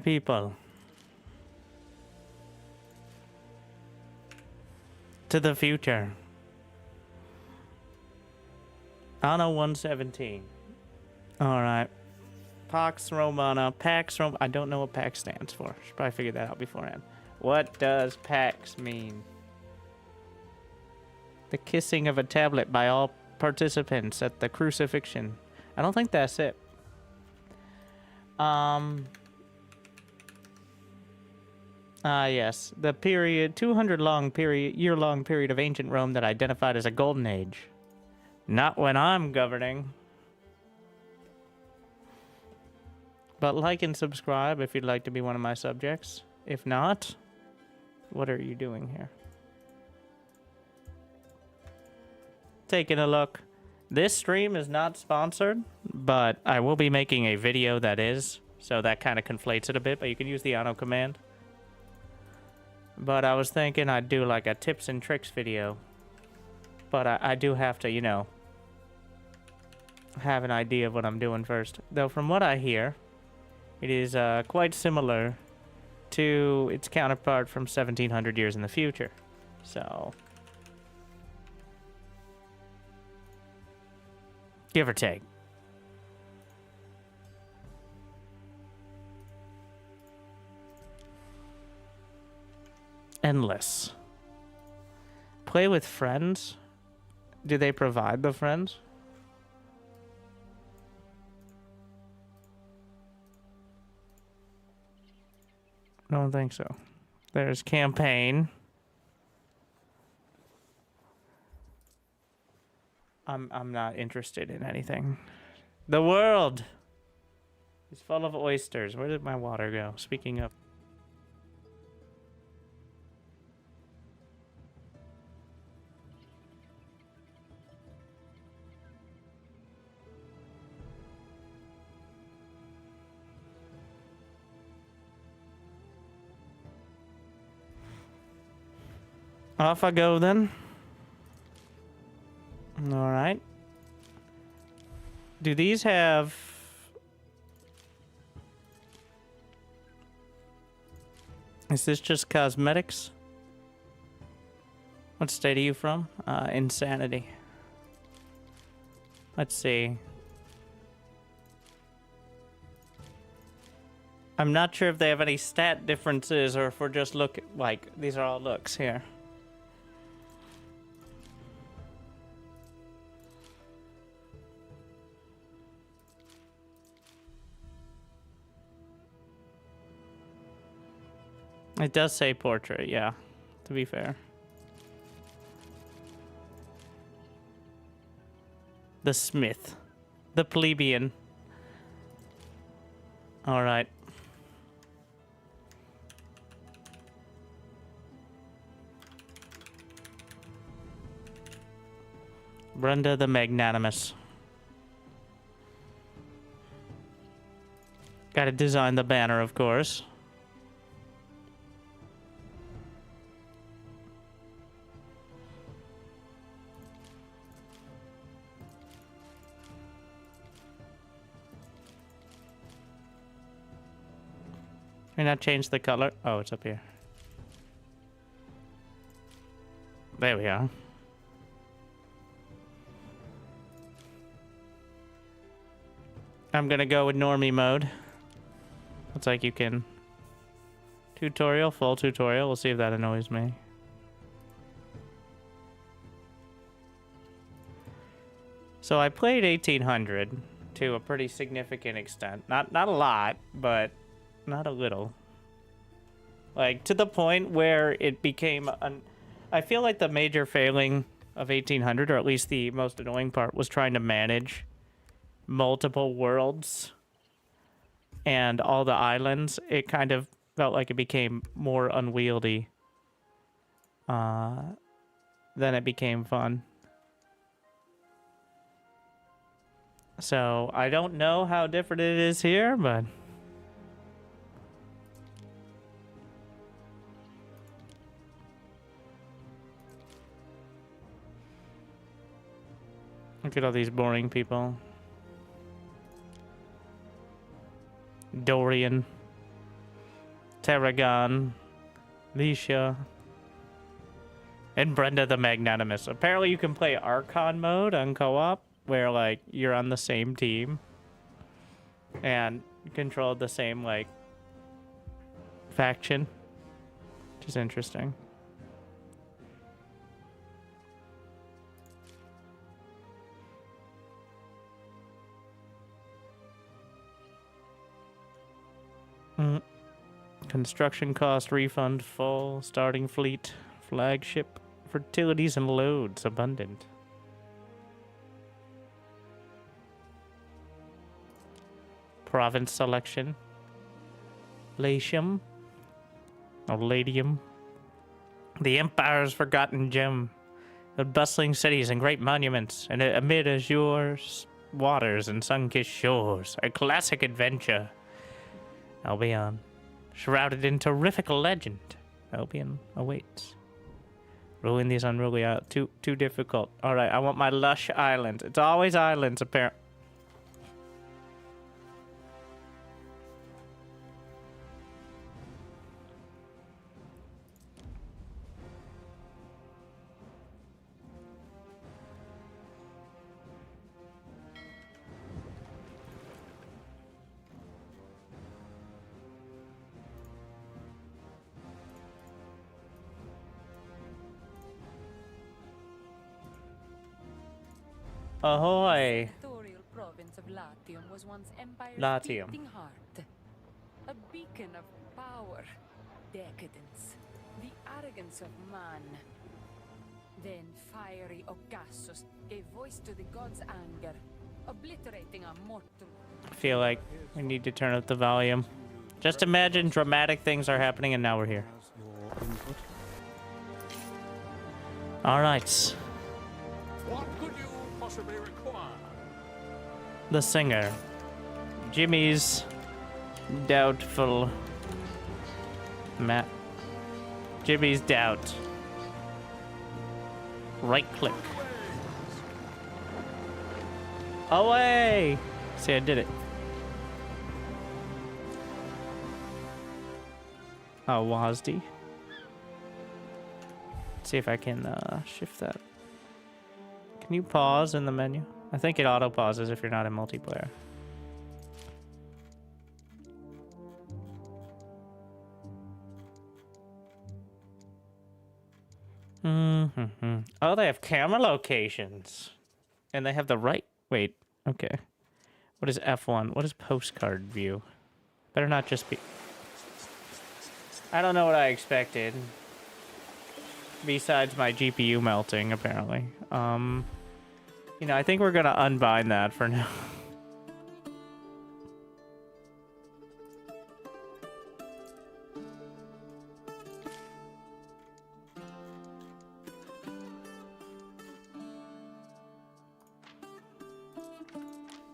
People. To the future. Anno 117. Alright. Pax Romana. Pax Romana. I don't know what Pax stands for. Should probably figure that out beforehand. What does Pax mean? The kissing of a tablet by all participants at the crucifixion. I don't think that's it. Yes. The period, 200 year-long period of ancient Rome that identified as a golden age. Not when I'm governing. But like and subscribe if you'd like to be one of my subjects. If not, what are you doing here? Taking a look. This stream is not sponsored, but I will be making a video that is, so that kind of conflates it a bit, but you can use the Anno command. But I was thinking I'd do like a tips and tricks video. But I do have to, you know, have an idea of what I'm doing first. Though from what I hear, it is quite similar to its counterpart from 1700 years in the future. So, give or take. Endless. Play with friends? Do they provide the friends? I don't think so. There's campaign. I'm not interested in anything. The world is full of oysters. Where did my water go? Speaking of. Off I go then. All right. Do these have... Is this just cosmetics? What state are you from? Insanity. Let's see. I'm not sure if they have any stat differences or if we're just looking... Like, these are all looks here. It does say portrait, yeah, to be fair. The smith. The plebeian. Alright. Brenda the Magnanimous. Gotta design the banner, of course. Can I change the color? Oh, it's up here. There we are. I'm gonna go with normie mode. Looks like you can... Tutorial, full tutorial. We'll see if that annoys me. So I played 1800 to a pretty significant extent. Not a lot, but not a little. Like, to the point where it became... I feel like the major failing of 1800, or at least the most annoying part, was trying to manage multiple worlds and all the islands. It kind of felt like it became more unwieldy than it became fun. So I don't know how different it is here, but look at all these boring people. Dorian. Tarragon, Licia, and Brenda the Magnanimous. Apparently you can play Archon mode on co-op, where, like, you're on the same team and control the same, like, faction, which is interesting. Construction cost refund full. Starting fleet. Flagship. Fertilities and loads abundant. Province selection. Latium. Or Ladium. The Empire's forgotten gem. Of bustling cities and great monuments. And amid azure waters and sun-kissed shores. A classic adventure. Albion. Shrouded in terrific legend. Albion awaits. Ruling these unruly islands. Too difficult. Alright, I want my lush islands. It's always islands, apparently. Ahoy! The territorial province of Latium was once Empire's Latium. beating heart. A beacon of power, decadence, the arrogance of man. Then fiery Ocassus gave voice to the god's anger, obliterating a mortal. I feel like we need to turn up the volume. Just imagine dramatic things are happening and now we're here. Alright. What could you possibly require? The singer. Jimmy's doubtful. Matt. Jimmy's doubt. Right click. Away! See, I did it. Oh, WASD. See if I can shift that. Can you pause in the menu? I think it auto pauses if you're not in multiplayer. Oh, they have camera locations. And they have the right... Wait, okay. What is F1? What is postcard view? Better not just be... I don't know what I expected. Besides my GPU melting, apparently. You know, I think we're gonna unbind that for now.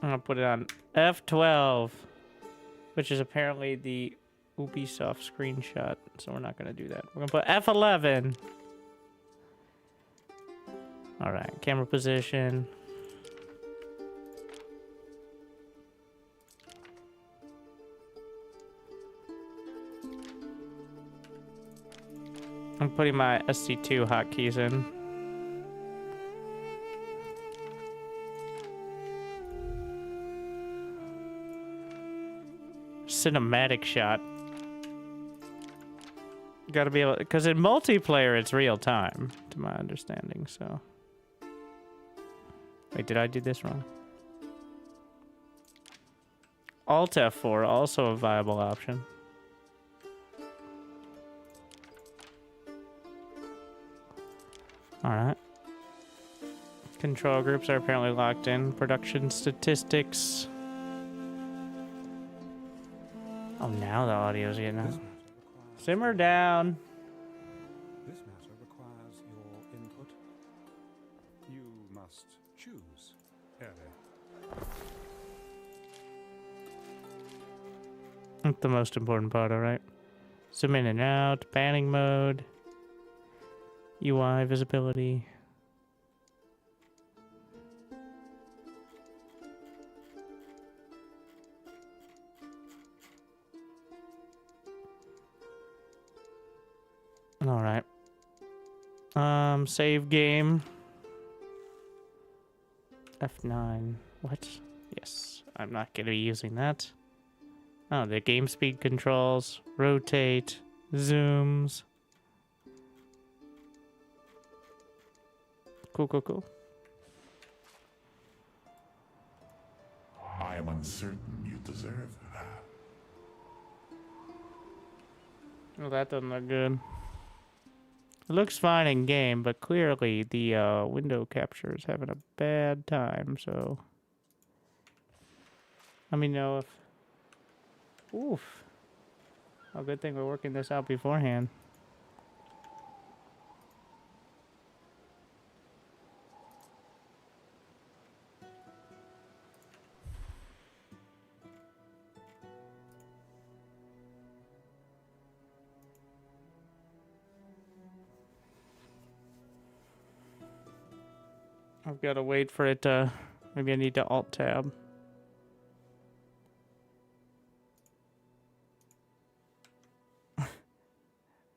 I'm gonna put it on F12, which is apparently the Ubisoft screenshot, so we're not gonna do that. We're gonna put F11. All right, camera position. I'm putting my SC2 hotkeys in. Cinematic shot. Gotta be able, because in multiplayer it's real time, to my understanding, so. Wait, did I do this wrong? Alt F4, also a viable option. Alright. Control groups are apparently locked in. Production statistics. Oh, now the audio's getting out. Simmer down. This matter requires your input. You must choose. That's the most important part, alright. Zoom in and out, panning mode, UI visibility. All right. Save game. F9. What? Yes, I'm not gonna be using that. Oh, the game speed controls. Rotate. Zooms. Cool, cool, cool. I am uncertain you deserve that. Well, that doesn't look good. It looks fine in game, but clearly the window capture is having a bad time, so... Let me know if... Oof. Oh, good thing we're working this out beforehand. I've got to wait for it to... Maybe I need to Alt-Tab.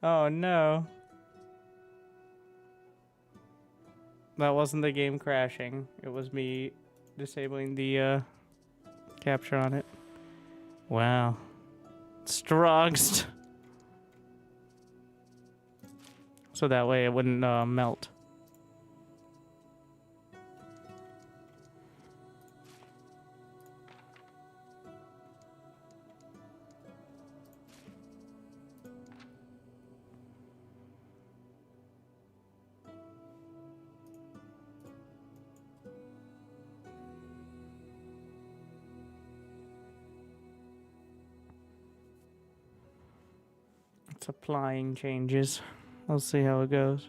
Oh, no. That wasn't the game crashing. It was me disabling the capture on it. Wow. Strongst. So that way it wouldn't melt. It's applying changes. We'll see how it goes.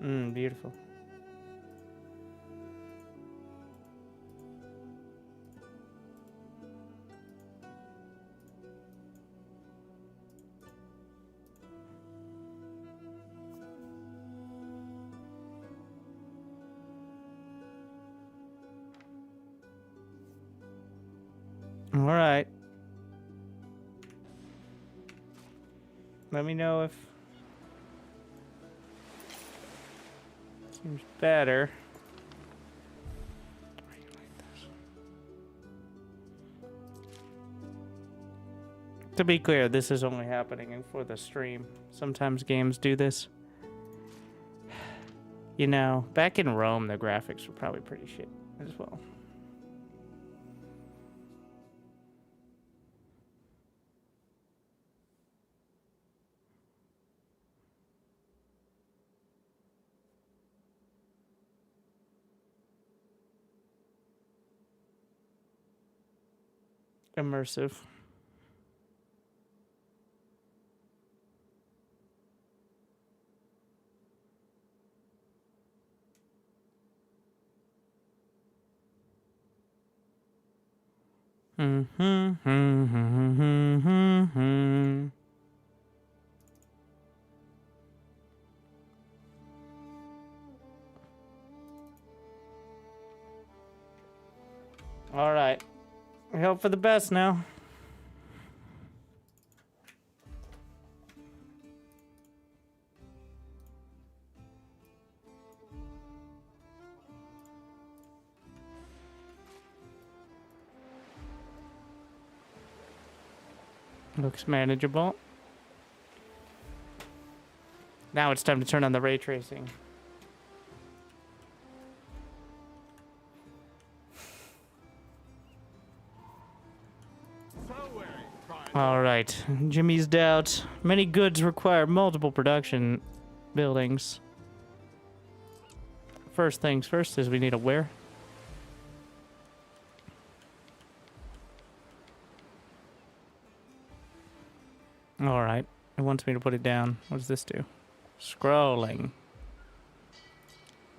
Beautiful. All right. Let me know if seems better. To be clear, this is only happening for the stream. Sometimes games do this. You know, back in Rome, the graphics were probably pretty shit as well. Immersive. All right. We hope for the best now. Looks manageable. Now it's time to turn on the ray tracing. All right, Jimmy's doubt. Many goods require multiple production buildings. First things first is we need a where. All right, it wants me to put it down. What does this do? Scrolling.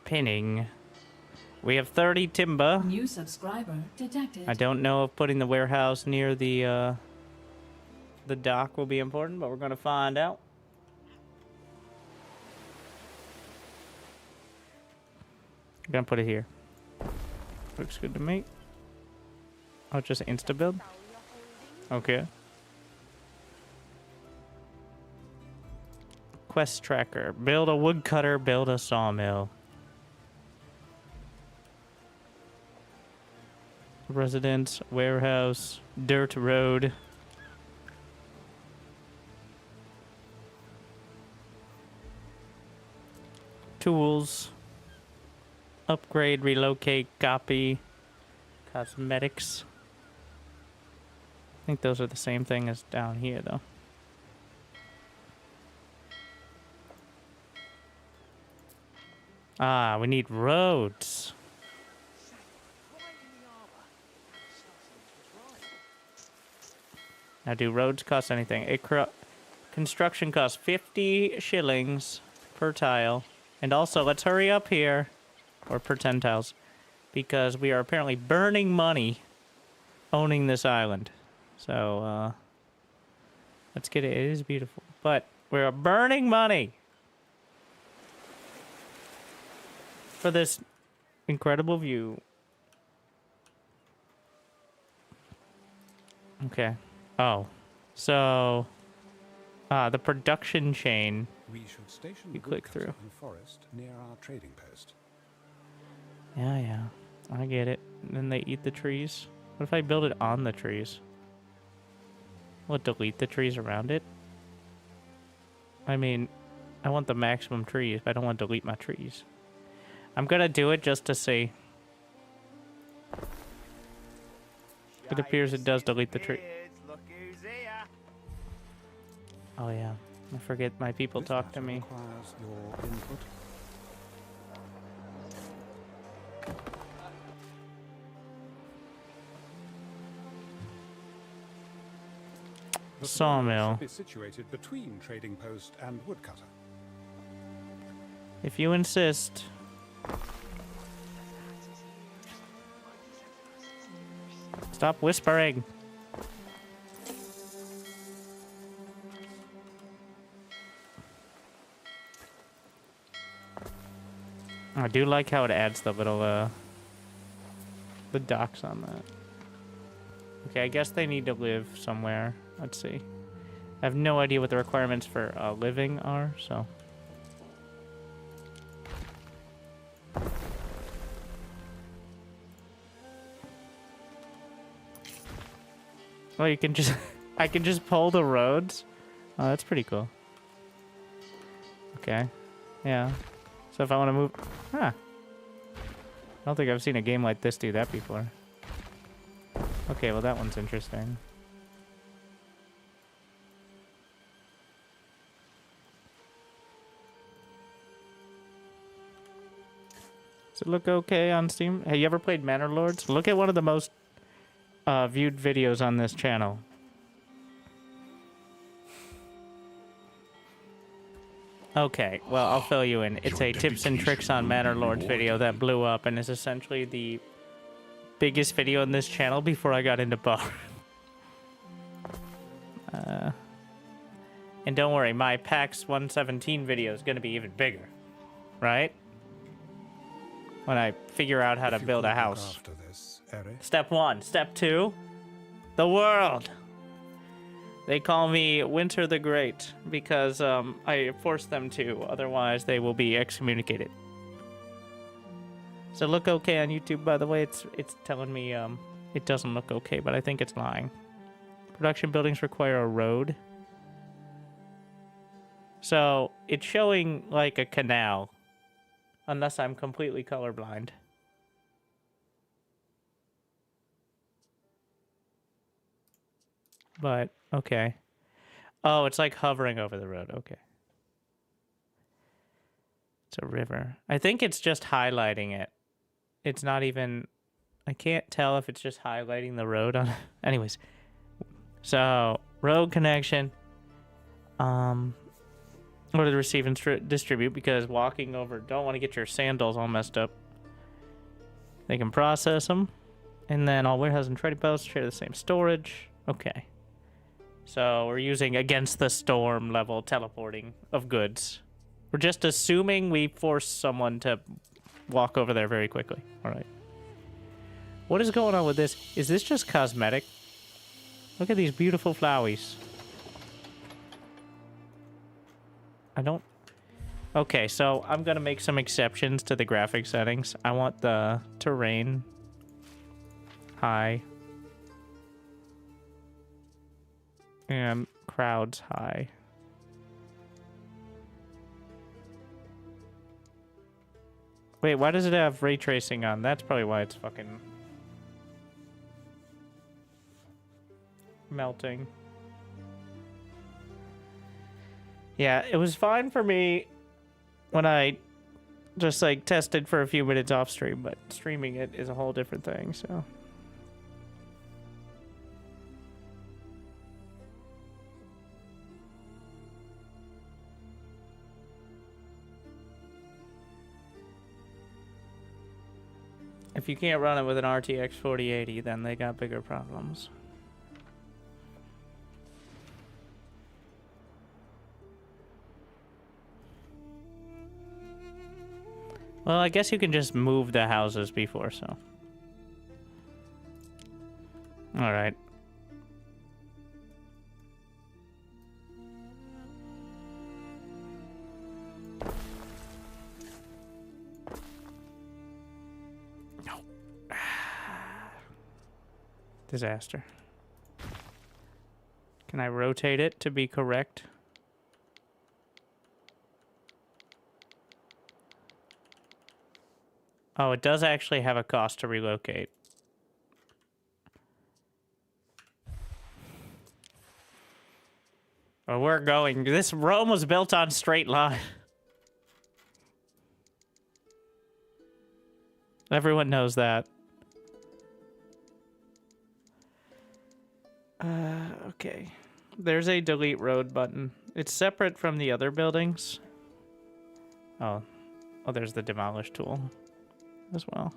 Pinning. We have 30 timber. New subscriber detected. I don't know if putting the warehouse near the dock will be important, but we're going to find out. I'm going to put it here. Looks good to me. Oh, just insta-build? Okay. Quest tracker. Build a woodcutter, build a sawmill. Residence, warehouse, dirt road. Tools. Upgrade, relocate, copy. Cosmetics. I think those are the same thing as down here, though. Ah, we need roads. Now, do roads cost anything? Construction costs 50 shillings per tile. And also, let's hurry up here. Or per 10 tiles. Because we are apparently burning money owning this island. So, let's get it. It is beautiful. But we're burning money for this incredible view. Okay. Oh. So, the production chain. We should station You click woodcutter through. and forest near our trading post. Yeah. I get it. And then they eat the trees. What if I build it on the trees? Will it delete the trees around it? I mean, I want the maximum trees, but I don't want to delete my trees. I'm gonna do it just to see. It appears it does delete the tree. Oh yeah, I forget my people This talk to matter me. requires your input. The Sawmill. should be situated between trading post and woodcutter. If you insist. Stop whispering. I do like how it adds the little, the docks on that. Okay, I guess they need to live somewhere. Let's see. I have no idea what the requirements for living are, so. Oh, you can just... I can just pull the roads? Oh, that's pretty cool. Okay. Yeah. So if I want to move... Huh. I don't think I've seen a game like this do that before. Okay, well that one's interesting. Does it look okay on Steam? Hey, you ever played Manor Lords? Look at one of the most viewed videos on this channel. Okay, well, I'll fill you in. It's a tips and tricks on Manor Lords video that blew up and is essentially the biggest video on this channel before I got into bar. And don't worry, my PAX 117 video is going to be even bigger, right? When I figure out how to build a house. After this, Eri. Step 1. Step 2. The world. They call me Winter the Great because I force them to. Otherwise, they will be excommunicated. Does it look okay on YouTube, by the way? It's telling me it doesn't look okay, but I think it's lying. Production buildings require a road. So, it's showing like a canal. Unless I'm completely colorblind. But, okay. Oh, it's like hovering over the road. Okay. It's a river. I think it's just highlighting it. It's not even... I can't tell if it's just highlighting the road on... Anyways. So, road connection. Order to receive and distribute because walking over... Don't want to get your sandals all messed up. They can process them. And then all warehouses and trading posts share the same storage. Okay. So we're using against the storm level teleporting of goods. We're just assuming we force someone to walk over there very quickly. All right. What is going on with this? Is this just cosmetic? Look at these beautiful flowers. I don't... Okay, so I'm gonna make some exceptions to the graphic settings. I want the terrain high. And crowds high. Wait, why does it have ray tracing on? That's probably why it's fucking melting. Yeah, it was fine for me when I just like tested for a few minutes off stream, but streaming it is a whole different thing, so. If you can't run it with an RTX 4080, then they got bigger problems. Well, I guess you can just move the houses before, so. Alright. No. Disaster. Can I rotate it to be correct? Oh, it does actually have a cost to relocate. Well, we're going. This Rome was built on straight line. Everyone knows that. Okay. There's a delete road button. It's separate from the other buildings. Oh. Oh, there's the demolish tool as well.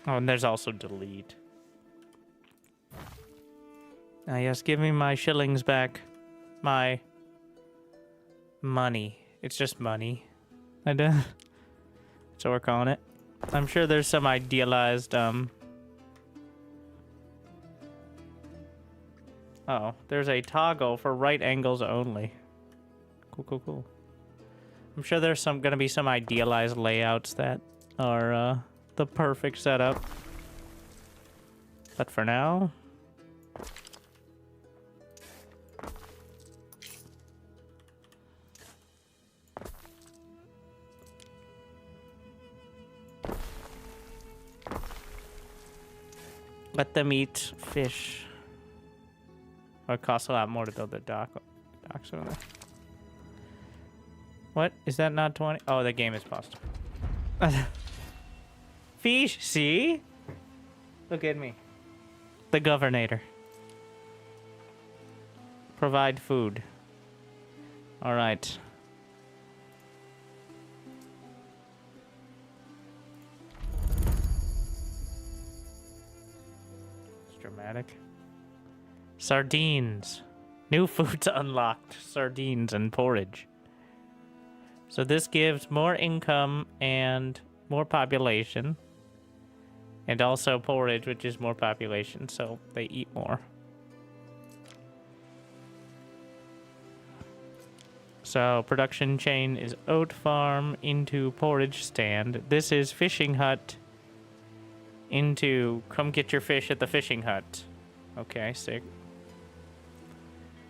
Oh, and there's also delete. Ah, yes, give me my shillings back. My money. It's just money. That's what we're calling it. I'm sure there's some idealized, Oh, there's a toggle for right angles only. Cool, cool, cool. I'm sure there's gonna be some idealized layouts that are, the perfect setup. But for now... Let them eat fish. Oh, it costs a lot more to build the docks over there. What? Is that not 20? Oh, the game is paused. Fish, see? Look at me. The governor. Provide food. Alright. It's dramatic. Sardines. New foods unlocked. Sardines and porridge. So this gives more income and more population. And also porridge, which is more population, so they eat more. So production chain is oat farm into porridge stand. This is fishing hut into come get your fish at the fishing hut. Okay, sick.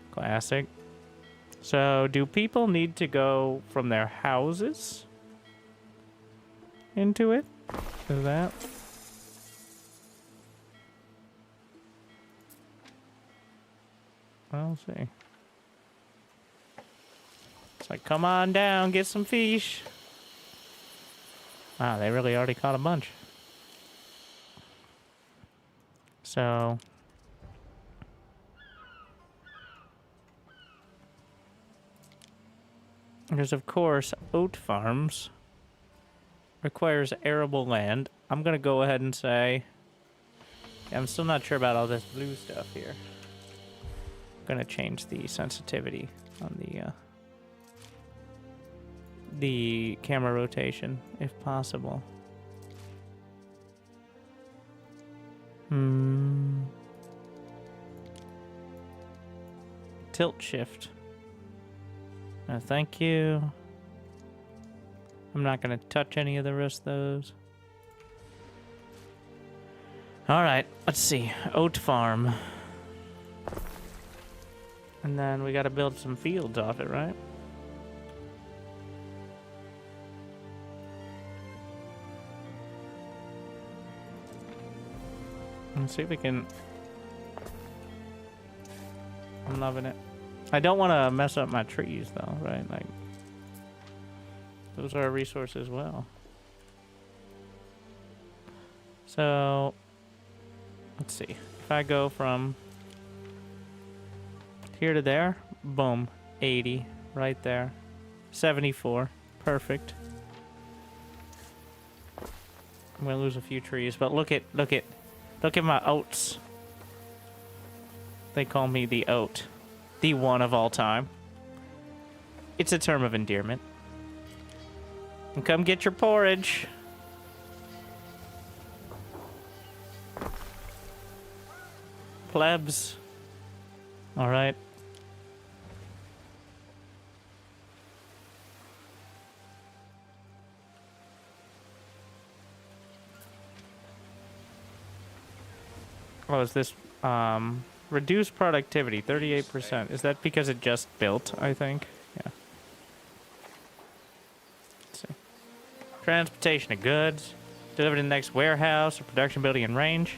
Classic. So, do people need to go from their houses into it? Is that? I'll see. It's like, come on down, get some fish. Wow, they really already caught a bunch. So... There's, of course, oat farms. Requires arable land. I'm going to go ahead and say... Yeah, I'm still not sure about all this blue stuff here. I'm going to change the sensitivity on the camera rotation, if possible. Tilt shift. No, thank you. I'm not going to touch any of the rest of those. All right, let's see. Oat farm. And then we got to build some fields off it, right? Let's see if we can... I'm loving it. I don't want to mess up my trees, though, right? Like, those are a resource as well. So, let's see. If I go from here to there, boom, 80 right there. 74, perfect. I'm gonna lose a few trees, but look at my oats. They call me the oat, the one of all time. It's a term of endearment. And come get your porridge. Plebs. All right. Oh, is this reduced productivity 38%? Is that because it just built, I think? Yeah. Let's see. Transportation of goods. Delivered to the next warehouse or production building in range.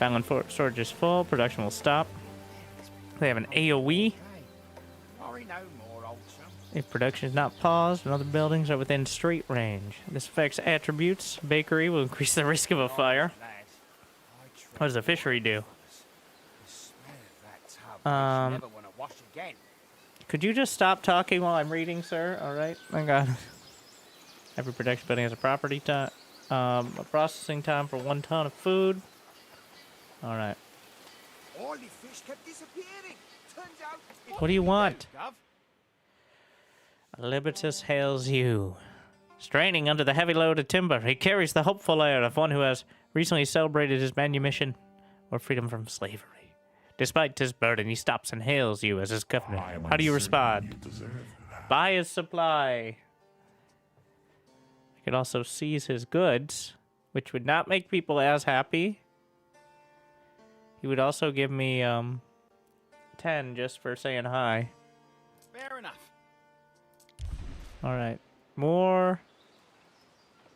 Found storage is full. Production will stop. They have an AoE. If production is not paused and other buildings are within street range. This affects attributes. Bakery will increase the risk of a fire. What does the fishery do? Could you just stop talking while I'm reading, sir? All right. Thank God. Every production building has a property time, a processing time for 1 ton of food. All right. All the fish kept disappearing. Turns out. What do you want? Libertus hails you. Straining under the heavy load of timber, he carries the hopeful air of one who has recently celebrated his manumission or freedom from slavery. Despite his burden, he stops and hails you as his governor. How do you respond? Buy his supply. I could also seize his goods, which would not make people as happy. He would also give me 10 just for saying hi. Fair enough. All right. More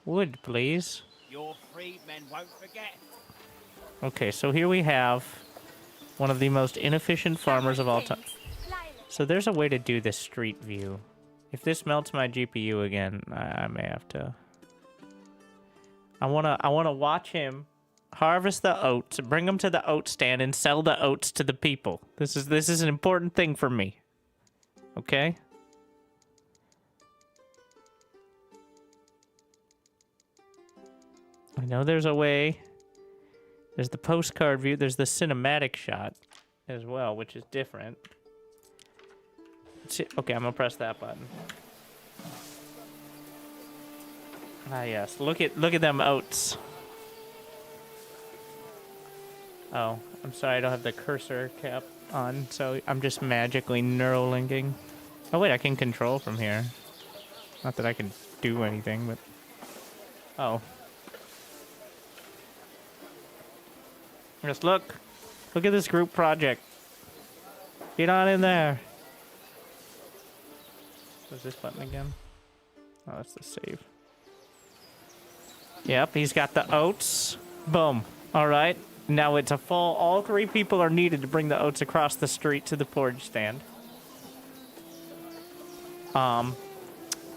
wood, please. Your freedmen won't forget. Okay, so here we have one of the most inefficient farmers of all time. So there's a way to do this street view. If this melts my GPU again, I may have to. I wanna watch him harvest the oats, bring them to the oat stand, and sell the oats to the people. This is an important thing for me. Okay. I know there's a way. There's the postcard view. There's the cinematic shot as well, which is different. Okay, I'm gonna press that button. Ah, yes. Look at them oats. Oh, I'm sorry. I don't have the cursor cap on, so I'm just magically neural linking. Oh wait, I can control from here. Not that I can do anything, but oh. Just look at this group project. Get on in there. What's this button again? Oh, that's the save. Yep, he's got the oats. Boom. All right. Now it's a full. All 3 people are needed to bring the oats across the street to the porridge stand.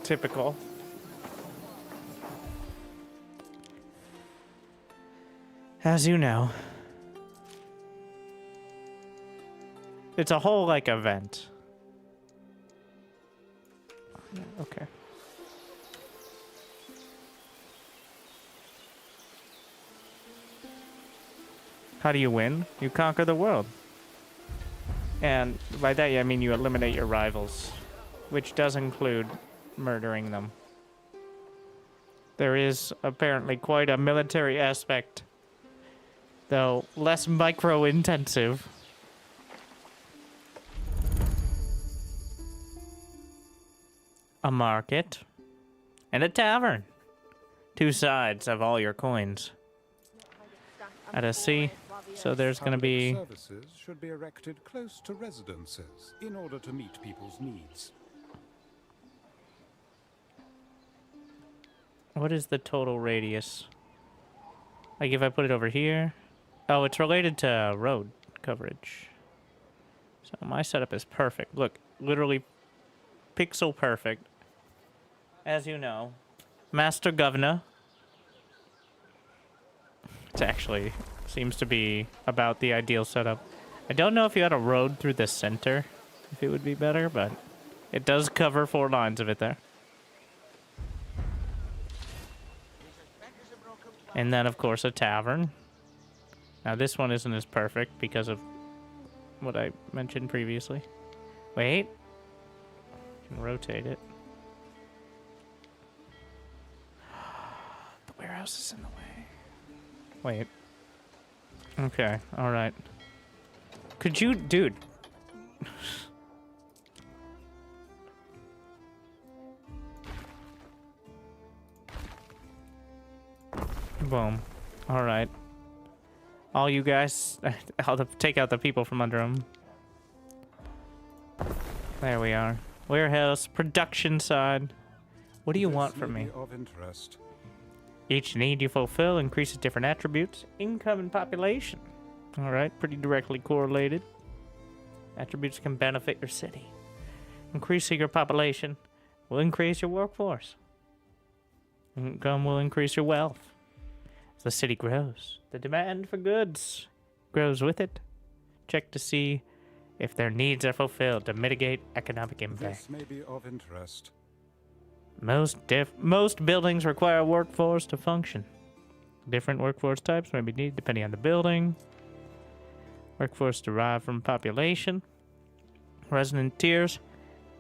Typical. As you know. It's a whole, like, event. Okay. How do you win? You conquer the world. And by that, I mean you eliminate your rivals, which does include murdering them. There is apparently quite a military aspect though less micro-intensive. A market. And a tavern. Two sides of all your coins. At a sea, so there's going to Public be... services should be erected close to residences in order to meet people's needs. What is the total radius? Like if I put it over here? Oh, it's related to road coverage. So my setup is perfect. Look, literally pixel perfect. As you know. Master Governor. It actually seems to be about the ideal setup. I don't know if you had a road through the center, if it would be better, but it does cover 4 lines of it there. And then, of course, a tavern. Now, this one isn't as perfect because of what I mentioned previously. Wait. I can rotate it. The warehouse is in the way. Wait. Okay, alright. Could you... Dude. Boom. Alright. All you guys... I'll take out the people from under them. There we are. Warehouse, production side. What do you want from me? Of interest. Each need you fulfill increases different attributes, income and population. Alright, pretty directly correlated. Attributes can benefit your city. Increasing your population will increase your workforce. Income will increase your wealth. As the city grows, the demand for goods grows with it. Check to see if their needs are fulfilled to mitigate economic impact. This may be of interest. Most buildings require a workforce to function. Different workforce types may be needed depending on the building. Workforce derived from population. Resident tiers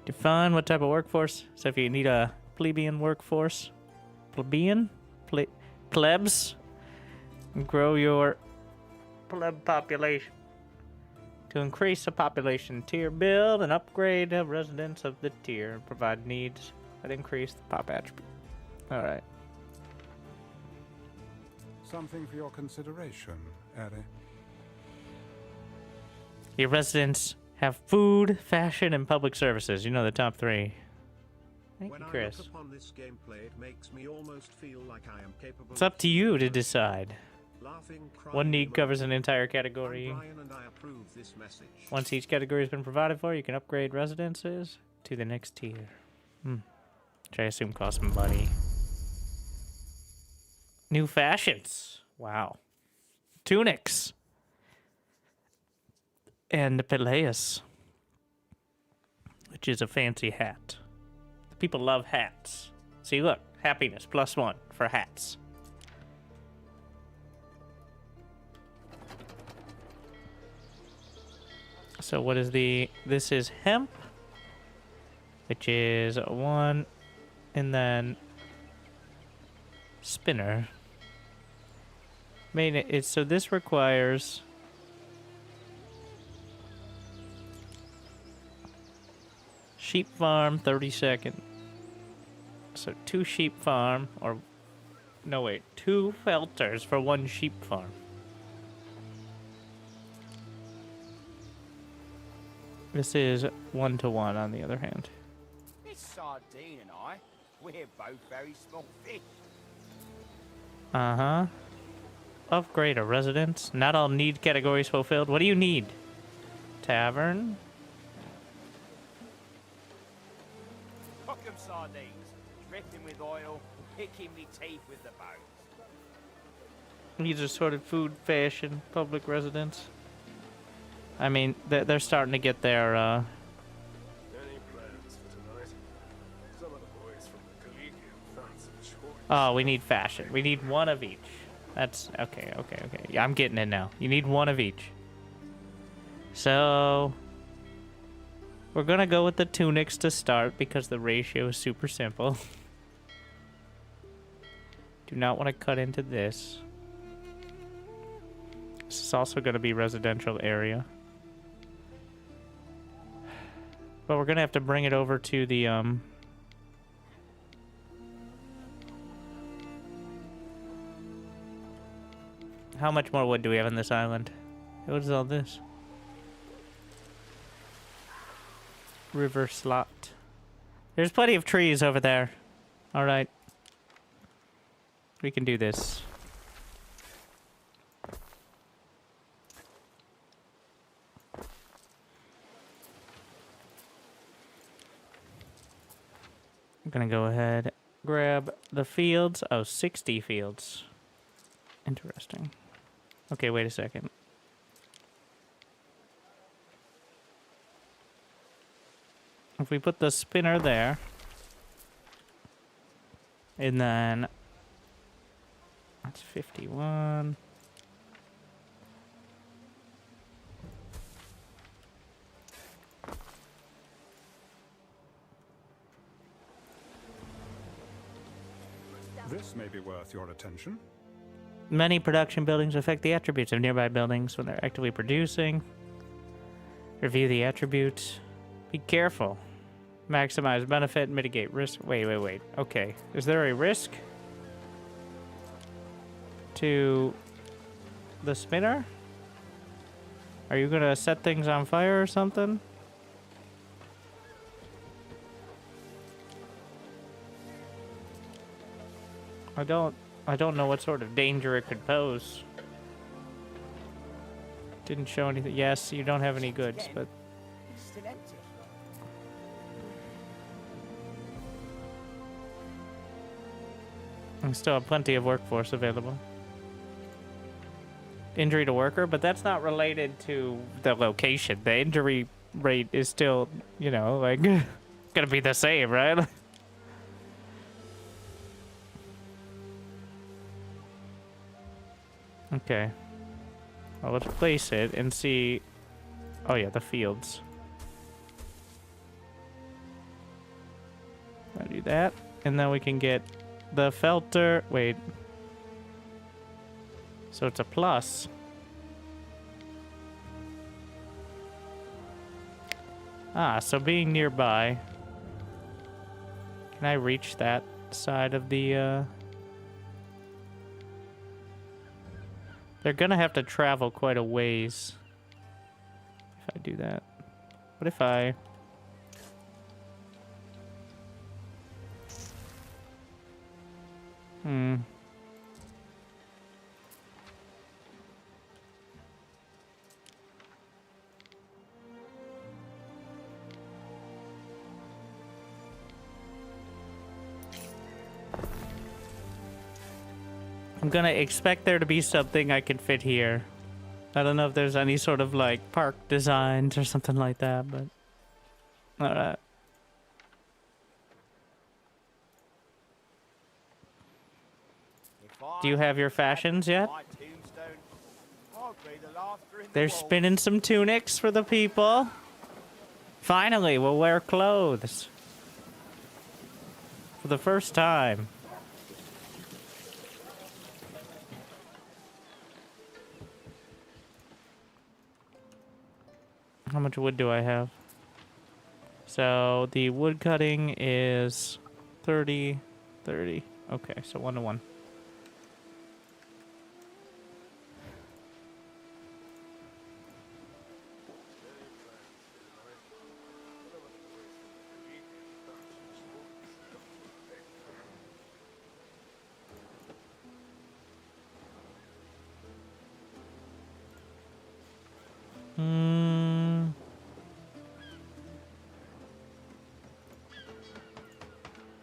define what type of workforce. So if you need a plebeian workforce, plebs, grow your pleb population. To increase the population tier, build and upgrade the residents of the tier, provide needs that increase the pop attribute. Alright. Something for your consideration, Eri. Your residents have food, fashion, and public services. You know the top 3. Thank you, Chris. When I look upon this gameplay, it makes me almost feel like I am capable. It's up to you to decide. Laughing, crying, One need covers an entire category. Brian and I approve this message. Once each category has been provided for, you can upgrade residences to the next tier. Which I assume costs money. New fashions. Wow. Tunics. And Peleus. Which is a fancy hat. People love hats. See, look. Happiness +1 for hats. So what is the... This is hemp. Which is 1... And then spinner. So this requires sheep farm 30-second. So 2 sheep farm or no wait, 2 felters for 1 sheep farm. This is 1-to-1 on the other hand. This sardine and I, we're both very small fish. Uh-huh. Upgrade a residence. Not all need categories fulfilled. What do you need? Tavern. Cock 'em sardines, dripping with oil, picking me teeth with the bones. Needs assorted food, fashion, public residence. I mean, they're starting to get their, Any plans for tonight? Some of the boys from the Collegium found some choice. Oh, we need fashion. We need 1 of each. That's... Okay. Yeah, I'm getting it now. You need 1 of each. So... We're gonna go with the tunics to start because the ratio is super simple. Do not want to cut into this. is also going to be residential area. But we're going to have to bring it over to the, How much more wood do we have on this island? What is all this? River slot. There's plenty of trees over there. Alright. We can do this. I'm gonna go ahead, grab the fields. Oh, 60 fields. Interesting. Okay, wait a second. If we put the spinner there, and then that's 51. This may be worth your attention. Many production buildings affect the attributes of nearby buildings when they're actively producing. Review the attributes. Be careful. Maximize benefit, mitigate risk. Wait. Okay. Is there a risk to the spinner? Are you gonna set things on fire or something? I don't know what sort of danger it could pose. Didn't show anything. Yes, you don't have any goods, but It's still empty. I still have plenty of workforce available. Injury to worker, but that's not related to the location. The injury rate is still, you know, like, gonna be the same, right? Okay. Well, let's place it and see. Oh yeah, the fields. I'll do that, and then we can get the filter. Wait. So it's a plus. Ah, so being nearby. Can I reach that side of the, They're gonna have to travel quite a ways if I do that. What if I... I'm gonna expect there to be something I can fit here. I don't know if there's any sort of like park designs or something like that, but alright. Do you have your fashions yet? My tombstone, I'll be the laughter in the They're world. spinning some tunics for the people. Finally, we'll wear clothes. For the first time. How much wood do I have? So the wood cutting is 30, 30. Okay, so 1 to 1.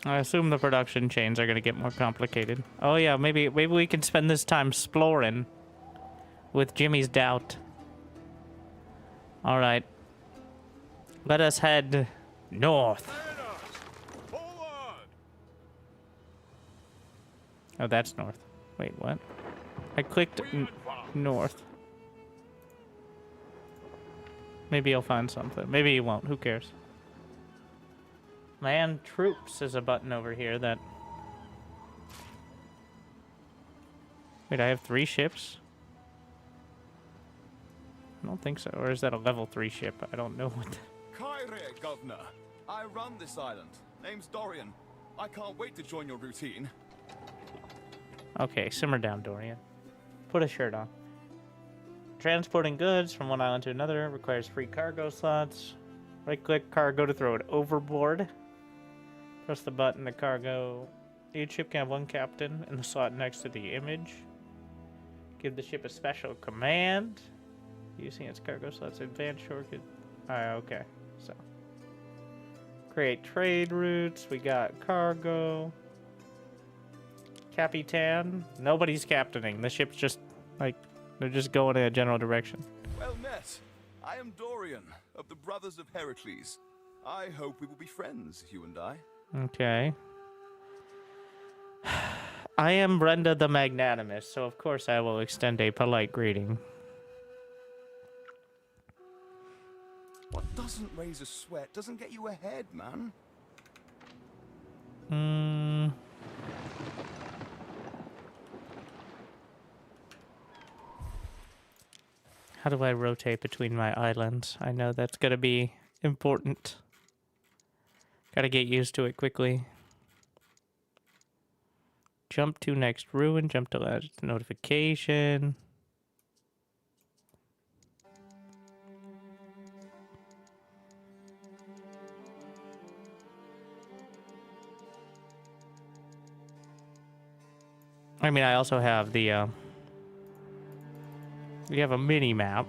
I assume the production chains are going to get more complicated. Oh yeah, maybe we can spend this time exploring with Jimmy's doubt. All right. Let us head north. Oh, that's north. Wait, what? I clicked north. Maybe he'll find something. Maybe he won't. Who cares? Land troops is a button over here that... Wait, I have 3 ships? don't think so. Or is that a level 3 ship? I don't know what. Kyrie, Governor. I run this island. Name's Dorian. I can't wait to join your routine. Okay, simmer down, Dorian. Put a shirt on. Transporting goods from one island to another requires free cargo slots. Right-click cargo to throw it overboard. Press the button to cargo. Each ship can have one captain in the slot next to the image. Give the ship a special command. Using its cargo slots, advanced shortcut. Okay. So. Create trade routes. We got cargo. Capitan. Nobody's captaining. The ship's just, like, they're just going in a general direction. Well met. I am Dorian, of the Brothers of Heracles. I hope we will be friends, you and I. Okay. I am Brenda the Magnanimous, so of course I will extend a polite greeting. What doesn't raise a sweat doesn't get you ahead, man. How do I rotate between my islands? I know that's gonna be important. Gotta get used to it quickly. Jump to next ruin, jump to last notification. I mean, I also have the, we have a mini map,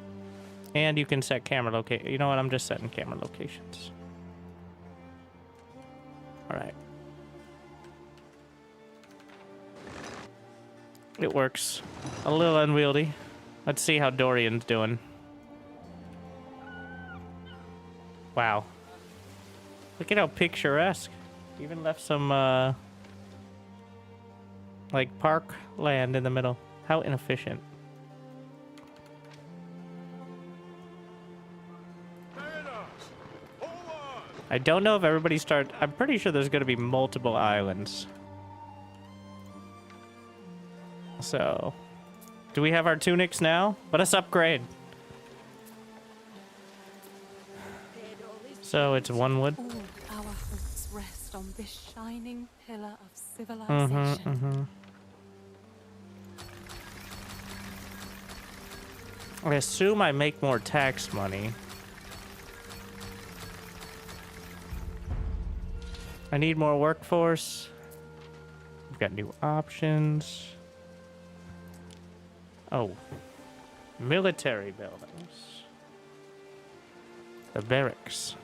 and you can set camera location. You know what? I'm just setting camera locations. All right. It works. A little unwieldy. Let's see how Dorian's doing. Wow. Look at how picturesque. Even left some, like, park land in the middle. How inefficient. I don't know if everybody starts... I'm pretty sure there's going to be multiple islands. So... Do we have our tunics now? Let us upgrade. So it's one wood. All our hopes rest on this shining pillar of civilization. I assume I make more tax money. I need more workforce. We've got new options. Oh. Military buildings. The barracks.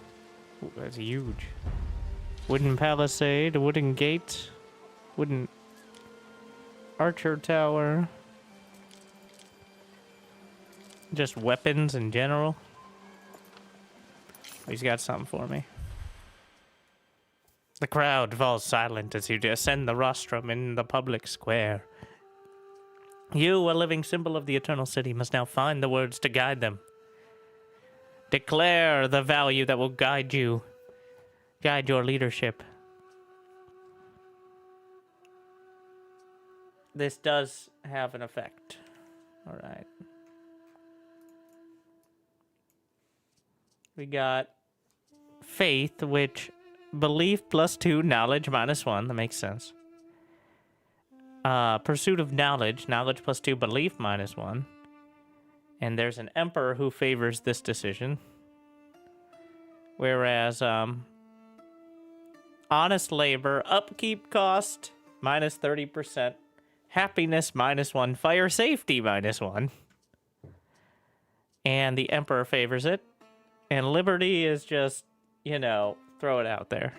Ooh, that's huge. Wooden palisade, wooden gate, wooden archer tower. Just weapons in general. He's got something for me. The crowd falls silent as you ascend the rostrum in the public square. You, a living symbol of the eternal city, must now find the words to guide them. Declare the value that will guide you. Guide your leadership. This does have an effect. All right. We got faith, which belief +2, knowledge -1. That makes sense. Pursuit of knowledge, knowledge +2, belief -1. And there's an emperor who favors this decision. Whereas, honest labor, upkeep cost -30%, happiness -1, fire safety -1. And the emperor favors it. And liberty is just, you know, throw it out there.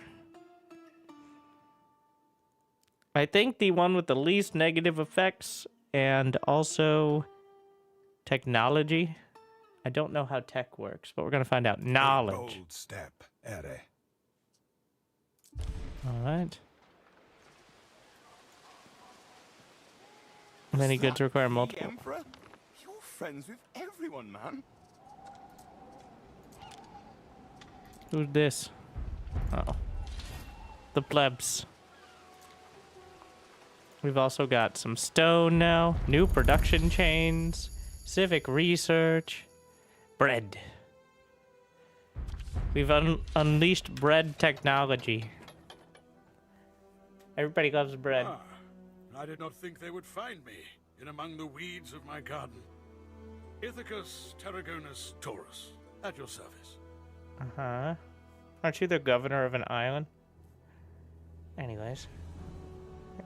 I think the one with the least negative effects and also technology. I don't know how tech works, but we're going to find out. Knowledge. Bold step, Ere. All right. Many goods require multiple. Emperor? You're friends with everyone, man. Who's this? Oh. The plebs. We've also got some stone now. New production chains. Civic research. Bread. We've unleashed bread technology. Everybody loves bread. Ah, I did not think they would find me in among the weeds of my garden. Ithacus Tarragonus Taurus, at your service. Uh-huh. Aren't you the governor of an island? Anyways.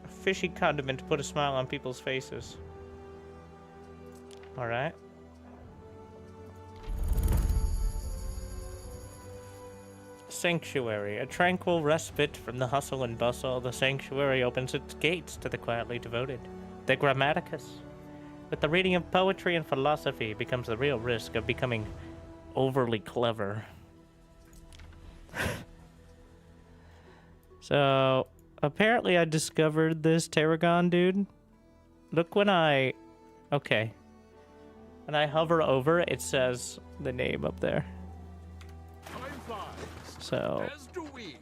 A fishy condiment to put a smile on people's faces. Alright. Sanctuary. A tranquil respite from the hustle and bustle, the sanctuary opens its gates to the quietly devoted. The Grammaticus. With the reading of poetry and philosophy becomes the real risk of becoming overly clever. So, apparently I discovered this Tarragon dude. Look when I... Okay. When I hover over, it says the name up there. Time flies, So... as do we.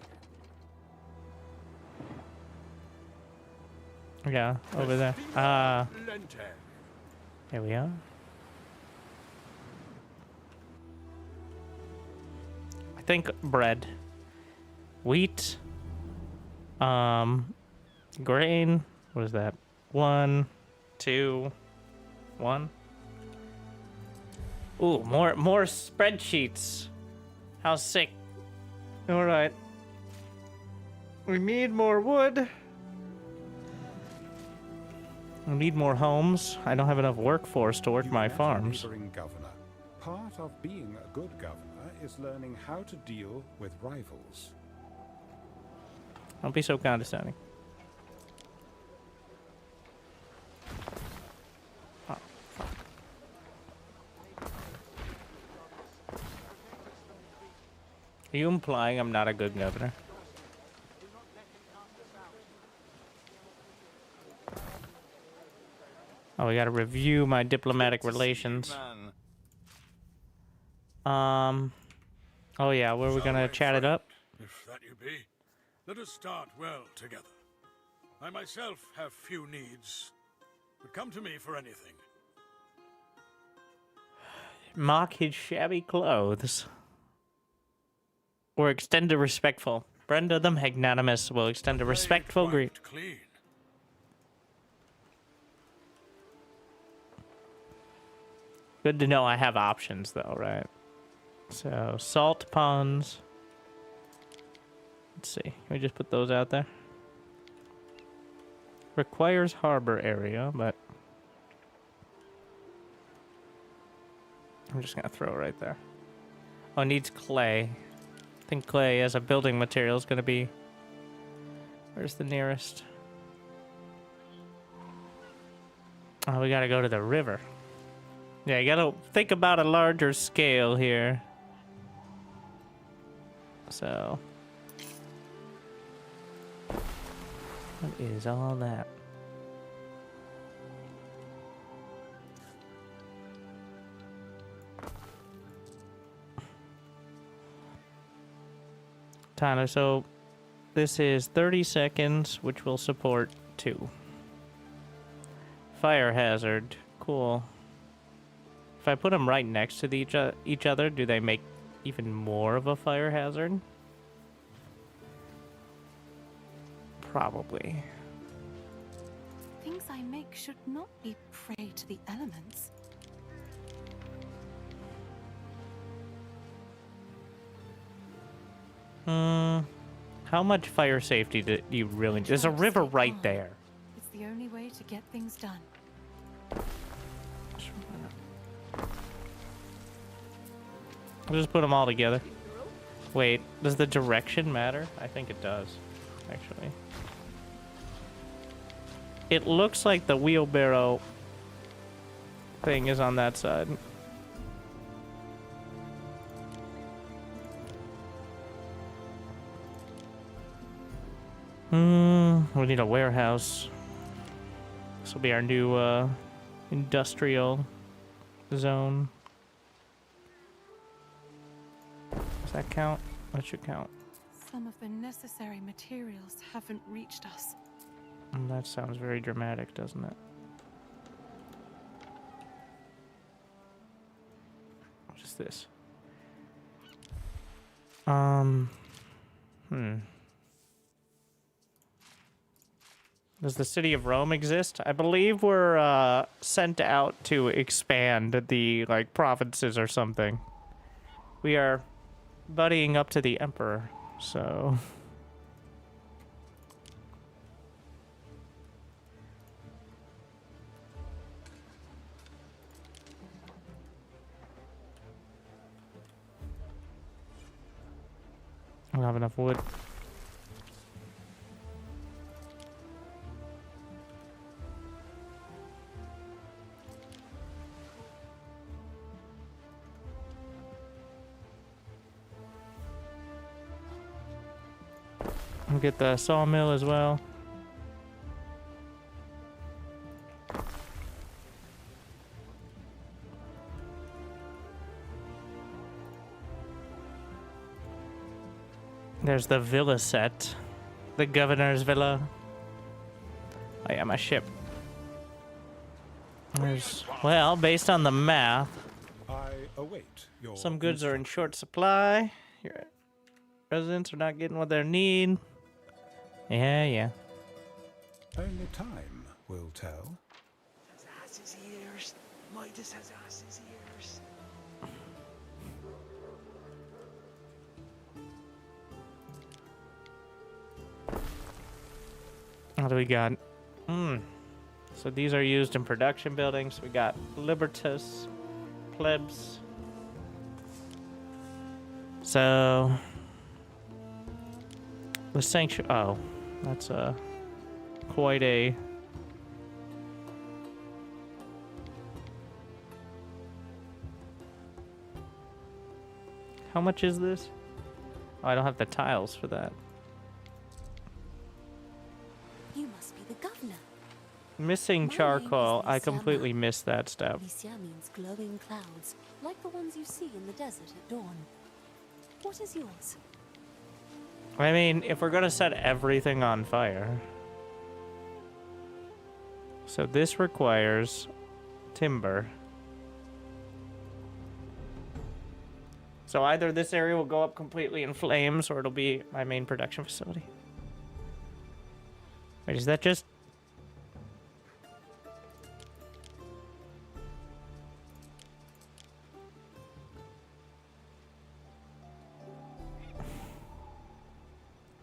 Yeah, over there. Ah, Lente. here we are. I think bread. Wheat. Grain. What is that? 1, 2, 1. Ooh, more spreadsheets. How sick. Alright. We need more wood. We need more homes. I don't have enough workforce to work You my met a farms. neighboring governor. Part of being a good governor is learning how to deal with rivals. Don't be so condescending. Oh, fuck. Are you implying I'm not a good governor? Oh, we gotta review my diplomatic relations. Oh yeah, where are we gonna chat it up? If that you be, let us start well together. I myself have few needs, but come to me for anything. Mock his shabby clothes. Or extend a respectful. Brenda the magnanimous will extend a respectful Wiped greet. clean. Good to know I have options though, right? So, salt ponds. Let's see. Can we just put those out there? Requires harbor area, but I'm just gonna throw it right there. Oh, it needs clay. I think clay as a building material is gonna be... Where's the nearest? Oh, we gotta go to the river. Yeah, you gotta think about a larger scale here. So... What is all that? Tyler, so this is 30 seconds, which will support 2. Fire hazard. Cool. If I put them right next to each other, do they make even more of a fire hazard? Probably. Things I make should not be prey to the elements. How much fire safety do you really need? There's a river right there. It's the only way to get things done. I'll just put them all together. Wait, does the direction matter? I think it does, actually. It looks like the wheelbarrow thing is on that side. We need a warehouse. This will be our new industrial zone. Does that count? That should count. Some of the necessary materials haven't reached us. That sounds very dramatic, doesn't it? Just this? Does the city of Rome exist? I believe we're sent out to expand the like provinces or something. We are buddying up to the emperor, so I don't have enough wood. We'll get the sawmill as well. There's the villa set. The governor's villa. Oh yeah, my ship. There's, well, based on the math, I await your some goods are in short supply. Your residents are not getting what they need. Yeah. Only time will tell. Has ass's ears. Midas has ass's ears. What do we got? So these are used in production buildings. We got Libertus, Plebs. So the sanctuary. Oh, that's quite a. How much is this? Oh, I don't have the tiles for that. You must be the governor. Missing My name is charcoal. I Lysiana. completely missed that step. Lysia means glowing clouds, like the ones you see in the desert at dawn. What is yours? I mean, if we're gonna set everything on fire. So this requires timber. So either this area will go up completely in flames or it'll be my main production facility. Wait, is that just...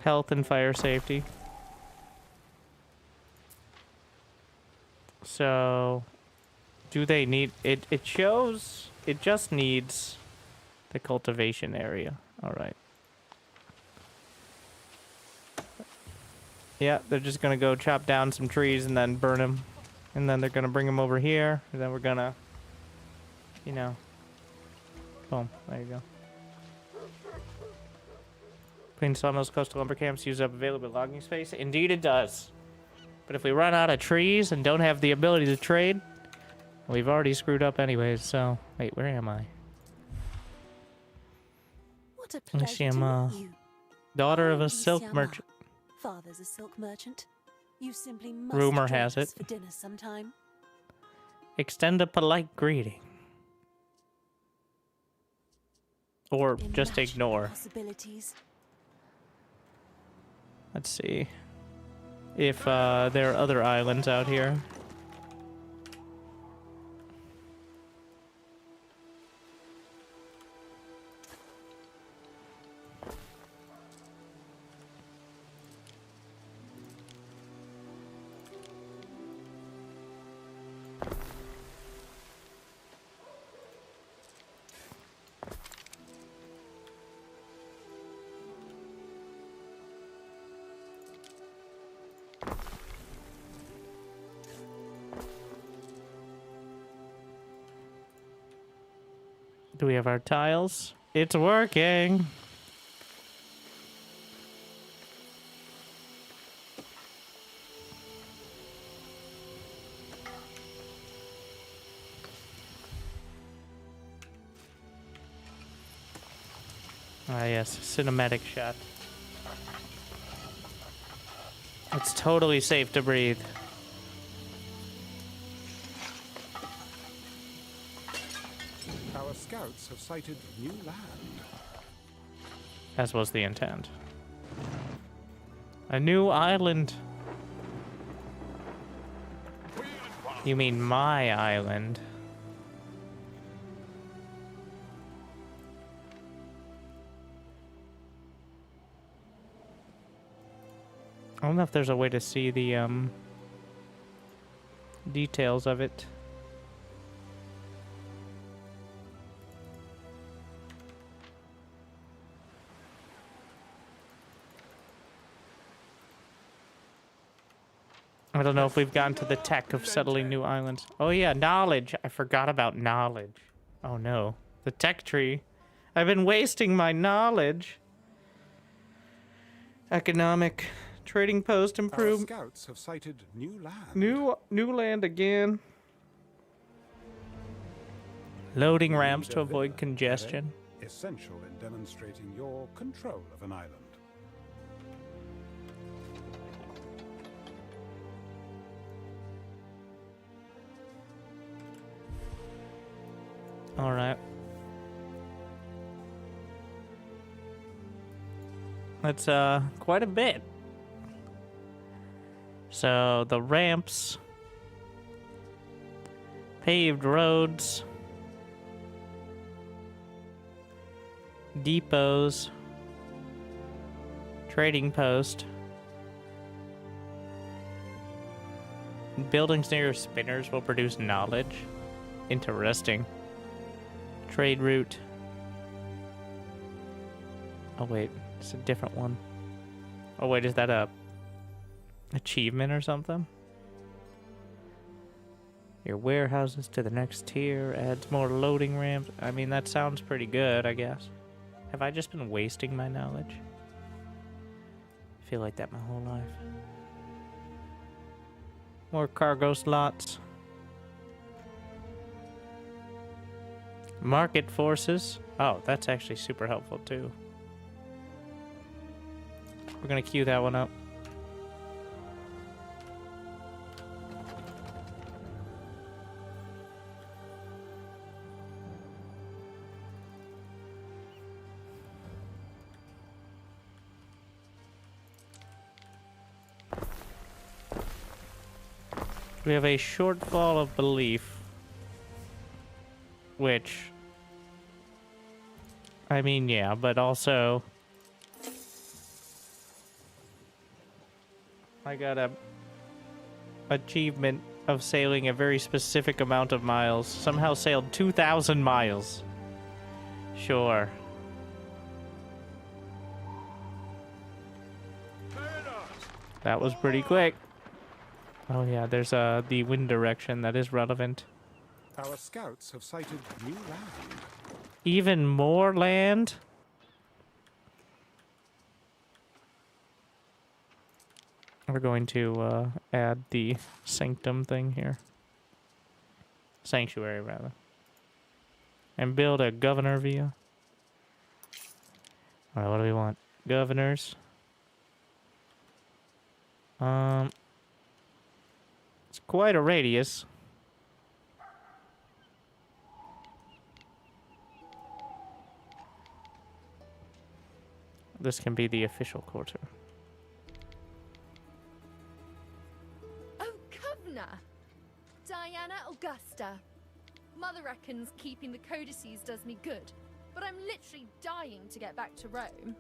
health and fire safety. So, do they need it? It shows it just needs the cultivation area. All right. Yeah, they're just gonna go chop down some trees and then burn them, and then they're gonna bring them over here, and then we're gonna, you know, boom. There you go. Clean sawmills, coastal lumber camps use up available logging space. Indeed it does. But if we run out of trees and don't have the ability to trade, we've already screwed up anyways, so... Wait, where am I? What a pleasure Actually, to I'm meet you. daughter of a I'm silk Lysiana. merchant. Father's a silk merchant. You simply must Rumor join has us it. for dinner sometime. Extend a polite greeting. Or just Imagine ignore. Possibilities. Let's see. If there are other islands out here. Do we have our tiles? It's working! Ah yes, cinematic shot. It's totally safe to breathe. How Our scouts have sighted new land. As was the intent. A new island. You mean my island? I don't know if there's a way to see the details of it. I don't know if we've gotten to the tech of settling new islands. Oh yeah, knowledge. I forgot about knowledge. Oh no. The tech tree. I've been wasting my knowledge. Economic. Trading post Our improved. scouts have sighted new land. New land again. Loading You ramps need to a avoid villa, congestion. essential in demonstrating your control of an island. All right. That's quite a bit. So the ramps, paved roads, depots, trading post, buildings near spinners will produce knowledge. Interesting. Trade route. Oh wait, it's a different one. Oh wait, is that a achievement or something? Your warehouses to the next tier adds more loading ramps. I mean, that sounds pretty good, I guess. Have I just been wasting my knowledge? I feel like that my whole life. More cargo slots. Market forces. Oh, that's actually super helpful too. We're gonna queue that one up. We have a shortfall of belief, which, I mean, yeah, but also I got a achievement of sailing a very specific amount of miles. Somehow sailed 2,000 miles. Sure. That was pretty quick. Oh yeah, there's the wind direction that is relevant. Our scouts have sighted new land. Even more land? We're going to add the sanctum thing here. Sanctuary, rather. And build a governor via. Alright, what do we want? Governors. It's quite a radius. This can be the official quarter. Oh, Governor! Diana Augusta. Mother reckons keeping the codices does me good, but I'm literally dying to get back to Rome.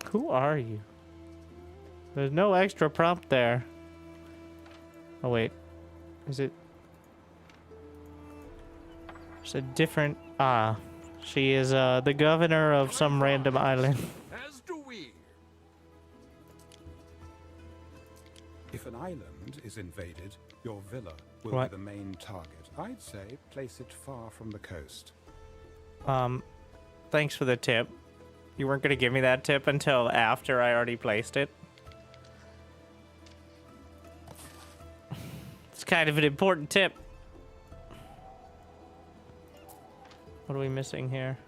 Who are you? There's no extra prompt there. Oh wait, is it? It's a different. Ah, she is the governor of some random island. As do we. If an island is invaded, your villa will What? be the main target. I'd say place it far from the coast. Thanks for the tip. You weren't gonna give me that tip until after I already placed it. It's kind of an important tip. What are we missing here?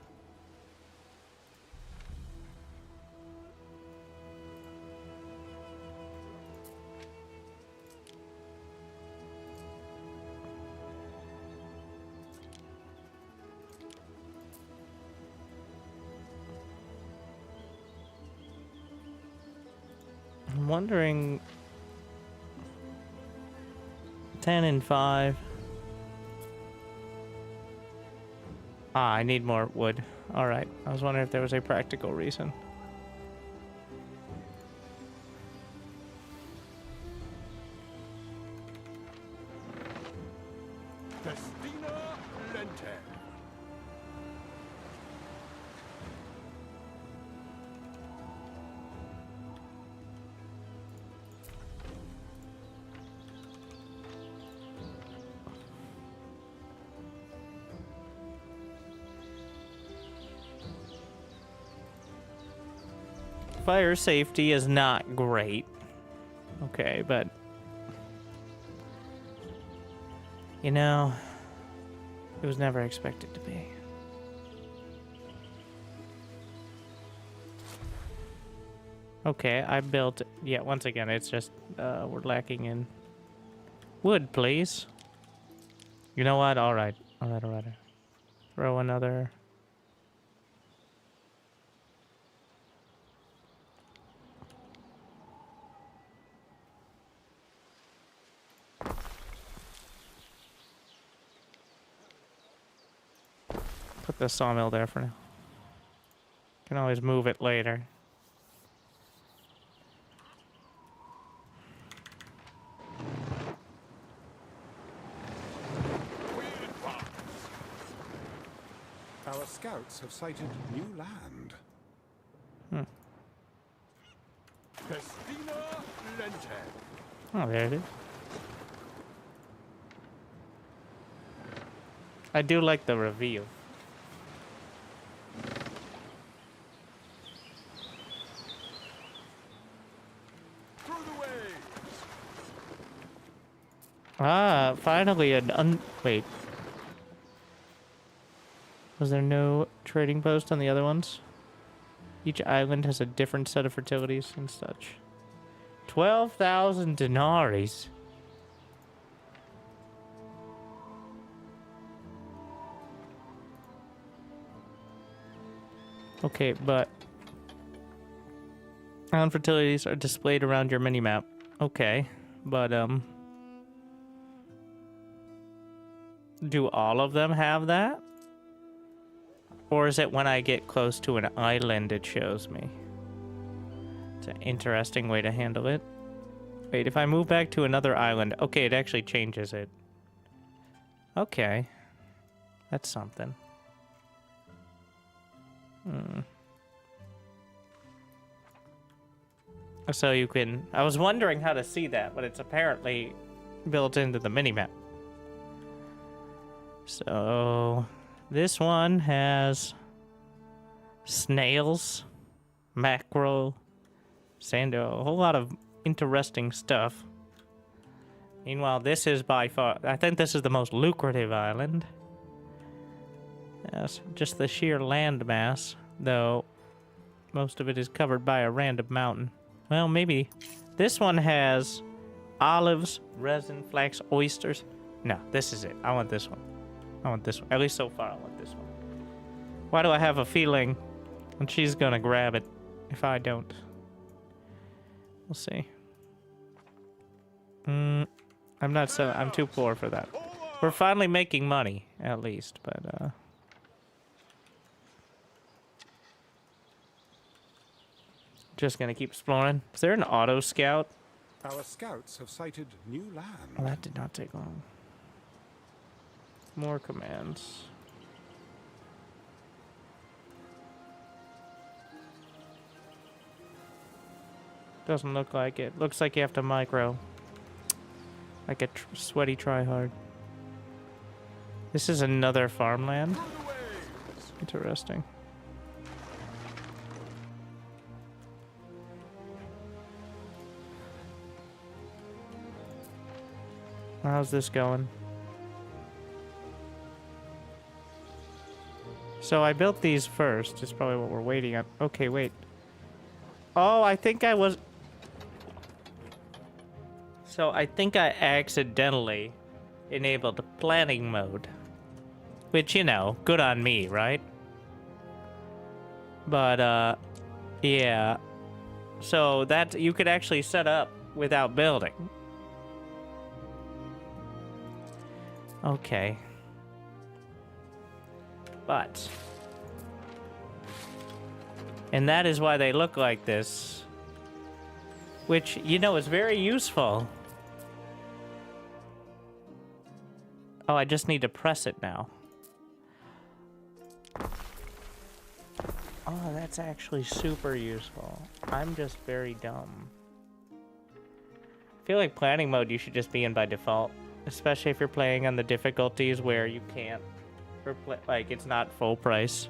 wondering... 10 and 5. Ah, I need more wood. Alright, I was wondering if there was a practical reason. Festina Lente. Fire safety is not great. Okay, but... You know... It was never expected to be. Okay, I built... Yeah, once again, it's just... we're lacking in... wood, please. You know what? Alright. Alright. Throw another... Put the sawmill there for now. Can always move it later. Our scouts have sighted new land. Festina Lente. Oh, there it is. I do like the reveal. Ah, finally wait. Was there no trading post on the other ones? Each island has a different set of fertilities and such. 12,000 denaries. Okay, but island fertilities are displayed around your mini-map. Okay, but do all of them have that? Or is it when I get close to an island it shows me? It's an interesting way to handle it. Wait, if I move back to another island... Okay, it actually changes it. Okay. That's something. So you can... I was wondering how to see that, but it's apparently built into the minimap. So... This one has... snails, mackerel, sando, a whole lot of interesting stuff. Meanwhile, this is by far... I think this is the most lucrative island. Yes, just the sheer land mass, though most of it is covered by a random mountain. Well, maybe. This one has olives, resin, flax, oysters. No, this is it. I want this one. I want this one. At least so far, I want this one. Why do I have a feeling that she's gonna grab it if I don't? We'll see. I'm not so... I'm too poor for that. We're finally making money, at least, but, just gonna keep exploring. Is there an auto scout? Our scouts have sighted new land. Well, that did not take long. More commands. Doesn't look like it. Looks like you have to micro. Like a sweaty tryhard. This is another farmland. Interesting. How's this going? So I built these first. It's probably what we're waiting on. Okay, wait. Oh, I think I was... So I think I accidentally enabled planning mode. Which, you know, good on me, right? But, yeah. So that you could actually set up without building. Okay. But... and that is why they look like this. Which, you know, is very useful. Oh, I just need to press it now. Oh, that's actually super useful. I'm just very dumb. I feel like planning mode you should just be in by default. Especially if you're playing on the difficulties where you can't... like, it's not full price.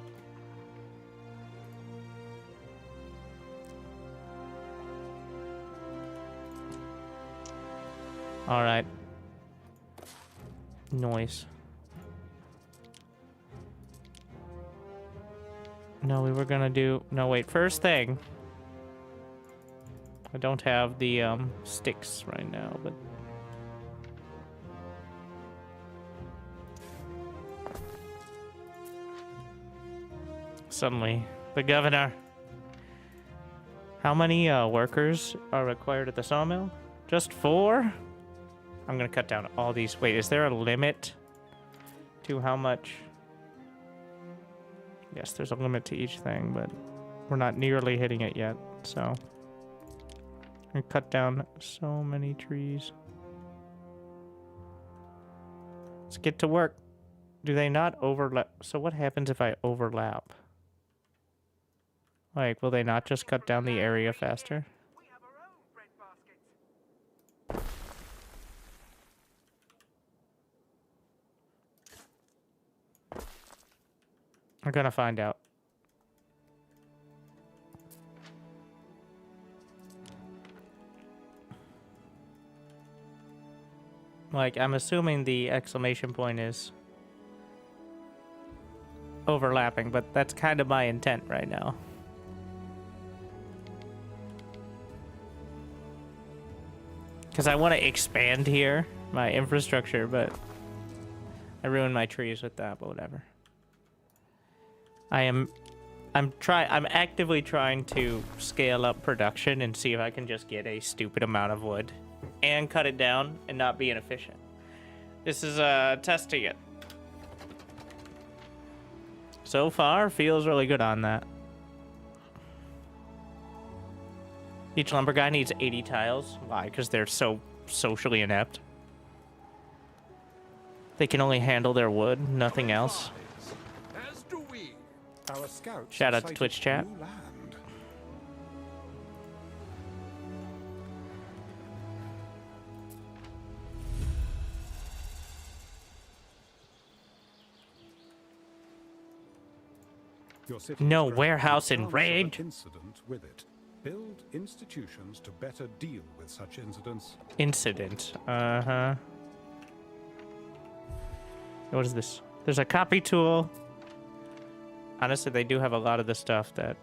Alright. Noise. No, we were gonna do... no, wait. First thing. I don't have the, sticks right now, but... suddenly, the governor. How many, workers are required at the sawmill? Just 4? I'm gonna cut down all these. Wait, is there a limit to how much? Yes, there's a limit to each thing, but we're not nearly hitting it yet, so I'm gonna cut down so many trees. Let's get to work. Do they not overlap? So what happens if I overlap? Like, will they not just cut down the area faster? We're gonna find out. Like, I'm assuming the exclamation point is overlapping, but that's kind of my intent right now. Because I want to expand here, my infrastructure, but I ruined my trees with that, but whatever. I'm actively trying to scale up production and see if I can just get a stupid amount of wood and cut it down and not be inefficient. This is testing it. So far, feels really good on that. Each lumber guy needs 80 tiles. Why? Because they're so socially inept. They can only handle their wood, nothing else. Our scouts Shout out to sighted Twitch chat. new land. Your city No threatens warehouse the in chance of Rage. an incident with it. Build institutions to better deal with such incidents. Incident. Uh-huh. What is this? There's a copy tool. Honestly, they do have a lot of the stuff that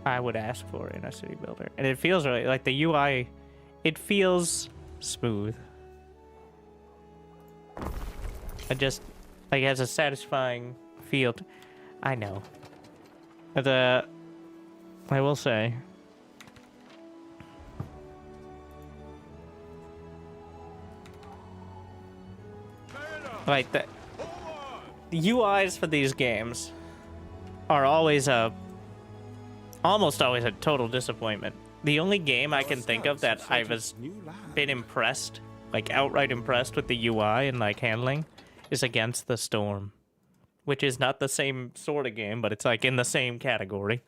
I would ask for in a city builder. And it feels really, like the UI, it feels smooth. It just, like, has a satisfying feel. I know. I will say. Like, the UIs for these games are always almost always a total disappointment. The only game I can think of that I've been impressed, like outright impressed with the UI and like handling, is Against the Storm, which is not the same sort of game, but it's like in the same category.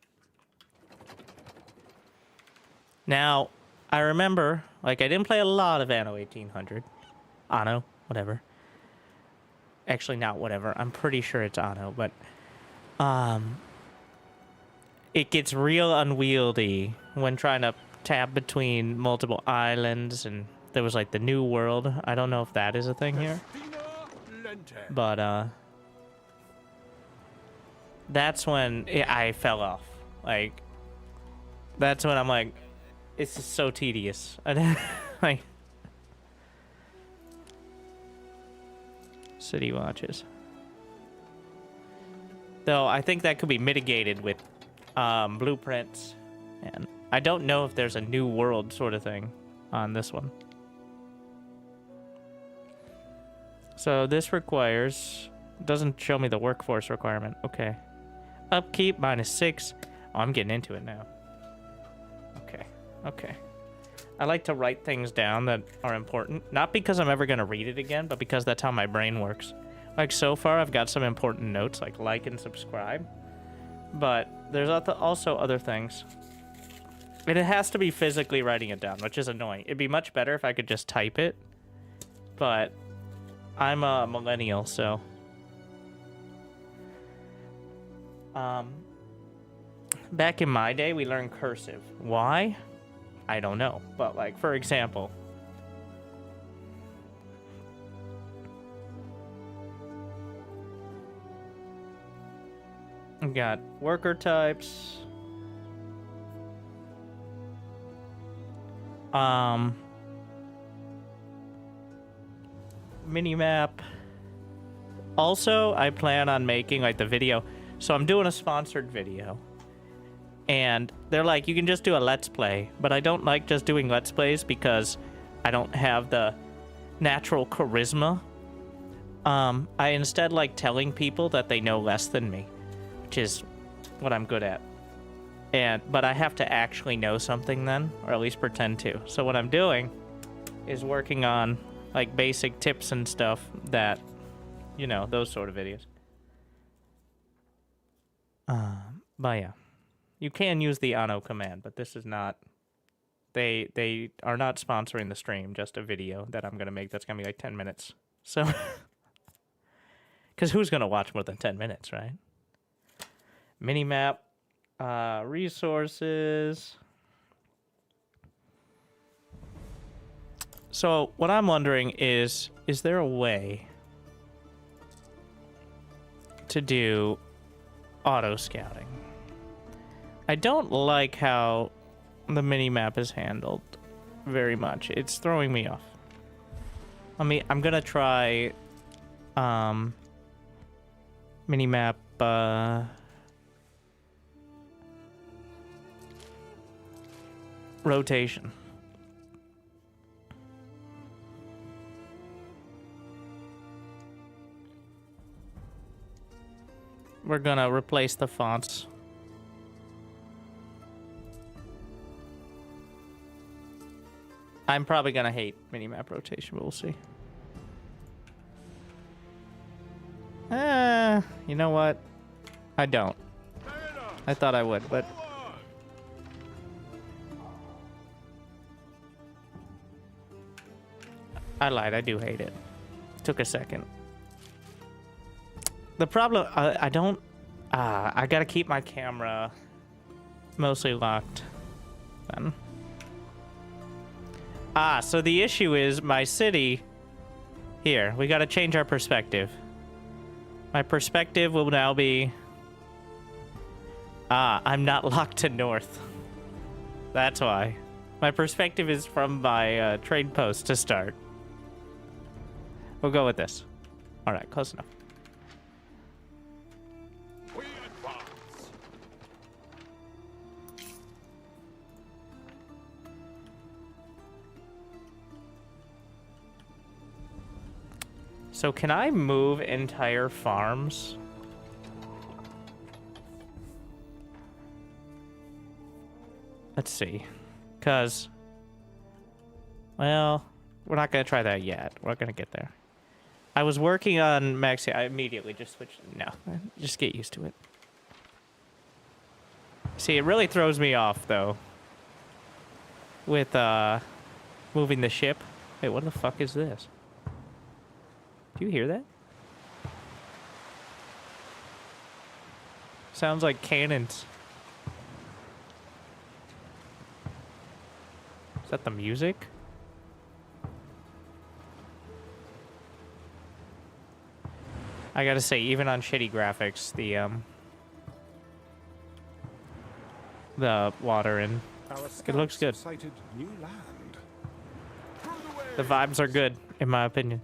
Now, I remember, like, I didn't play a lot of Anno 1800. Anno, whatever. Actually, not whatever. I'm pretty sure it's Anno, but it gets real unwieldy when trying to tab between multiple islands, and there was like the New World. I don't know if that is a thing here, but that's when I fell off. Like, that's when I'm like, it's just so tedious. Like, city watches. Though I think that could be mitigated with blueprints And I don't know if there's a new world sort of thing on this one. So this requires... Doesn't show me the workforce requirement. Okay. Upkeep, -6. Oh, I'm getting into it now. Okay. Okay. I like to write things down that are important. Not because I'm ever going to read it again, but because that's how my brain works. Like, so far, I've got some important notes, like and subscribe. But there's also other things. And it has to be physically writing it down, which is annoying. It'd be much better if I could just type it. But I'm a millennial, so... Back in my day, we learned cursive. Why? I don't know. But, like, for example... We got worker types. Minimap. Also, I plan on making, like, the video... So I'm doing a sponsored video. And they're like, you can just do a Let's Play. But I don't like just doing Let's Plays because I don't have the natural charisma. I instead like telling people that they know less than me. Which is what I'm good at. But I have to actually know something then. Or at least pretend to. So what I'm doing is working on, like, basic tips and stuff that, you know, those sort of videos. But yeah, you can use the Anno command, but this is not, they are not sponsoring the stream, just a video that I'm going to make that's going to be like 10 minutes. So, because who's going to watch more than 10 minutes, right? Minimap, resources. So what I'm wondering is there a way to do auto scouting? I don't like how the minimap is handled very much. It's throwing me off. I mean, I'm gonna try minimap rotation. We're gonna replace the fonts. I'm probably gonna hate minimap rotation, but we'll see. You know what? I don't. I thought I would, but... I lied, I do hate it. Took a second. The problem, I don't... I gotta keep my camera mostly locked. Then. So the issue is my city... Here, we gotta change our perspective. My perspective will now be... I'm not locked to north. That's why. My perspective is from my trade post to start. We'll go with this. Alright, close enough. So can I move entire farms? Let's see. Because, well, we're not going to try that yet. We're not going to get there. I was working on Maxi. I immediately just switched. No, just get used to it. See, it really throws me off, though. With, moving the ship. Wait, what the fuck is this? Do you hear that? Sounds like cannons. Is that the music? I gotta say, even on shitty graphics, the water and it looks good. New land. The vibes are good, in my opinion.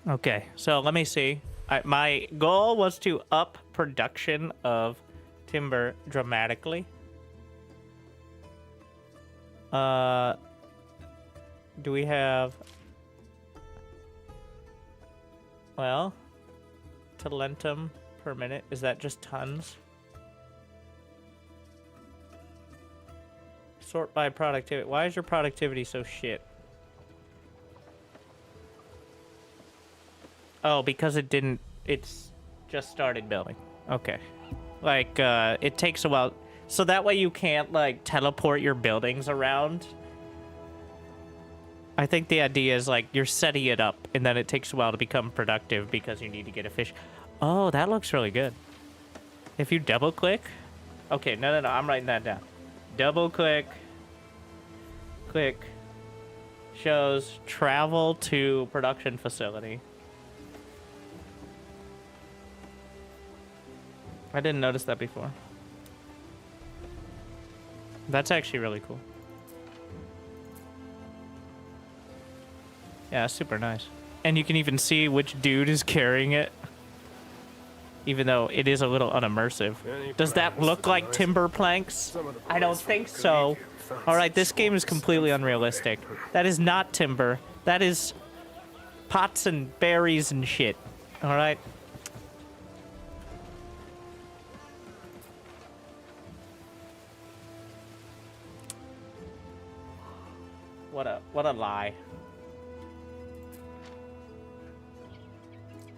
Okay, so let me see. My goal was to up production of timber dramatically. Do we have... Well, talentum per minute. Is that just tons? Sort by productivity. Why is your productivity so shit? Oh, because it didn't... It's just started building. Okay. Like, it takes a while. So that way you can't, like, teleport your buildings around. I think the idea is, like, you're setting it up, and then it takes a while to become productive because you need to get a fish. Oh, that looks really good. If you double-click... Okay, no, I'm writing that down. Double-click. Click. Shows travel to production facility. I didn't notice that before. That's actually really cool. Yeah, super nice. And you can even see which dude is carrying it. Even though it is a little unimmersive. Does that look like timber planks? I don't think so. Alright, this game is completely unrealistic. That is not timber. That is pots and berries and shit. Alright? What a lie.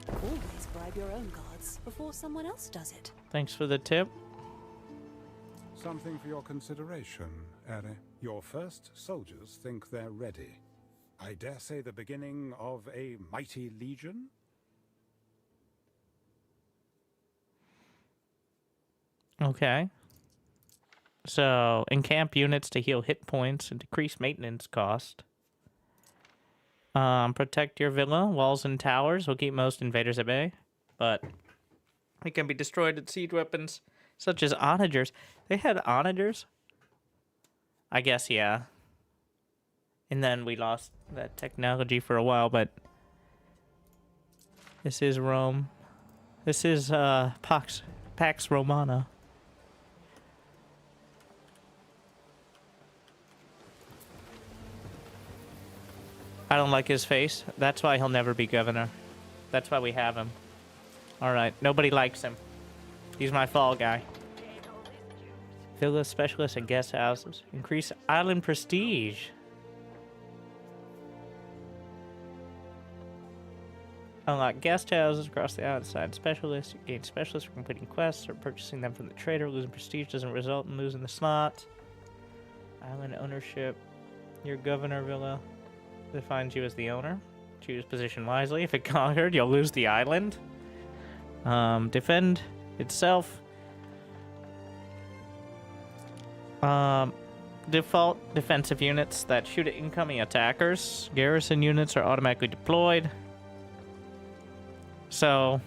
Always bribe your own guards before someone else does it. Thanks for the tip. Something for your consideration, Ere. Your first soldiers think they're ready. I dare say the beginning of a mighty legion? Okay. So, encamp units to heal hit points and decrease maintenance cost. Protect your villa. Walls and towers will keep most invaders at bay. But it can be destroyed with siege weapons, such as onagers. They had onagers? I guess, yeah. And then we lost that technology for a while, but... This is Rome. This is, Pax Romana. I don't like his face. That's why he'll never be governor. That's why we have him. Alright, nobody likes him. He's my fall guy. Villa specialists and guest houses. Increase island prestige. Unlock guest houses across the island side. Specialists. Gain specialists for completing quests or purchasing them from the trader. Losing prestige doesn't result in losing the slot. Island ownership. Your governor villa defines you as the owner. Choose position wisely. If it conquered, you'll lose the island. Defend itself. Default defensive units that shoot at incoming attackers. Garrison units are automatically deployed. So,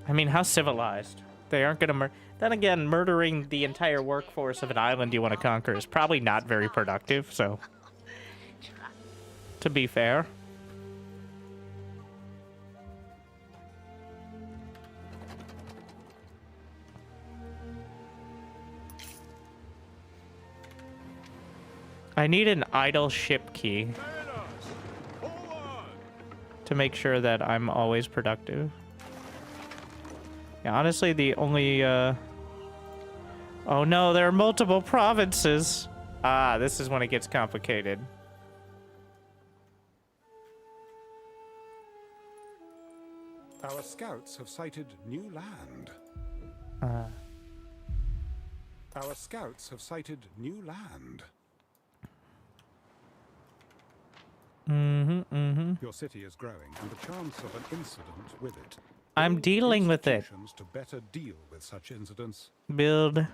I mean, how civilized? They aren't gonna then again, murdering the entire workforce of an island you want to conquer is probably not very productive, so... To be fair. I need an idle ship key to make sure that I'm always productive. Yeah, honestly, the only, Oh no, there are multiple provinces! Ah, this is when it gets complicated. Our scouts have sighted new land. Our scouts have sighted new land. Your city is growing, and the chance of an incident with it. I'm dealing with it. To better deal with such incidents. Build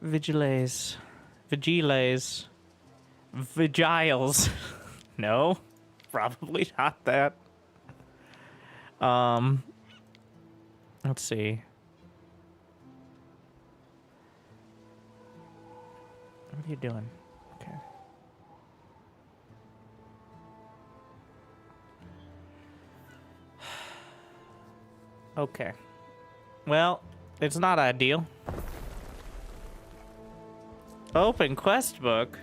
vigiles. Vigiles. No, probably not that. Let's see. What are you doing? Okay. Okay. Well, it's not ideal. Open quest book.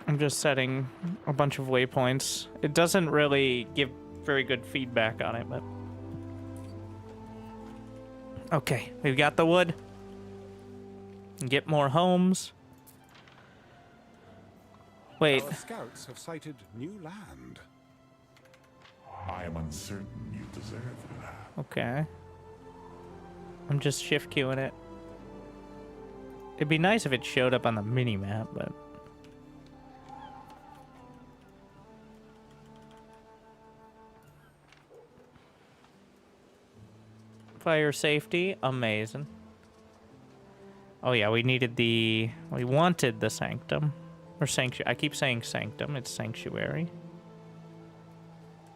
I'm just setting a bunch of waypoints. It doesn't really give very good feedback on it, but... Okay, we've got the wood. Get more homes. Wait. Our scouts have sighted new land. I am uncertain you deserve that. Okay. I'm just shift queuing it. It'd be nice if it showed up on the mini-map, but... Fire safety, amazing. Oh yeah, we wanted the sanctum. Or sanctuary. I keep saying sanctum, it's sanctuary.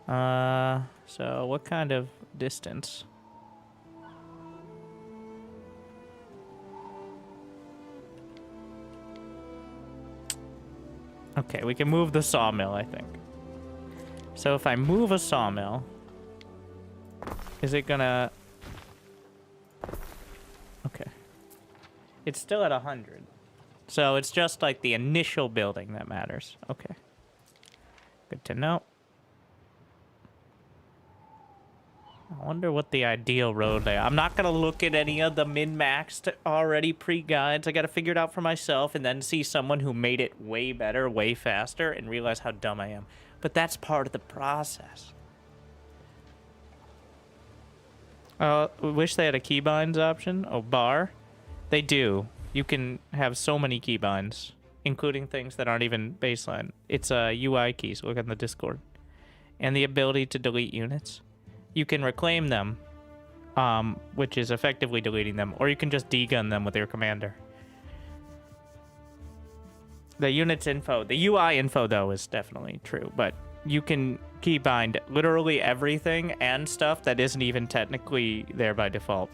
So what kind of distance? Okay, we can move the sawmill, I think. So if I move a sawmill, is it gonna... Okay. It's still at 100. So it's just like the initial building that matters. Okay. Good to know. I wonder what the ideal road layout. I'm not going to look at any of the min-maxed already pre-guides. I got to figure it out for myself and then see someone who made it way better, way faster, and realize how dumb I am. But that's part of the process. We wish they had a keybinds option. Oh, bar. They do. You can have so many keybinds, including things that aren't even baseline. It's UI keys. Look on the Discord. And the ability to delete units. You can reclaim them, which is effectively deleting them, or you can just degun them with your commander. The units info, the UI info, though, is definitely true, but you can keybind literally everything and stuff that isn't even technically there by default.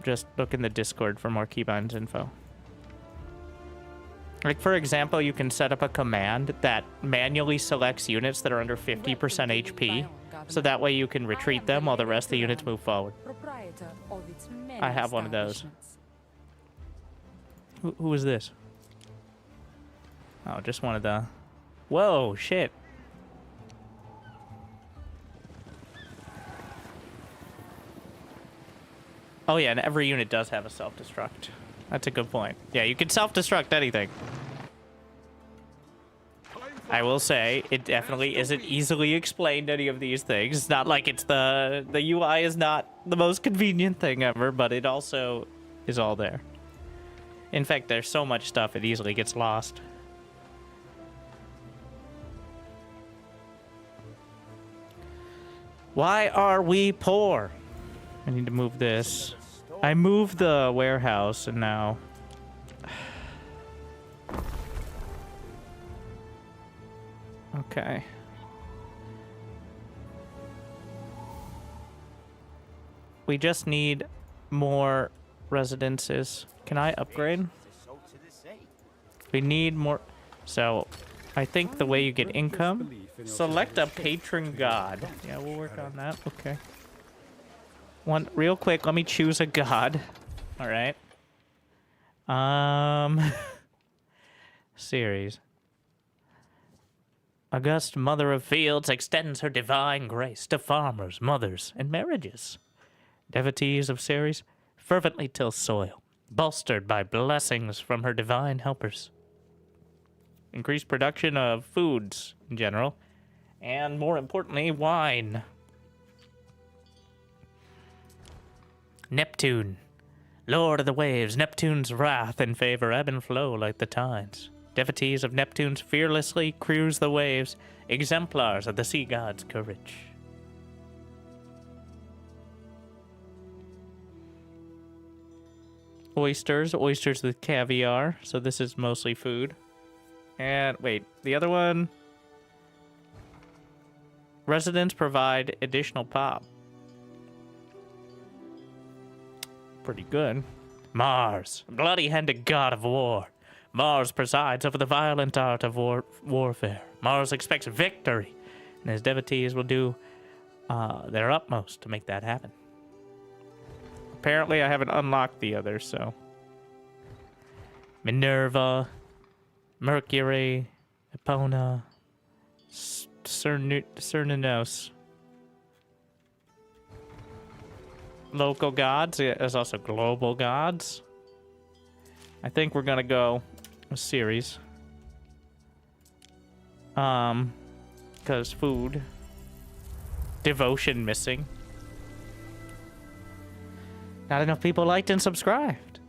Just look in the Discord for more keybinds info. Like, for example, you can set up a command that manually selects units that are under 50% HP, so that way you can retreat them while the rest of the units move forward. I have one of those. Who is this? Oh, just one of the... Whoa, shit. Oh yeah, and every unit does have a self-destruct. That's a good point. Yeah, you can self-destruct anything. I will say, it definitely isn't easily explained, any of these things. It's not like it's the UI is not the most convenient thing ever, but it also is all there. In fact, there's so much stuff it easily gets lost. Why are we poor? I need to move this. I moved the warehouse and now... Okay. We just need more residences. Can I upgrade? We need more... So, I think the way you get income... Select a patron god. Yeah, we'll work on that. Okay. Real quick, let me choose a god. Alright. Series. August Mother of Fields extends her divine grace to farmers, mothers, and marriages. Devotees of Ceres fervently till soil, bolstered by blessings from her divine helpers. Increased production of foods in general, and more importantly, wine. Neptune, Lord of the waves, Neptune's wrath and favor ebb and flow like the tides. Devotees of Neptune's fearlessly cruise the waves, exemplars of the sea god's courage. Oysters with caviar, so this is mostly food. And wait, the other one... Residents provide additional pop. pretty good. Mars, bloody-handed god of war. Mars presides over the violent art of warfare. Mars expects victory, and his devotees will do their utmost to make that happen. Apparently, I haven't unlocked the others, so... Minerva, Mercury, Epona, Cernunnos. Local gods. There's also global gods. I think we're gonna go a series. Because food. Devotion missing. Not enough people liked and subscribed.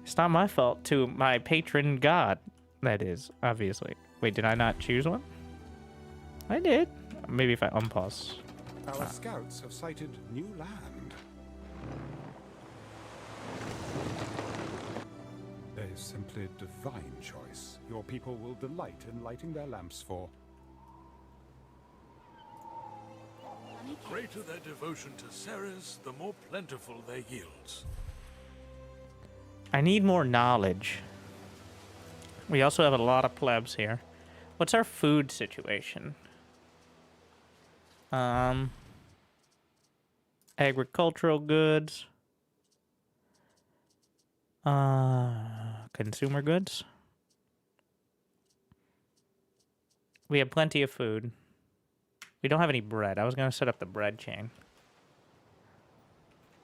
It's not my fault to my patron god. That is, obviously. Wait, did I not choose one? I did. Maybe if I unpause. Our scouts have sighted new land. A simply divine choice. Your people will delight in lighting their lamps for. Greater their devotion to Ceres, the more plentiful their yields. I need more knowledge. We also have a lot of plebs here. What's our food situation? Agricultural goods. Consumer goods. We have plenty of food. We don't have any bread. I was going to set up the bread chain.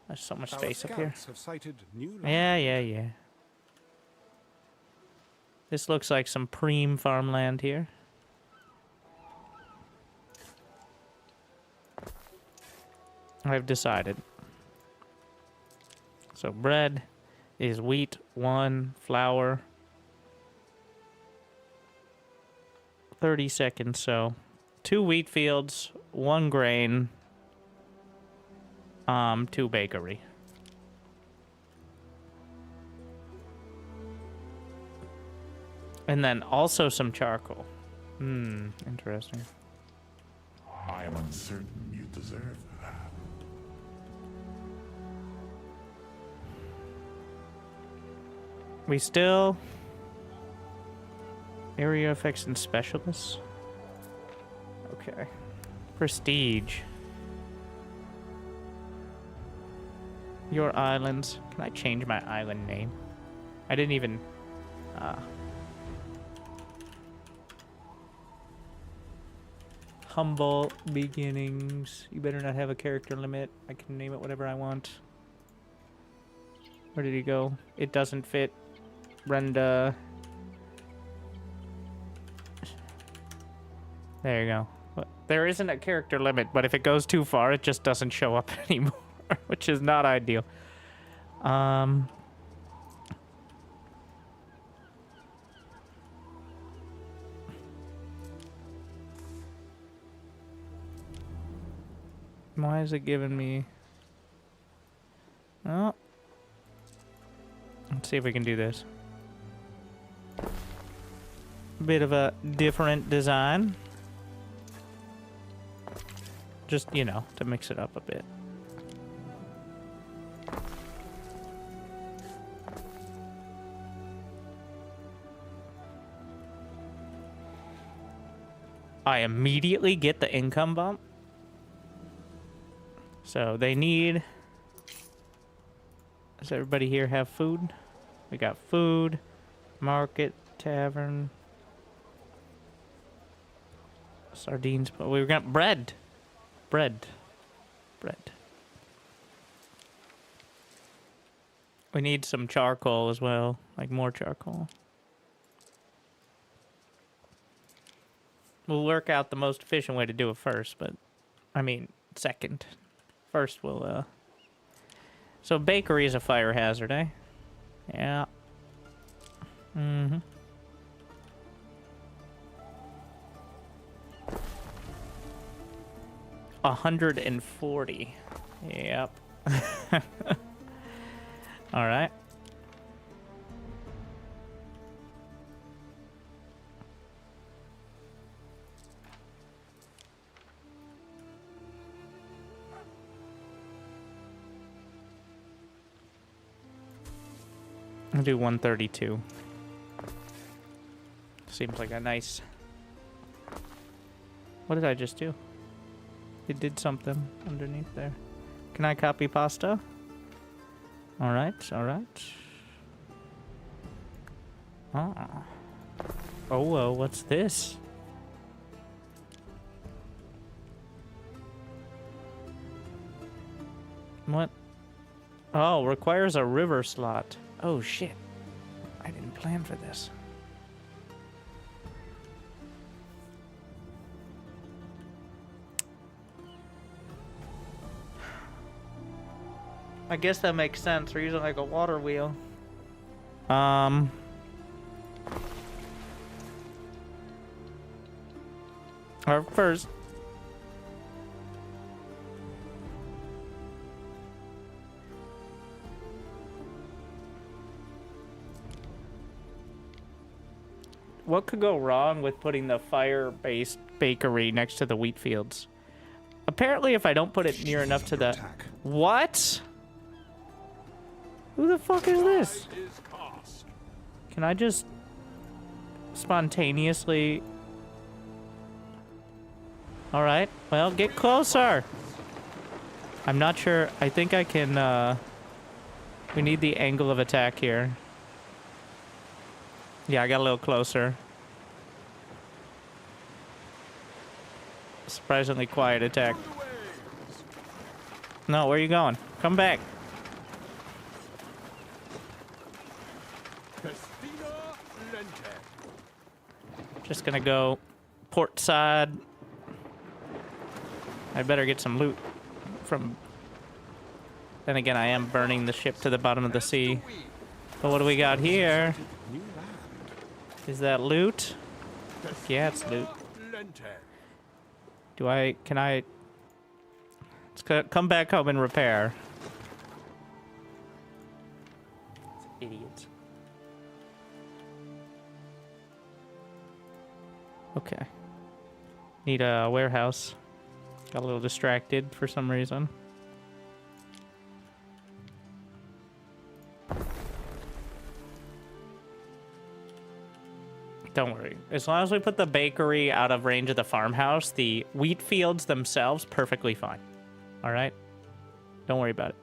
There's so much space up here. Have sighted new land. Yeah. This looks like some preem farmland here. I've decided. So bread is wheat 1, flour 30 seconds, so 2 wheat fields, 1 grain, 2 bakery. And then also some charcoal. Interesting. I am uncertain you deserve that. We still... Area effects and specialists. Okay. Prestige. Your islands. Can I change my island name? I didn't even... Humble beginnings. You better not have a character limit. I can name it whatever I want. Where did he go? It doesn't fit. Brenda. There you go. There isn't a character limit, but if it goes too far, it just doesn't show up anymore, which is not ideal. Why is it giving me... Oh. Let's see if we can do this. Bit of a different design. Just, you know, to mix it up a bit. I immediately get the income bump. So they need... Does everybody here have food? We got food, market, tavern, sardines, but we've got bread. Bread. We need some charcoal as well, like more charcoal. We'll work out the most efficient way to do it first, but I mean, second. First we'll, So bakery is a fire hazard, eh? Yeah. 140. Yep. All right. I'll do 132. Seems like a nice... What did I just do? It did something underneath there. Can I copy pasta? Alright, alright. Ah. Oh, whoa, what's this? What? Oh, requires a river slot. Oh, shit. I didn't plan for this. I guess that makes sense. We're using like a water wheel. Our first. What could go wrong with putting the fire-based bakery next to the wheat fields? Apparently, if I don't put it near enough to the... What? Who the fuck is this? Can I just spontaneously... Alright, well, get closer. I'm not sure. I think I can, we need the angle of attack here. Yeah, I got a little closer. Surprisingly quiet attack. No, where are you going? Come back. Just gonna go port side. I better get some loot from... Then again, I am burning the ship to the bottom of the sea. But what do we got here? Is that loot? Yeah, it's loot. Do I... Can I... Let's come back home and repair. Idiots. Okay. Need a warehouse. Got a little distracted for some reason. Don't worry. As long as we put the bakery out of range of the farmhouse, the wheat fields themselves, perfectly fine. Alright? Don't worry about it.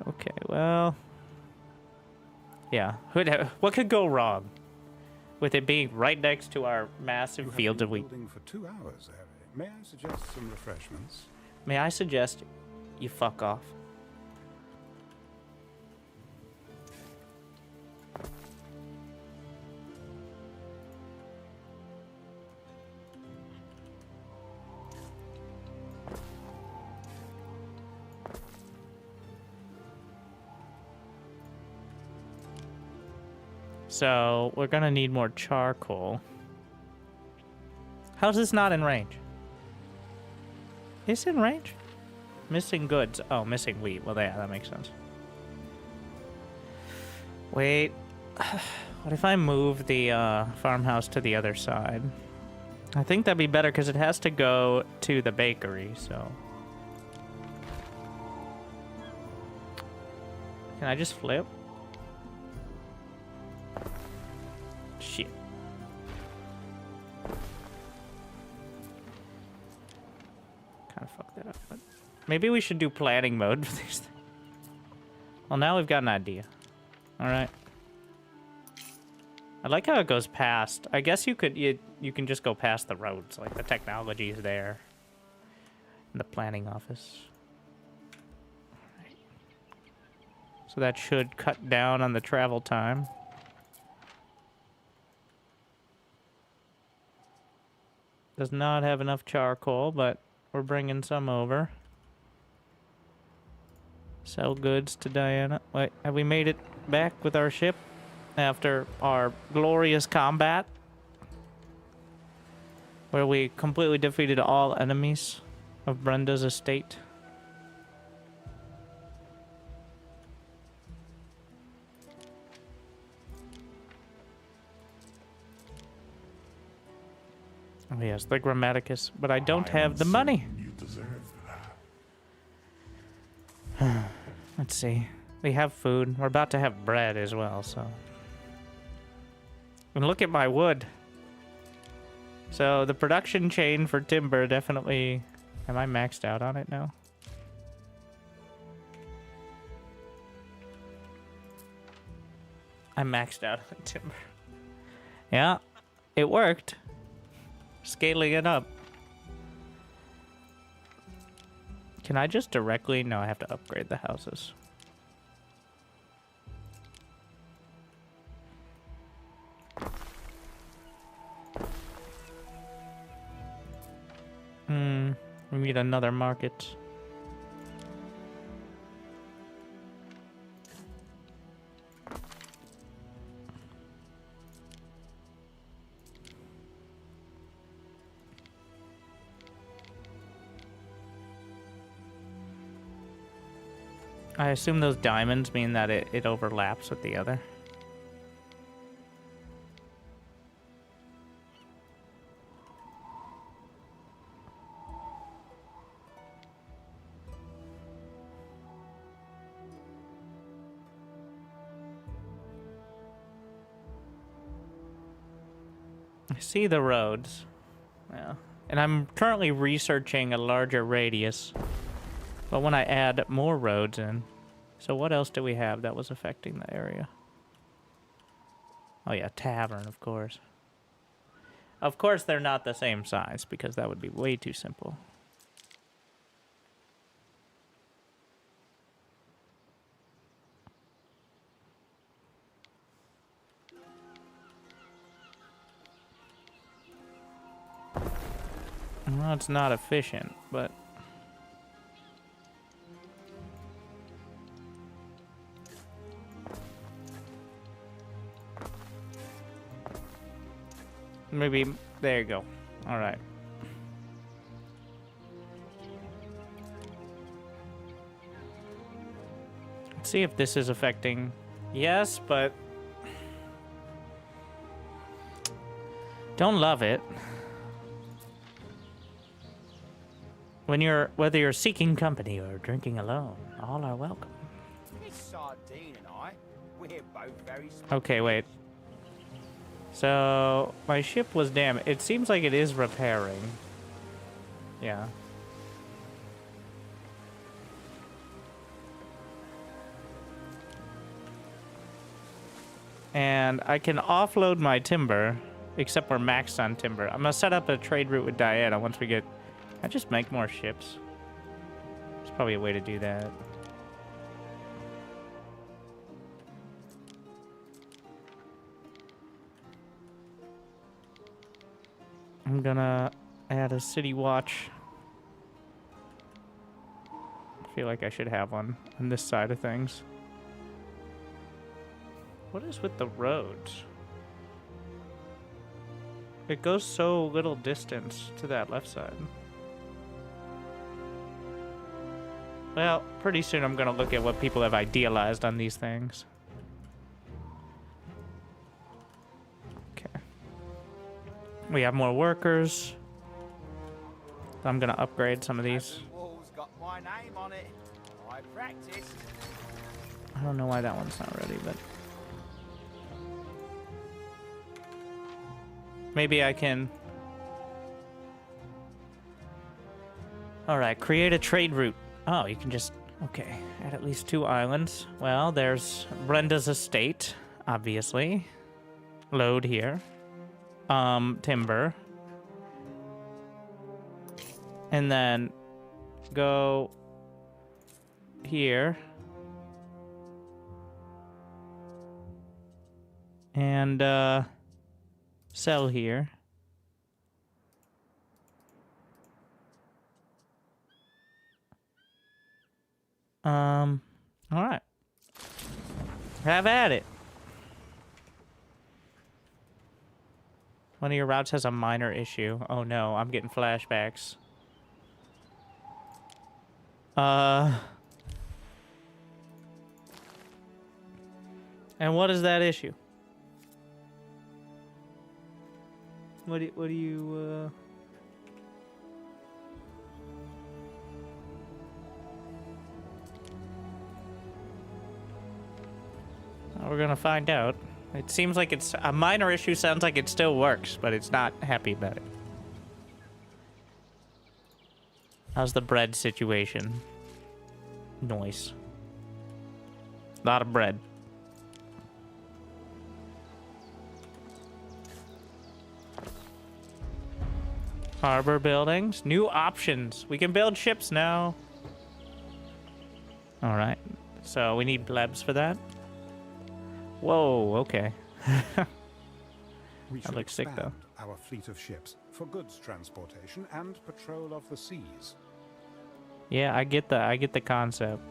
Okay, well... Yeah. What could go wrong? With it being right next to our massive fields of wheat. For 2 hours, Harry. May I suggest some refreshments? May I suggest you fuck off? So, we're gonna need more charcoal. How's this not in range? Is it in range? Missing goods. Oh, missing wheat. Well, yeah, that makes sense. Wait. What if I move the farmhouse to the other side? I think that'd be better because it has to go to the bakery, so... Can I just flip? Shit. Kind of fucked that up, but maybe we should do planning mode for these things. Well, now we've got an idea. Alright. I like how it goes past. I guess you could you can just go past the roads, like the technology is there in the planning office. Alright. So that should cut down on the travel time. Does not have enough charcoal, but we're bringing some over. Sell goods to Diana. Wait, have we made it back with our ship after our glorious combat? Where we completely defeated all enemies of Brenda's estate. Oh yes, the Grammaticus, but I don't have the money. You deserve that. Let's see. We have food. We're about to have bread as well, so. And look at my wood. So the production chain for timber definitely... Am I maxed out on it now? I'm maxed out on timber. Yeah, it worked. Scaling it up. Can I just directly... No, I have to upgrade the houses. We need another market. I assume those diamonds mean that it overlaps with the other. I see the roads. Yeah. And I'm currently researching a larger radius. But when I add more roads in... So what else do we have that was affecting the area? Oh yeah, tavern, of course. Of course they're not the same size, because that would be way too simple. Well, it's not efficient, but... Maybe... There you go. Alright. Let's see if this is affecting... Yes, but... Don't love it. Whether you're seeking company or drinking alone, all are welcome. Miss Sardine and I, we're both very small. Okay, wait. So, my ship was damaged. It seems like it is repairing. Yeah. And I can offload my timber, except we're maxed on timber. I'm gonna set up a trade route with Diana once we get... I just make more ships. There's probably a way to do that. I'm gonna add a city watch. I feel like I should have one on this side of things. What is with the roads? It goes so little distance to that left side. Well, pretty soon I'm gonna look at what people have idealized on these things. Okay. We have more workers. I'm gonna upgrade some of these. Wall's got my name on it. I practiced. I don't know why that one's not ready, but... Maybe I can... Alright, create a trade route. Oh, you can just... Okay, add at least 2 islands. Well, there's Brenda's estate, obviously. Load here. Timber. And then go here. And, sell here. All right. Have at it. One of your routes has a minor issue. Oh no, I'm getting flashbacks. And what is that issue? What do you, We're gonna find out. It seems like it's a minor issue, sounds like it still works, but it's not happy about it. How's the bread situation? Nice. Lot of bread. Harbor buildings. New options. We can build ships now. Alright. So we need plebs for that. Whoa, okay. We That should looks sick, though. expand our fleet of ships for goods transportation and patrol of the seas. Yeah, I get the concept.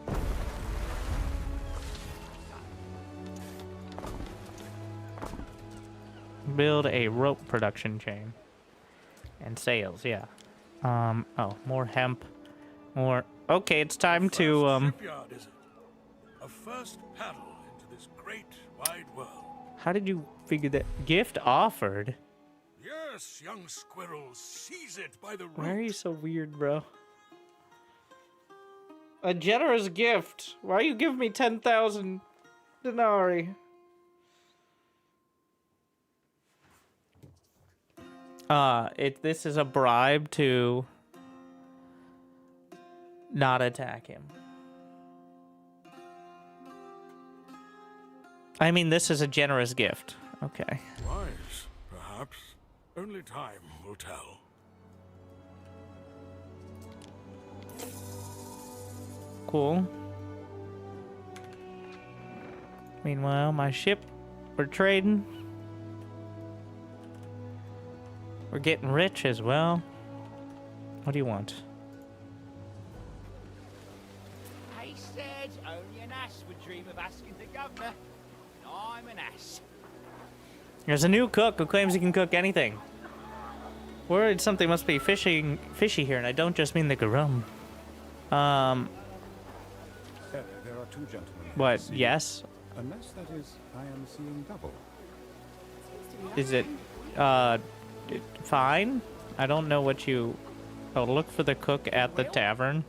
Build a rope production chain. And sails, yeah. Oh, more hemp. More... Okay, it's time to, Shipyard, is it? A first paddle into this great wide world. How did you figure that? Gift offered? Yes, young squirrel, seize it by the Why are root. you so weird, bro? A generous gift. Why you give me 10,000 denarii? This is a bribe to not attack him. I mean, this is a generous gift. Okay. Wise, perhaps. Only time will tell. Cool. Meanwhile, my ship, we're trading. We're getting rich as well. What do you want? I said only an ass would dream of asking the governor. And I'm an ass. There's a new cook who claims he can cook anything. Worried something must be fishy here, and I don't just mean the garum. There are two gentlemen. What? Yes? Unless that is, I am seeing double. Is it, fine? I don't know what you... Oh, look for the cook at the tavern.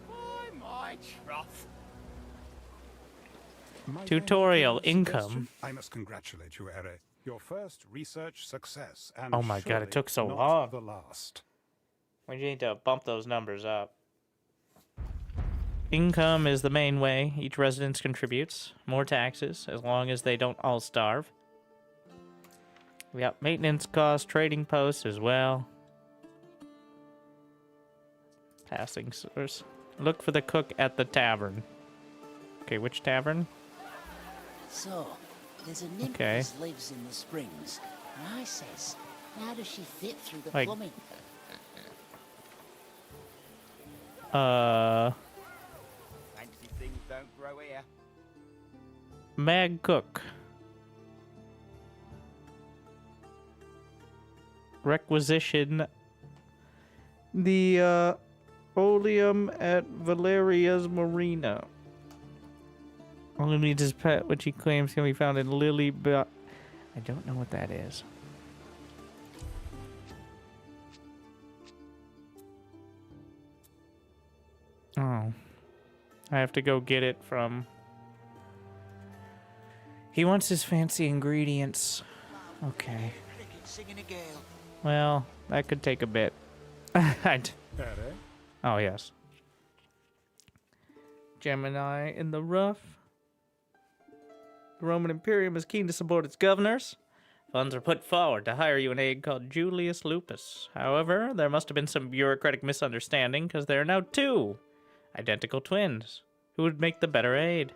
My trough. My Tutorial suggestion, income. I must congratulate you, Ere. Your first research success, and Oh my god, surely it took so not long. the last. We need to bump those numbers up. Income is the main way. Each residence contributes. More taxes, as long as they don't all starve. We got maintenance costs, trading posts as well. Passing source. Look for the cook at the tavern. Okay, which tavern? So, there's a nymph Okay. that lives in the springs. And I says, how does she fit through the Like- plumbing? Fancy things don't grow here. Mag Cook. Requisition the oleum at Valeria's Marina. Only needs his pet, which he claims can be found in Lily. But I don't know what that is. Oh, I have to go get it from. He wants his fancy ingredients. Okay. Singing a gale. Well, that could take a bit. Ere? Oh, yes. Gemini in the rough. The Roman Imperium is keen to support its governors. Funds are put forward to hire you an aide called Julius Lupus. However, there must have been some bureaucratic misunderstanding, because there are now two identical twins. Who would make the better aide?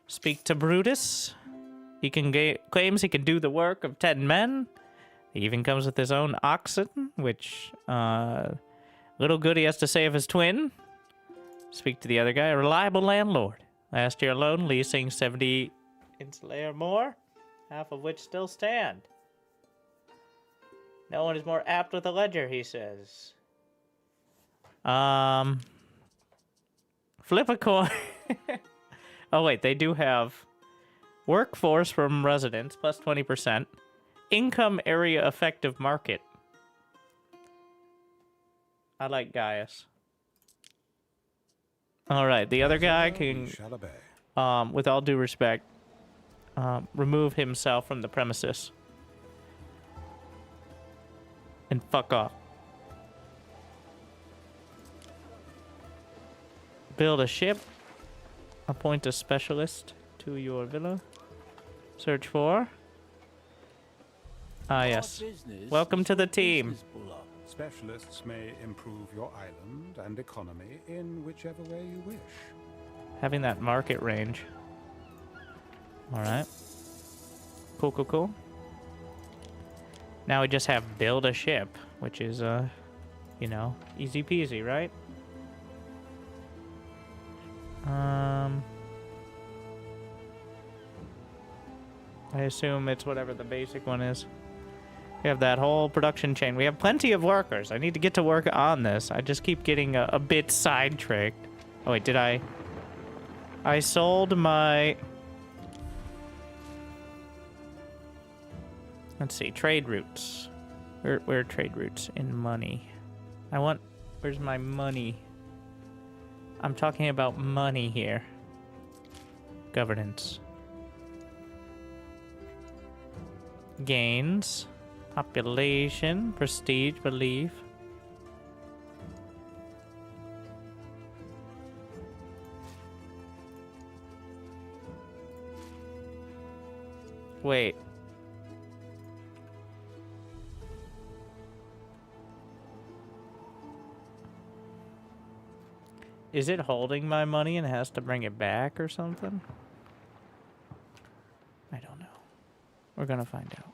Speak to Brutus. He can claims he can do the work of 10 men. He even comes with his own oxen, which little good he has to say of his twin. Speak to the other guy, a reliable landlord. Last year alone, leasing 70 insulae or more, half of which still stand. No one is more apt with a ledger, he says. Flip a coin. Oh wait, they do have workforce from residents plus 20%. Income area effective market. I like Gaius. All right, the other guy can, with all due respect, remove himself from the premises. And fuck off. Build a ship. Appoint a specialist to your villa. Search for. Ah, yes. Welcome to the team. Specialists may improve your island and economy in whichever way you wish. Having that market range. Alright. Cool, cool, cool. Now we just have build a ship, which is, you know, easy peasy, right? I assume it's whatever the basic one is. We have that whole production chain. We have plenty of workers. I need to get to work on this. I just keep getting a bit sidetracked. Oh, wait, did I... I sold my... Let's see, trade routes. Where are trade routes in money? I want... Where's my money? I'm talking about money here. Governance. Gains. Population. Prestige. Belief. Wait. Is it holding my money and has to bring it back or something? I don't know. We're gonna find out.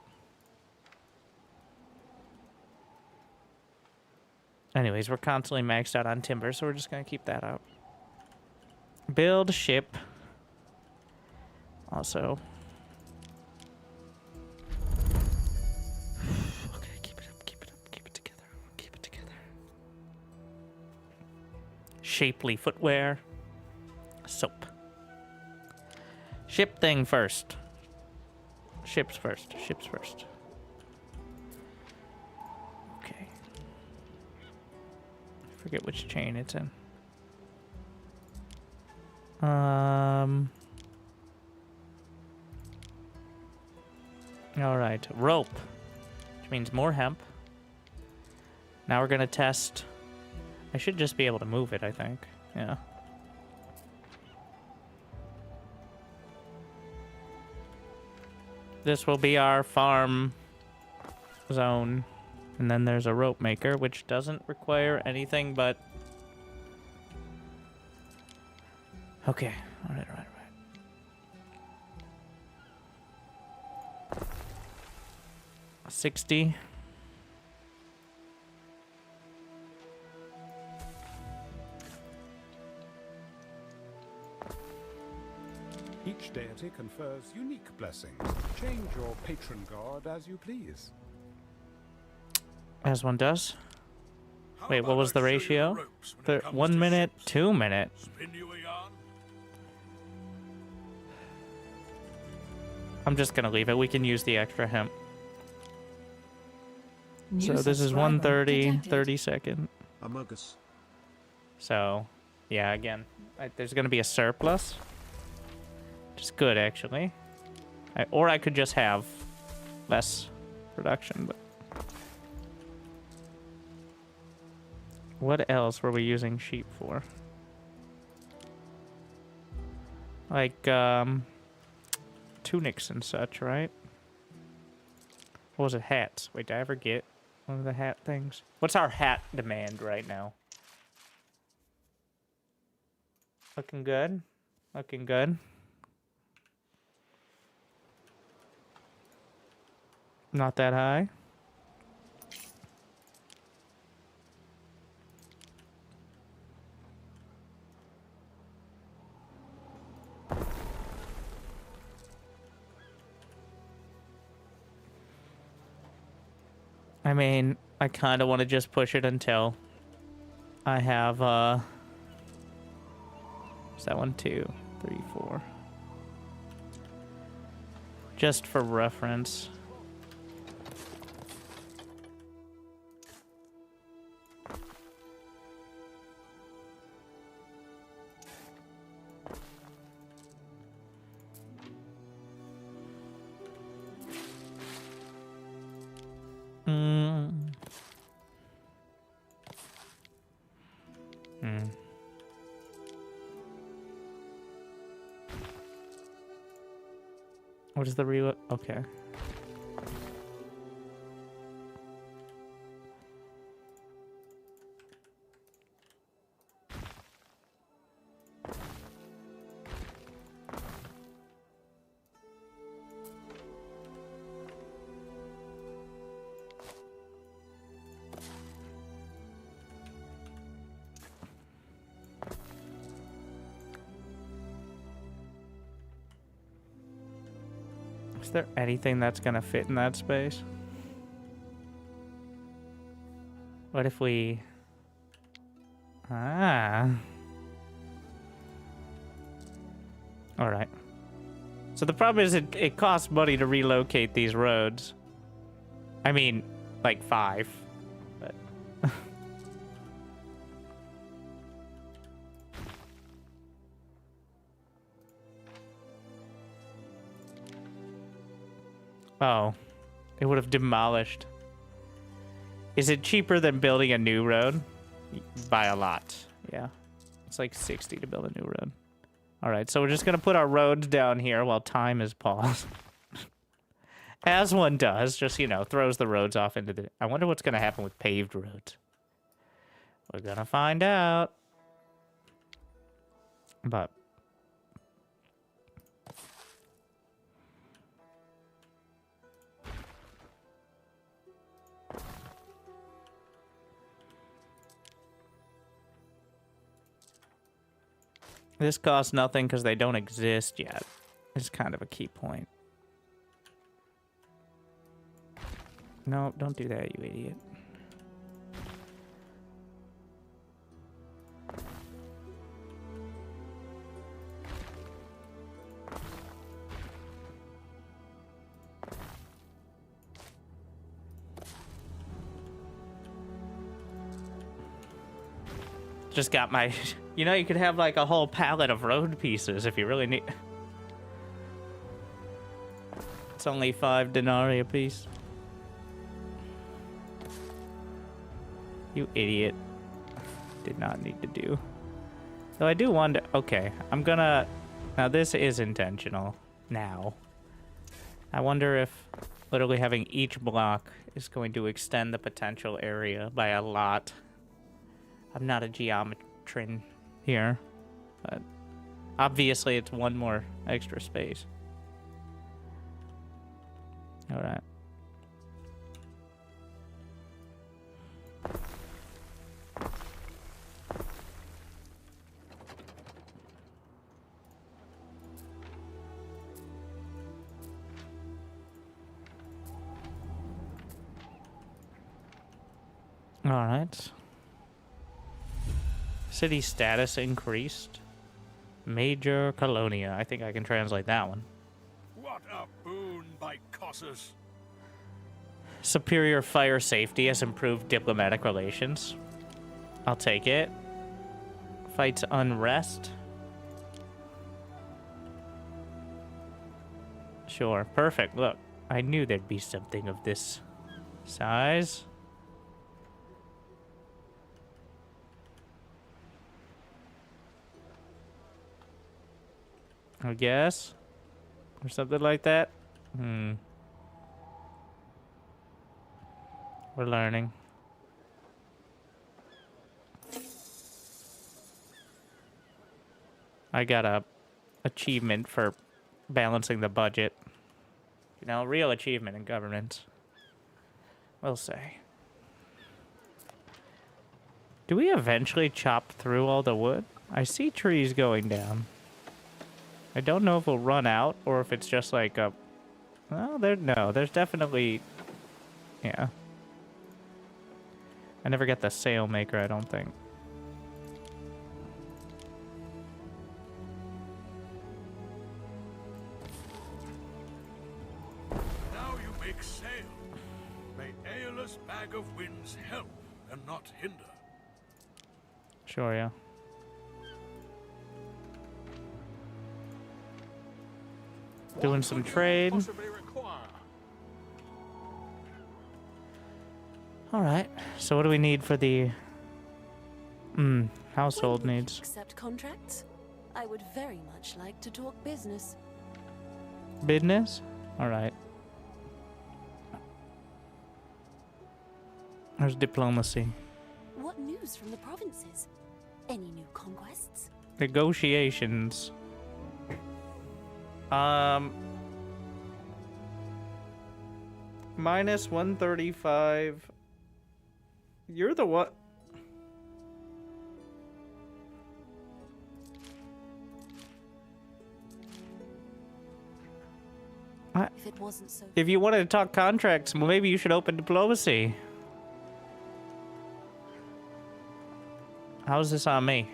Anyways, we're constantly maxed out on timber, so we're just gonna keep that up. Build ship. Also. Okay, keep it up, keep it up, keep it together, keep it together. Shapely footwear. Soap. Ship thing first. Ships first. Ships first. Okay. I forget which chain it's in. Alright. Rope. Which means more hemp. Now we're gonna test... I should just be able to move it, I think. Yeah. This will be our farm zone. And then there's a rope maker, which doesn't require anything but... Okay. Alright, alright, alright. 60. Each deity confers unique blessings. Change your patron god as you please. As one does. Wait, what was the ratio? 1 minute, 2 minute. I'm just gonna leave it. We can use the extra hemp. So this is 130, 30 second. Amogus. So, yeah, again, there's gonna be a surplus. Which is good, actually. Or I could just have less production, but... What else were we using sheep for? Like, tunics and such, right? What was it? Hats. Wait, did I ever get one of the hat things? What's our hat demand right now? Looking good? Looking good. Not that high. I mean, I kind of want to just push it until I have, is that 1, 2, 3, 4? Just for reference. What is the reload? Okay. Is there anything that's gonna fit in that space? What if we... Ah. Alright. So the problem is it costs money to relocate these roads. I mean, like 5. But... Oh. It would have demolished. Is it cheaper than building a new road? By a lot. Yeah. It's like 60 to build a new road. Alright, so we're just gonna put our roads down here while time is paused. As one does, just, you know, throws the roads off into the... I wonder what's gonna happen with paved roads. We're gonna find out. But... this costs nothing because they don't exist yet. It's kind of a key point. No, don't do that, you idiot. Just got my... You know, you could have like a whole pallet of road pieces if you really need... It's only 5 denarii a piece. You idiot. Did not need to do. Though I do wonder... Okay, I'm gonna... Now this is intentional. Now. I wonder if literally having each block is going to extend the potential area by a lot. I'm not a geometrin here, but obviously it's one more extra space. All right. All right. City status increased. Major Colonia. I think I can translate that one. What a boon by Cossus. Superior fire safety has improved diplomatic relations. I'll take it. Fights unrest. Sure. Perfect. Look, I knew there'd be something of this size. I guess. Or something like that. We're learning. I got a achievement for balancing the budget. You know, real achievement in government. We'll say. Do we eventually chop through all the wood? I see trees going down. I don't know if we'll run out or if it's just like a... Well, there's definitely... Yeah. I never get the sail maker, I don't think. Now you make sail. May Aeolus' bag of winds help and not hinder. Sure, yeah. Doing some trade. Alright, so what do we need for the... household needs. Accept contracts? I would very much like to talk business. Business? Alright. There's diplomacy. What news from the provinces? Any new conquests? Negotiations. Minus 135. You're the what? If it wasn't so. If you wanted to talk contracts, well, maybe you should open diplomacy. How is this on me?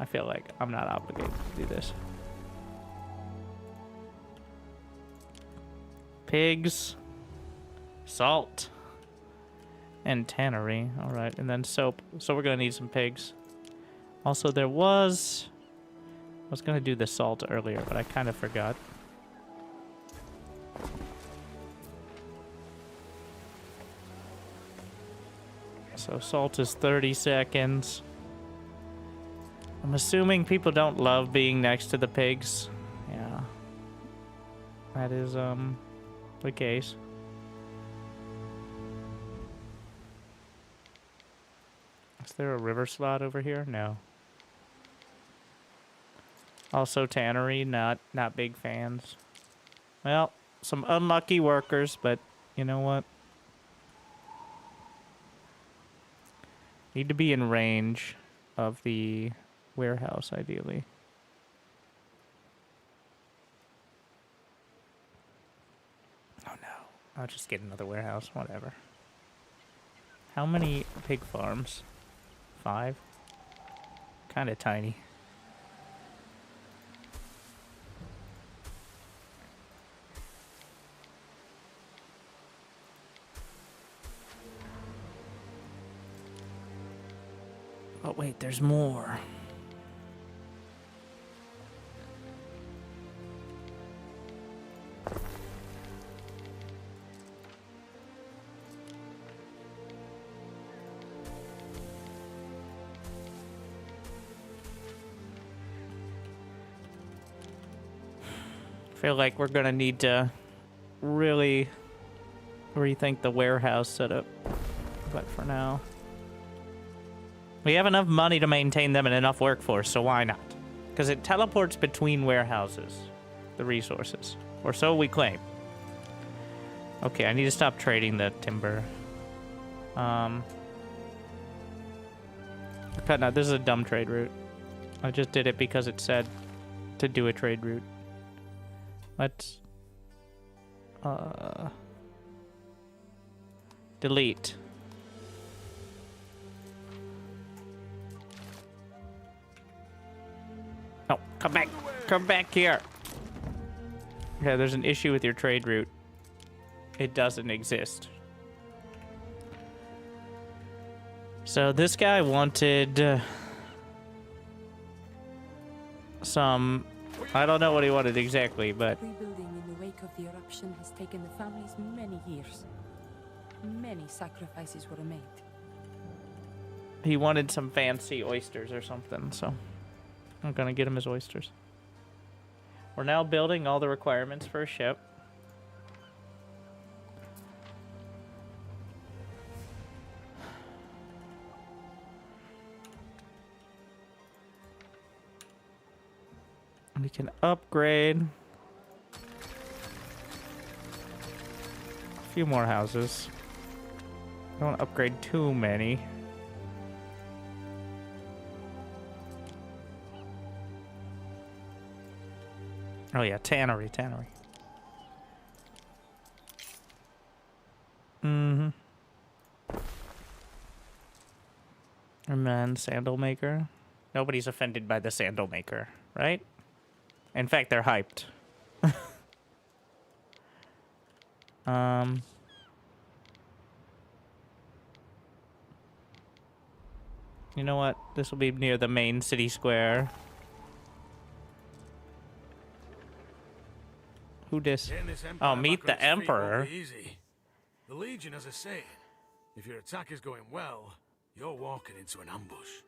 I feel like I'm not obligated to do this. Pigs, salt, and tannery. All right, and then soap. So we're gonna need some pigs. Also, I was gonna do the salt earlier, but I kind of forgot. So salt is 30 seconds. I'm assuming people don't love being next to the pigs. Yeah. That is, the case. Is there a river slot over here? No. Also tannery, not big fans. Well, some unlucky workers, but you know what? Need to be in range of the warehouse, ideally. Oh no. I'll just get another warehouse, whatever. How many pig farms? 5? Kind of tiny. Oh wait, there's more. I feel like we're gonna need to really rethink the warehouse setup, but for now we have enough money to maintain them and enough workforce, so why not? Because it teleports between warehouses, the resources, or so we claim. Okay, I need to stop trading the timber. Cut out. This is a dumb trade route. I just did it because it said to do a trade route. Let's delete. No, come back. Come back here. Yeah, there's an issue with your trade route. It doesn't exist. So this guy wanted some... I don't know what he wanted exactly, but... Rebuilding in the wake of the eruption has taken the families many years. Many sacrifices were made. He wanted some fancy oysters or something, so... I'm gonna get him his oysters. We're now building all the requirements for a ship. We can upgrade a few more houses. I don't want to upgrade too many. Oh yeah, tannery. Mm-hmm. And then sandal maker. Nobody's offended by the sandal maker, right? In fact, they're hyped. You know what? This will be near the main city square. Who dis? Oh, meet the Emperor. Easy. The Legion has a saying: if your attack is going well, you're walking into an ambush.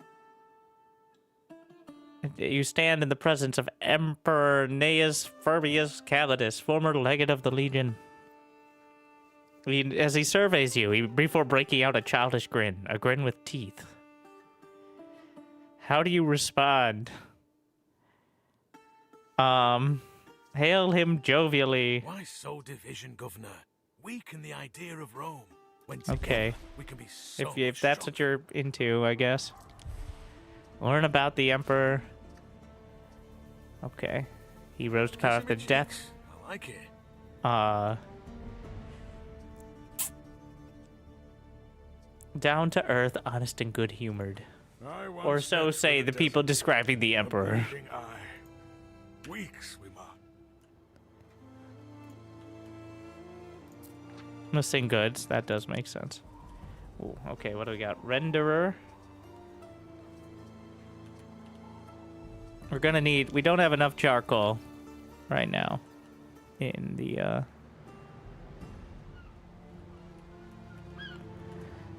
You stand in the presence of Emperor Gnaeus Furbius Calidus, former legate of the Legion. As he surveys you, before breaking out a childish grin, a grin with teeth. How do you respond? Hail him jovially. Why sow division, Governor? Weaken the idea of Rome. When Okay. we can be so If that's what you're into, I guess. Learn about the Emperor. Okay. Heroes cut off the death. I like it. Down to earth, honest and good humored. Or so say the people describing the Emperor. Weeks we march. Missing goods, that does make sense. Ooh, okay, what do we got? Renderer. We're gonna need, we don't have enough charcoal right now in the, I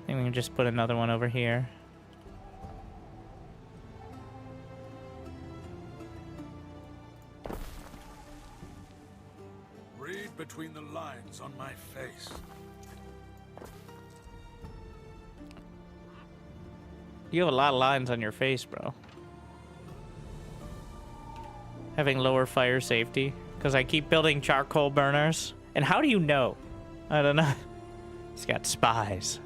think we can just put another one over here. Read between the lines on my face. You have a lot of lines on your face, bro. Having lower fire safety, because I keep building charcoal burners. And how do you know? I don't know. He's got spies.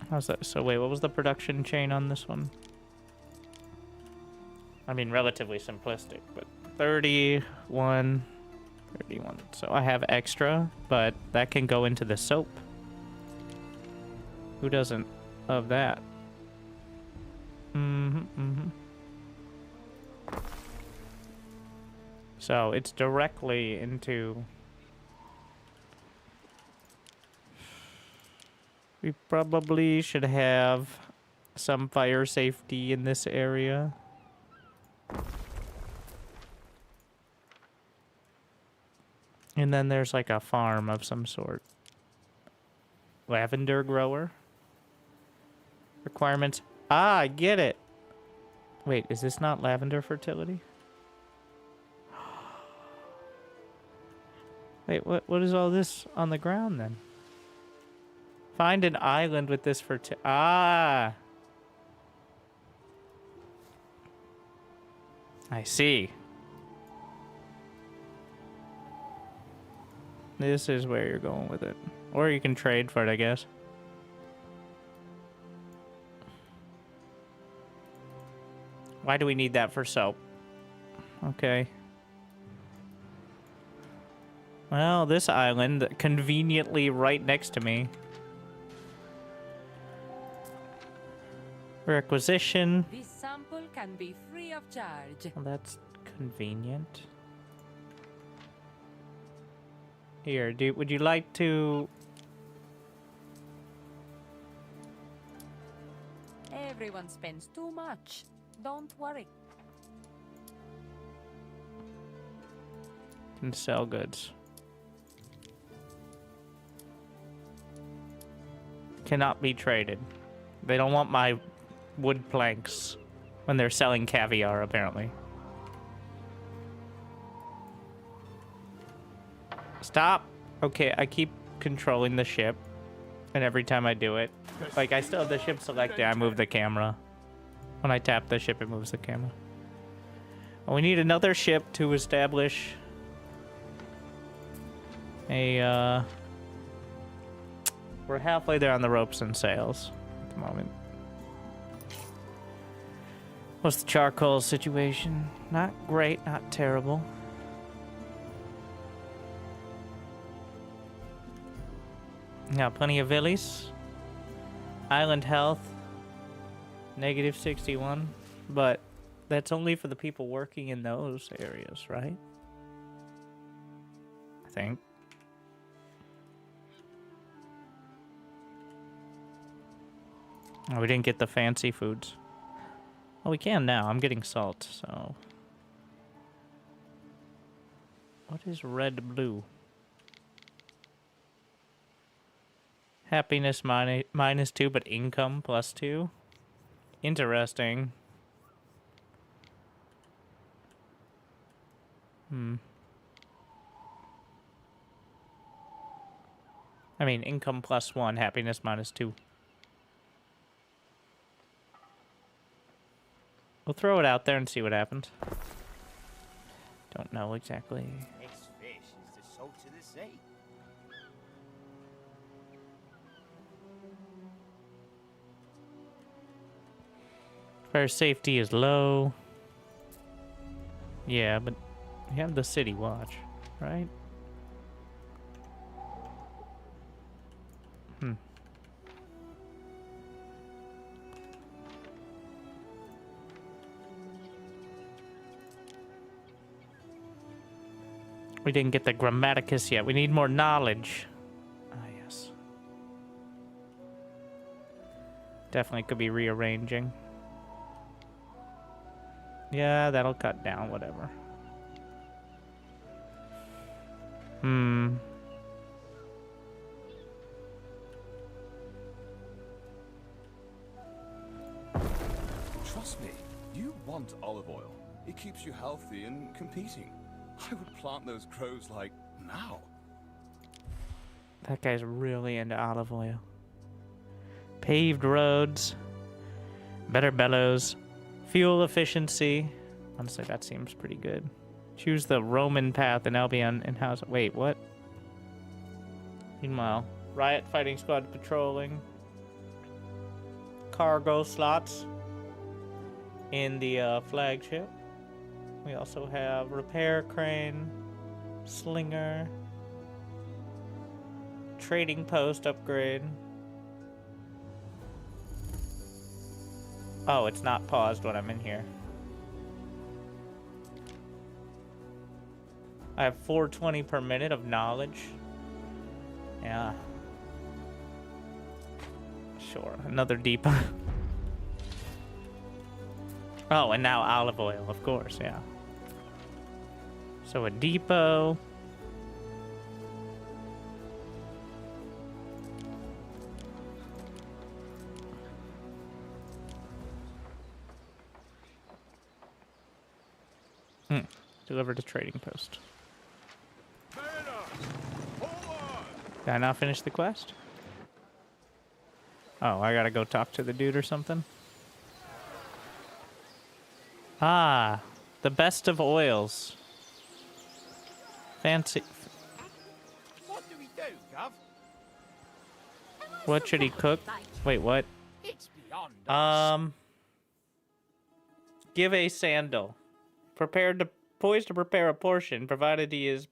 How's that? So wait, what was the production chain on this one? I mean, relatively simplistic, but 31, 31. So I have extra, but that can go into the soap. Who doesn't of that? So it's directly into... We probably should have some fire safety in this area. And then there's like a farm of some sort. Lavender grower. Requirements. Ah, I get it. Wait, is this not lavender fertility? Wait, what is all this on the ground then? Find an island with this fertility. Ah. I see. This is where you're going with it. Or you can trade for it, I guess. Why do we need that for soap? Okay. Well, this island, conveniently right next to me. Requisition. This sample can be free of charge. Well, that's convenient. Here, would you like to... Everyone spends too much. Don't worry. Can sell goods. Cannot be traded. They don't want my wood planks when they're selling caviar, apparently. Stop! Okay, I keep controlling the ship. And every time I do it, like I still have the ship selected, I move the camera. When I tap the ship, it moves the camera. Well, we need another ship to establish a, we're halfway there on the ropes and sails at the moment. What's the charcoal situation? Not great, not terrible. Got plenty of villies. Island health. Negative 61. But that's only for the people working in those areas, right? I think. Oh, we didn't get the fancy foods. Oh, we can now. I'm getting salt, so... What is red blue? Happiness -2, but income +2. Interesting. I mean, income +1, happiness -2. We'll throw it out there and see what happens. Don't know exactly. Next fish is the salt of the sea. Fire safety is low. Yeah, but we have the city watch, right? We didn't get the Grammaticus yet. We need more knowledge. Ah, yes. Definitely could be rearranging. Yeah, that'll cut down, whatever. Trust me, you want olive oil. It keeps you healthy and competing. I would plant those crows like now. That guy's really into olive oil. Paved roads. Better bellows. Fuel efficiency. Honestly, that seems pretty good. Choose the Roman path in Albion and house. Wait, what? Meanwhile, riot fighting squad patrolling. Cargo slots in the flagship. We also have repair crane, slinger, trading post upgrade. Oh, it's not paused when I'm in here. I have 420 per minute of knowledge. Yeah. Sure, another depot. Oh, and now olive oil, of course, yeah. So a depot. Deliver to trading post. Did I not finish the quest? Oh, I gotta go talk to the dude or something? Ah, the best of oils. Fancy. What do we do, Gov? What should he cook? Wait, what? It's beyond us. Give a sandal. Poised to prepare a portion, provided he is...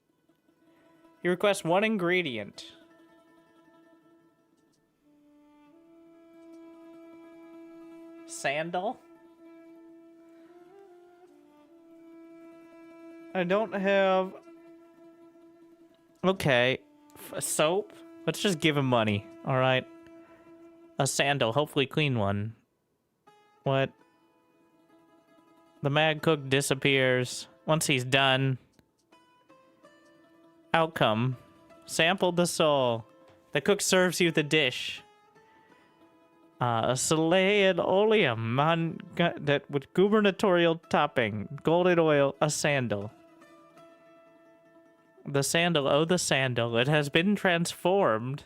He requests one ingredient. Sandal? I don't have... Okay. Soap? Let's just give him money, alright? A sandal, hopefully clean one. What? The mad cook disappears. Once he's done. Outcome. Sample the soul. The cook serves you the dish. Soleil and oleum that with gubernatorial topping. Golden oil, a sandal. The sandal, oh the sandal, it has been transformed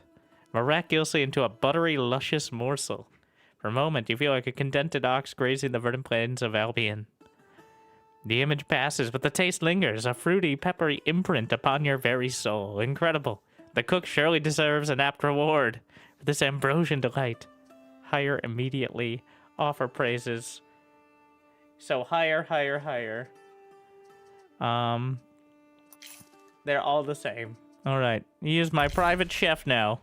miraculously into a buttery, luscious morsel. For a moment, you feel like a contented ox grazing the verdant plains of Albion. The image passes, but the taste lingers, a fruity, peppery imprint upon your very soul. Incredible. The cook surely deserves an apt reward for this ambrosian delight. Hire immediately. Offer praises. So hire. They're all the same. Alright. He is my private chef now.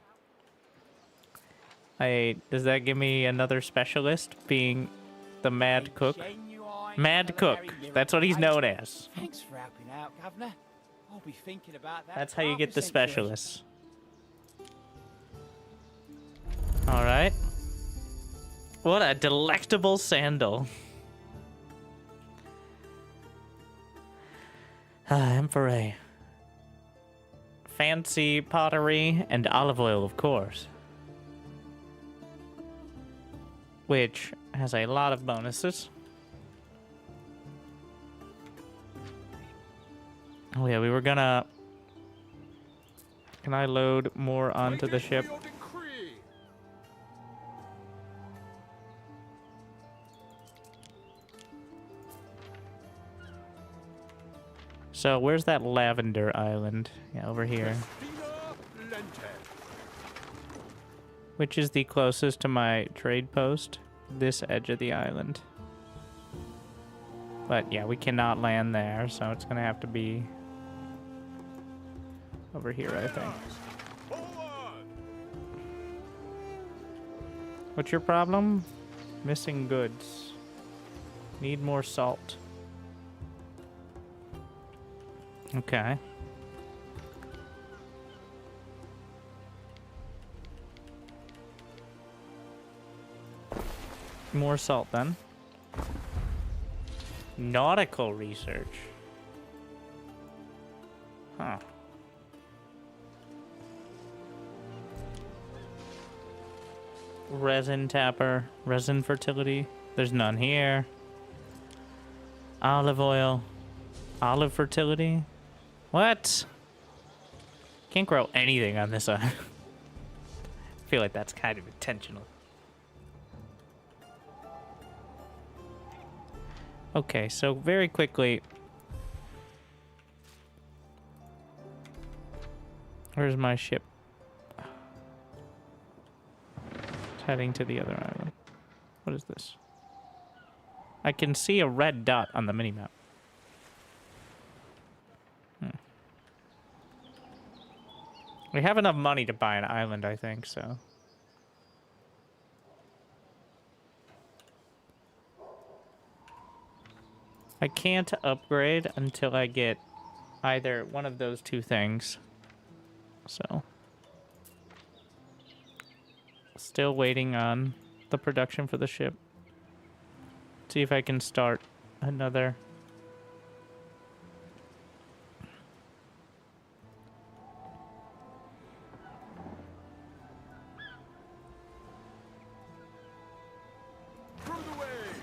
Does that give me another specialist being the mad cook? Mad cook. That's what he's known as. Thanks for helping out, Governor. I'll be thinking about that. That's how you get the specialists. Alright. What a delectable sandal. Emperor. Fancy pottery and olive oil, of course. Which has a lot of bonuses. Oh yeah, we were gonna... Can I load more onto the ship? So, where's that lavender island? Yeah, over here. Which is the closest to my trade post? This edge of the island. But yeah, we cannot land there, so it's gonna have to be over here, I think. What's your problem? Missing goods. Need more salt. Okay. More salt then. Nautical research. Huh. Resin tapper. Resin fertility. There's none here. Olive oil. Olive fertility. What? Can't grow anything on this island. I feel like that's kind of intentional. Okay, so very quickly. Where's my ship? It's heading to the other island. What is this? I can see a red dot on the minimap. We have enough money to buy an island, I think, so. I can't upgrade until I get either one of those two things. So. Still waiting on the production for the ship. See if I can start another.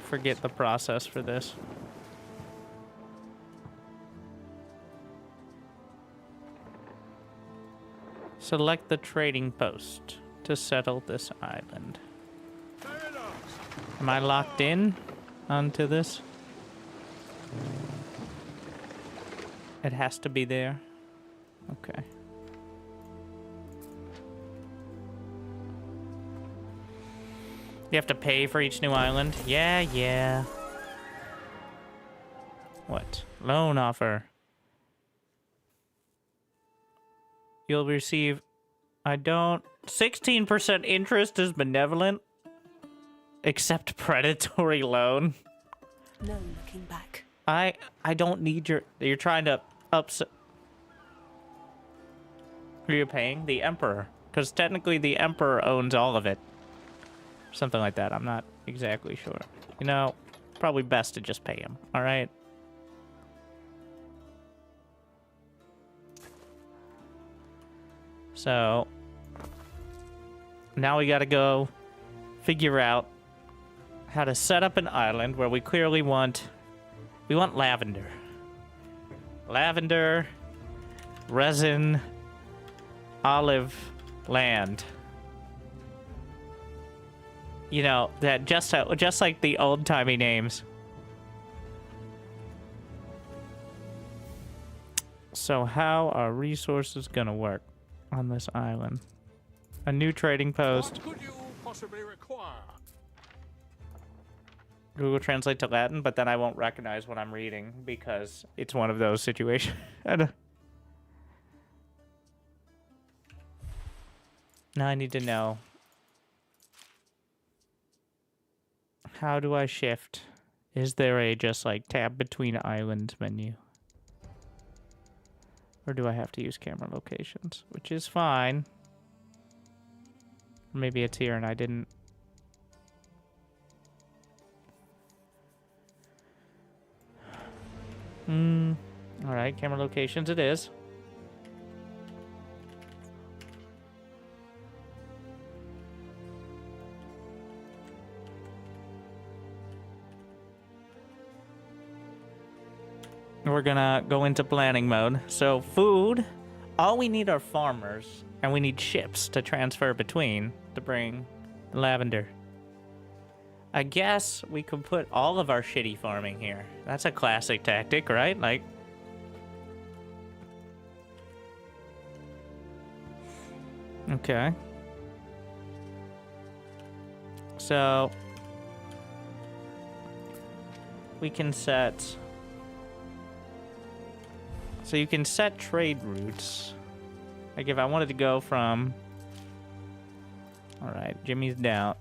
Forget the process for this. Select the trading post to settle this island. Am I locked in onto this? It has to be there. Okay. You have to pay for each new island? Yeah, yeah. What? Loan offer. You'll receive... I don't... 16% interest is benevolent. Accept predatory loan. No looking back. I don't need your... You're trying to upset... Who are you paying? The Emperor. Because technically the Emperor owns all of it. Something like that. I'm not exactly sure. You know, probably best to just pay him. All right? So, now we gotta go figure out how to set up an island where we clearly want... We want lavender. Lavender, resin, olive, land. You know, that just like the old-timey names. So how are resources gonna work on this island? A new trading post. What could you possibly require? Google Translate to Latin, but then I won't recognize what I'm reading because it's one of those situations. Now I need to know. How do I shift? Is there a just like tab between islands menu? Or do I have to use camera locations? Which is fine. Maybe it's here and I didn't. Alright, camera locations it is. We're gonna go into planning mode. So food, all we need are farmers, and we need ships to transfer between to bring lavender. I guess we could put all of our shitty farming here. That's a classic tactic, right? Like, okay. So we can set. So you can set trade routes. Like if I wanted to go from... Alright, Jimmy's down.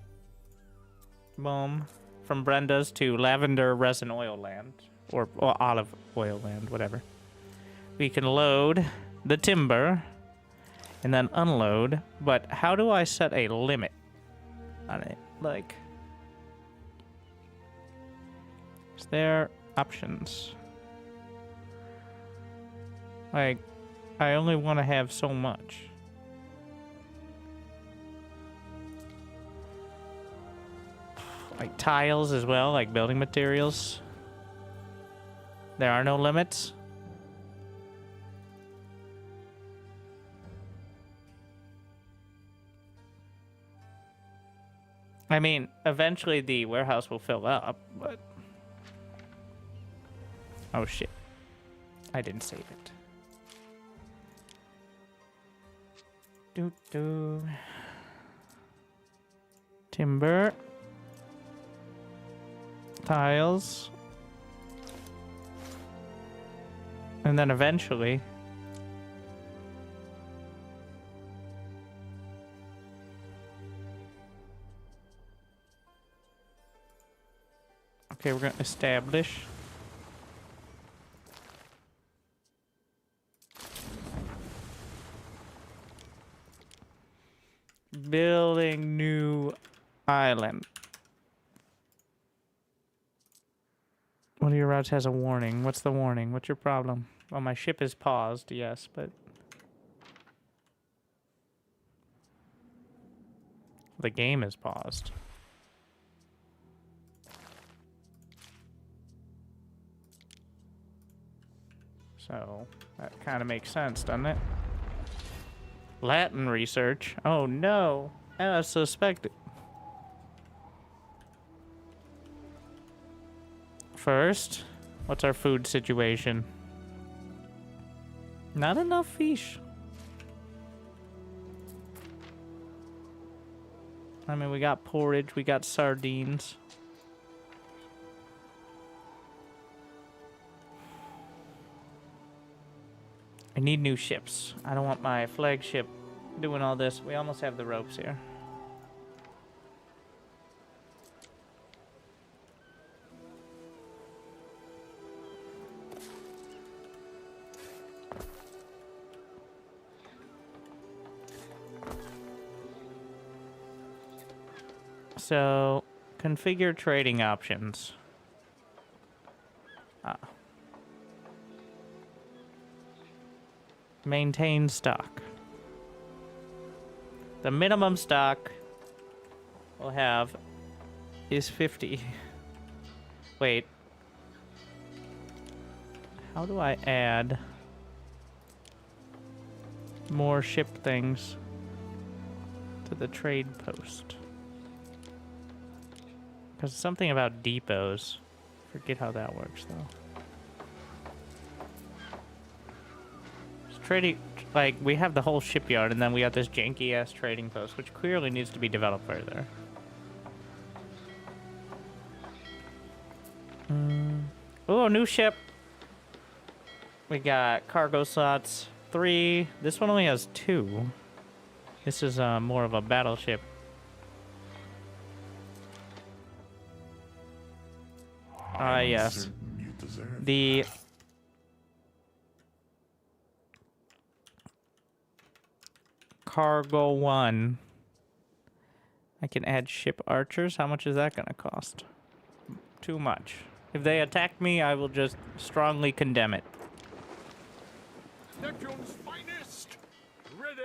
Boom. From Brenda's to Lavender Resin Oil Land. Or Olive Oil Land, whatever. We can load the timber. And then unload. But how do I set a limit on it? Like... Is there options? Like, I only want to have so much. Like tiles as well, like building materials. There are no limits. I mean, eventually the warehouse will fill up, but... Oh shit. I didn't save it. Timber. Tiles. And then eventually... Okay, we're gonna establish... Building new island. One of your routes has a warning. What's the warning? What's your problem? Well, my ship is paused, yes, but... The game is paused. So, that kind of makes sense, doesn't it? Latin research. Oh no, I suspected. First, what's our food situation? Not enough fish. I mean, we got porridge, we got sardines. I need new ships. I don't want my flagship doing all this. We almost have the ropes here. So, configure trading options. Maintain stock. The minimum stock we'll have is 50. Wait. How do I add more ship things to the trade post? Because something about depots. Forget how that works though. Trading, like, we have the whole shipyard, and then we got this janky-ass trading post, which clearly needs to be developed further. Oh, new ship! We got cargo slots 3. This one only has 2. This is more of a battleship. Yes. The... Cargo 1. I can add ship archers. How much is that gonna cost? Too much. If they attack me, I will just strongly condemn it. Neptune's finest! Ready!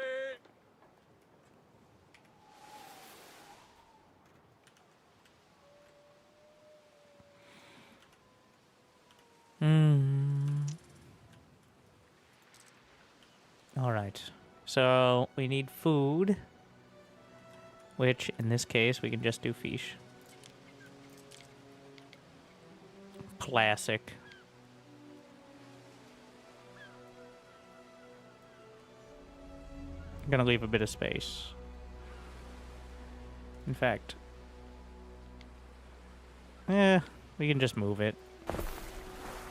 All right. So we need food, which in this case we can just do fish. Classic. I'm gonna leave a bit of space. In fact, we can just move it.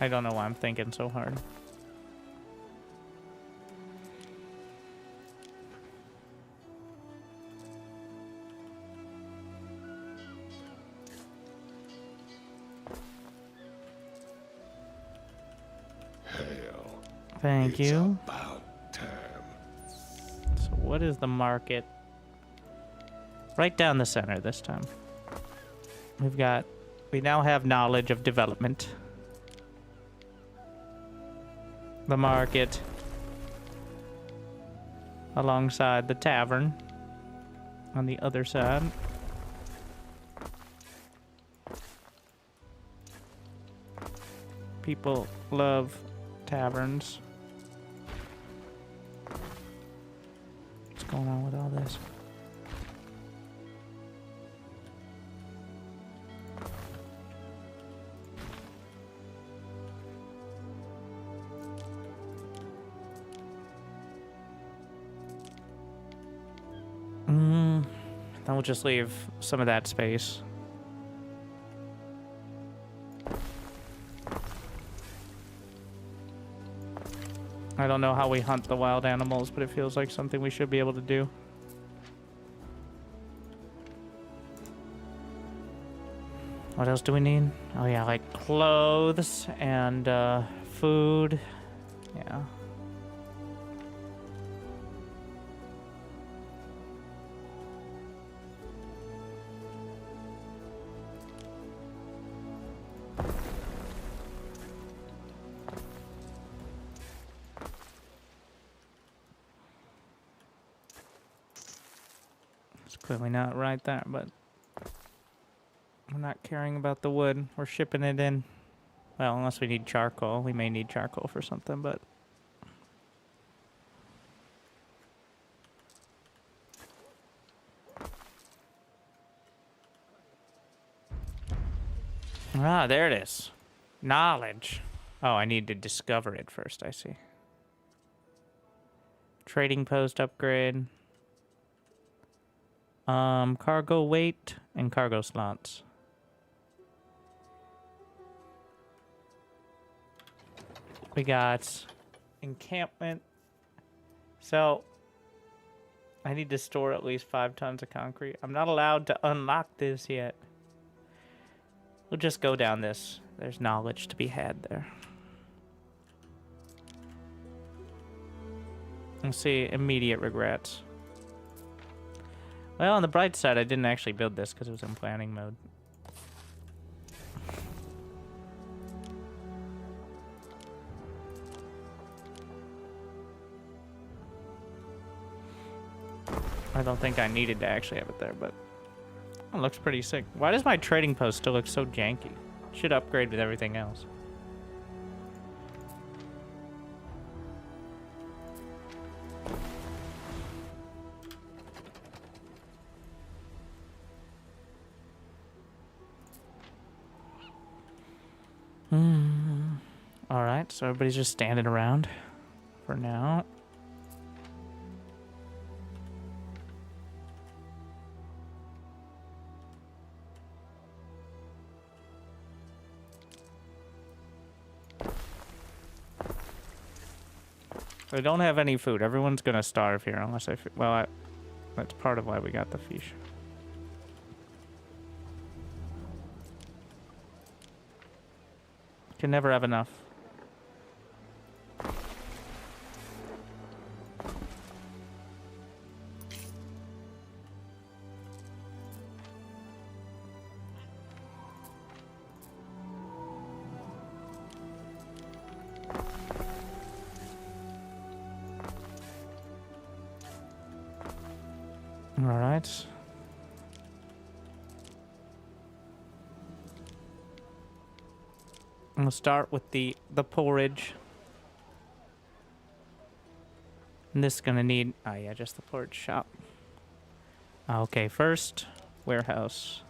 I don't know why I'm thinking so hard. Hail. Thank you. About time. So what is the market? Right down the center this time. We now have knowledge of development. The market alongside the tavern on the other side. People love taverns. What's going on with all this? Then we'll just leave some of that space. I don't know how we hunt the wild animals, but it feels like something we should be able to do. What else do we need? Oh yeah, like clothes and food. Yeah. Clearly not right there, but we're not caring about the wood. We're shipping it in. Well, unless we need charcoal. We may need charcoal for something, but... Ah, there it is. Knowledge. Oh, I need to discover it first, I see. Trading post upgrade. Cargo weight and cargo slots. We got encampment. So, I need to store at least 5 tons of concrete. I'm not allowed to unlock this yet. We'll just go down this. There's knowledge to be had there. We'll see immediate regrets. Well, on the bright side, I didn't actually build this because it was in planning mode. I don't think I needed to actually have it there, but it looks pretty sick. Why does my trading post still look so janky? Should upgrade with everything else. Alright, so everybody's just standing around for now. I don't have any food. Everyone's gonna starve here unless I... Well, that's part of why we got the fish. Can never have enough. All right. I'm gonna start with the porridge. And this is gonna need, oh yeah, just the porridge shop. Okay, first warehouse.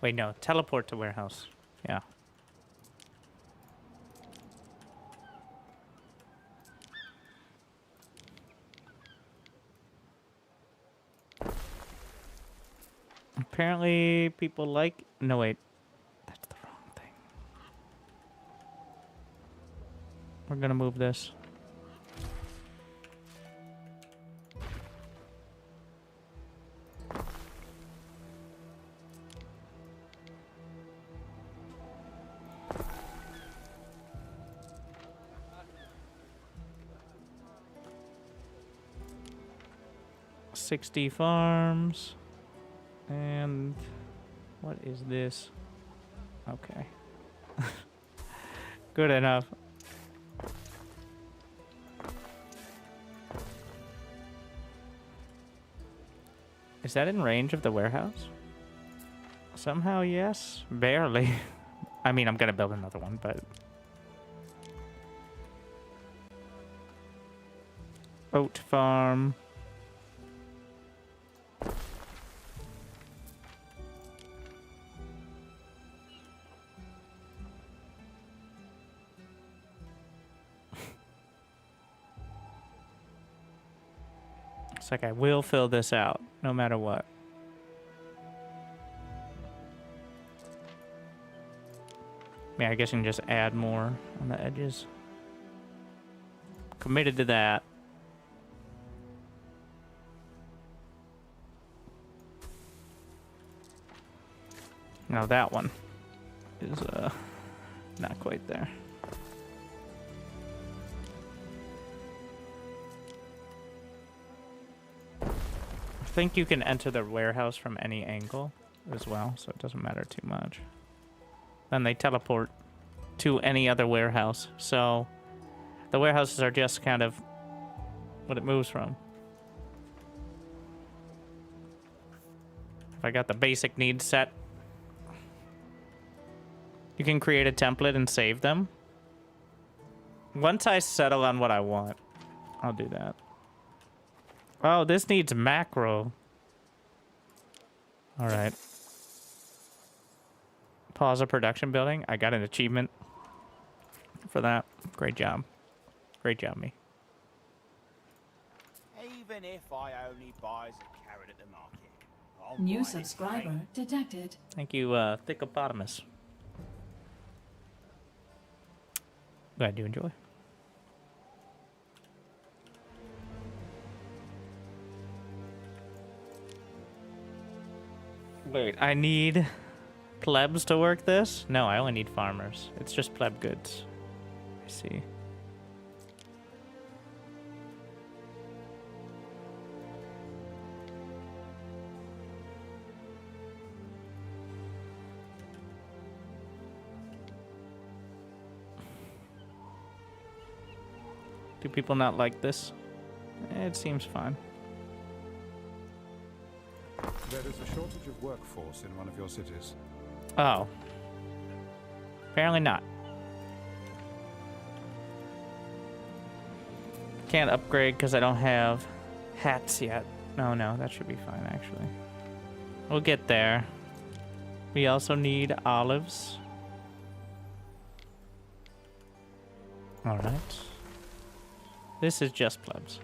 Wait, no, teleport to warehouse. Yeah. Apparently people like, no wait, that's the wrong thing. We're gonna move this. $60 farms. And what is this? Okay. Good enough. Is that in range of the warehouse? Somehow, yes. Barely. I mean, I'm gonna build another one, but... Oat farm. It's like I will fill this out, no matter what. Yeah, I guess you can just add more on the edges. Committed to that. Now that one is not quite there. I think you can enter the warehouse from any angle as well, so it doesn't matter too much. Then they teleport to any other warehouse, so the warehouses are just kind of what it moves from. If I got the basic needs set, you can create a template and save them. Once I settle on what I want, I'll do that. Oh, this needs macro. All right. Pause a production building. I got an achievement for that. Great job. Great job, me. Even if I only buys a carrot at the market. I'll New buy it subscriber straight. detected. Thank you, Thickopotamus. Glad you enjoy. Wait, I need plebs to work this? No, I only need farmers. It's just pleb goods. I see. Do people not like this? It seems fine. There is a shortage of workforce in one of your cities. Oh. Apparently not. Can't upgrade because I don't have hats yet. No, that should be fine, actually. We'll get there. We also need olives. Alright. This is just plebs.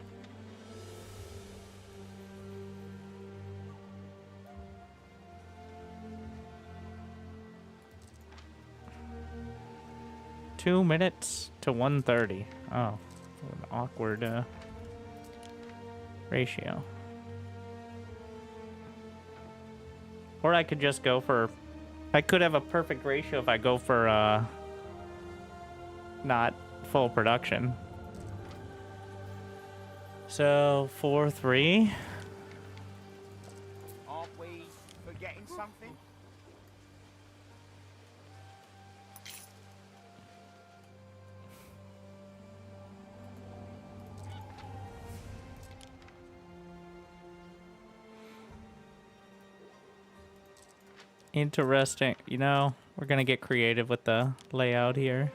Two minutes to 1:30. Oh, an awkward ratio. Or I could just go for... I could have a perfect ratio if I go for not full production. So 4-3. Aren't we forgetting something? Interesting. You know, we're gonna get creative with the layout here.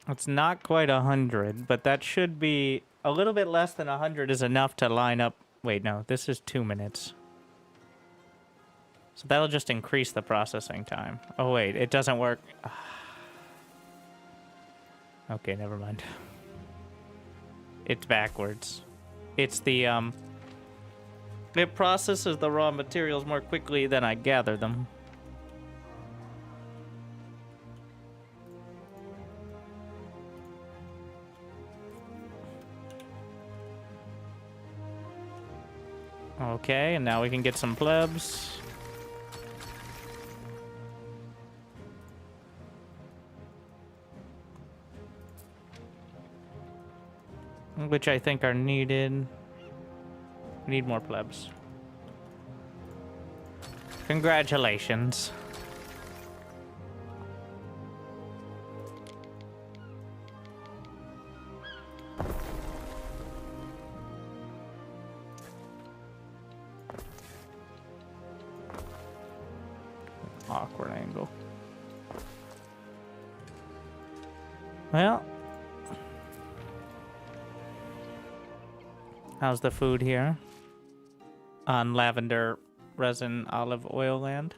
It's not quite 100, but that should be a little bit less than 100 is enough to line up. Wait, no, this is 2 minutes. So that'll just increase the processing time. Oh, wait, it doesn't work. Okay, never mind. It's backwards. It's the, it processes the raw materials more quickly than I gather them. Okay, and now we can get some plebs. Which I think are needed. We need more plebs. Congratulations. Awkward angle. Well, how's the food here on lavender resin olive oil land?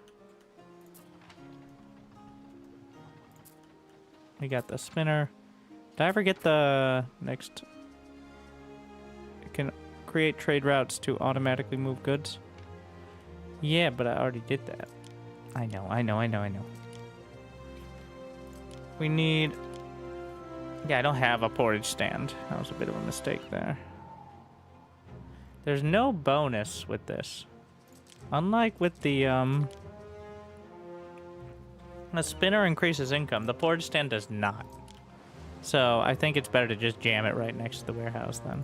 We got the spinner. Did I ever get the next? It can create trade routes to automatically move goods. Yeah, but I already did that. I know. We need... Yeah, I don't have a portage stand. That was a bit of a mistake there. There's no bonus with this. Unlike with the spinner increases income, the portage stand does not. So I think it's better to just jam it right next to the warehouse then.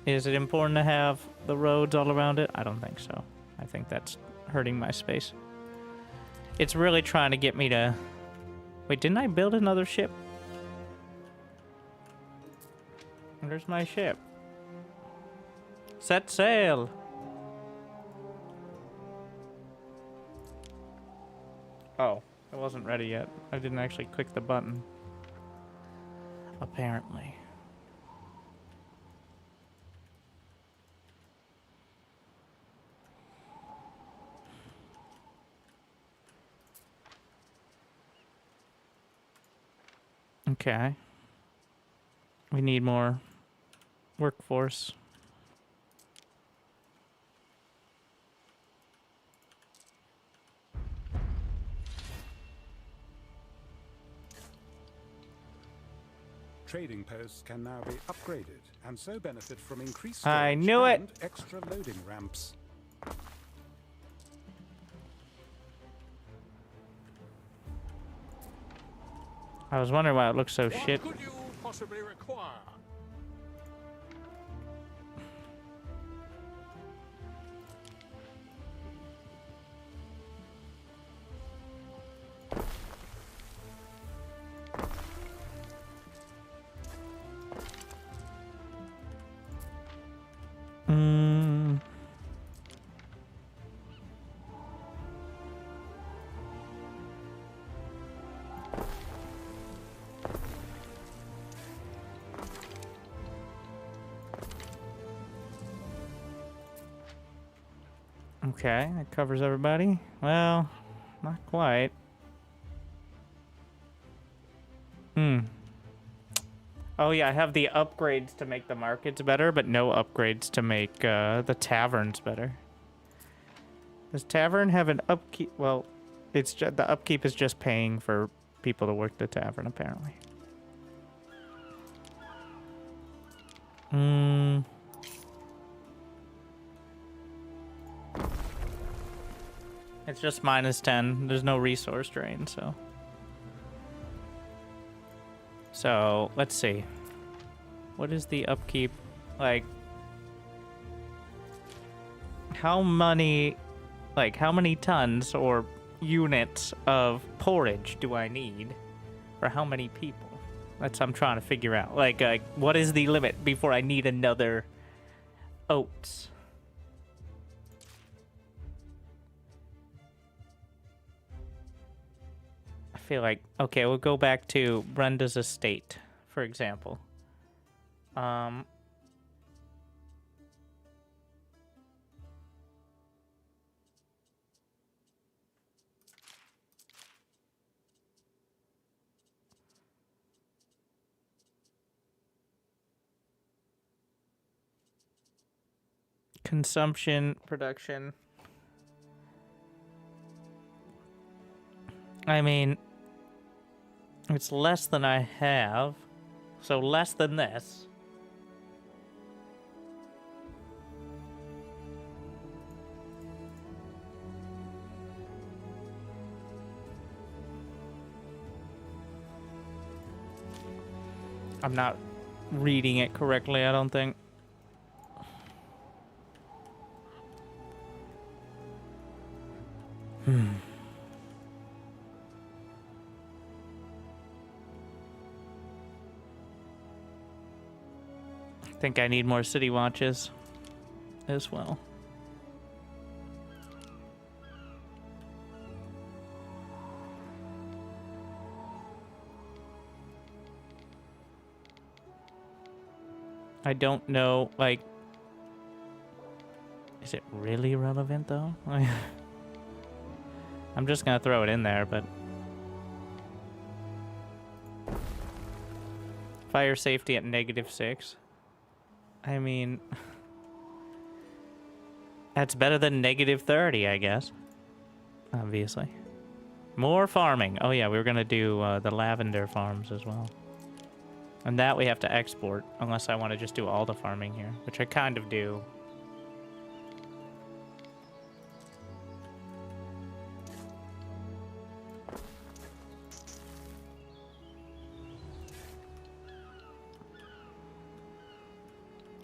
Is it important to have the roads all around it? I don't think so. I think that's hurting my space. It's really trying to get me to... Wait, didn't I build another ship? Where's my ship? Set sail! Oh, it wasn't ready yet. I didn't actually click the button. Apparently. Okay. We need more workforce. Trading posts can now be upgraded and so benefit from increased I storage knew it. and extra loading ramps. I was wondering why it looks so shit. What could you possibly require? Okay, that covers everybody. Well, not quite. Oh yeah, I have the upgrades to make the markets better, but no upgrades to make the taverns better. Does tavern have an upkeep? Well, it's just, the upkeep is just paying for people to work the tavern, apparently. It's just -10. There's no resource drain, so. So, let's see. What is the upkeep? Like, how many tons or units of porridge do I need for how many people? That's what I'm trying to figure out. Like, what is the limit before I need another oats? I feel like, okay, we'll go back to Brenda's estate, for example. Consumption, production. I mean, it's less than I have, so less than this. I'm not reading it correctly, I don't think. I think I need more city watches as well. I don't know, like, is it really relevant though? I'm just gonna throw it in there, but fire safety at -6. I mean, that's better than -30, I guess. Obviously. More farming. Oh yeah, we were gonna do the lavender farms as well. And that we have to export, unless I want to just do all the farming here, which I kind of do.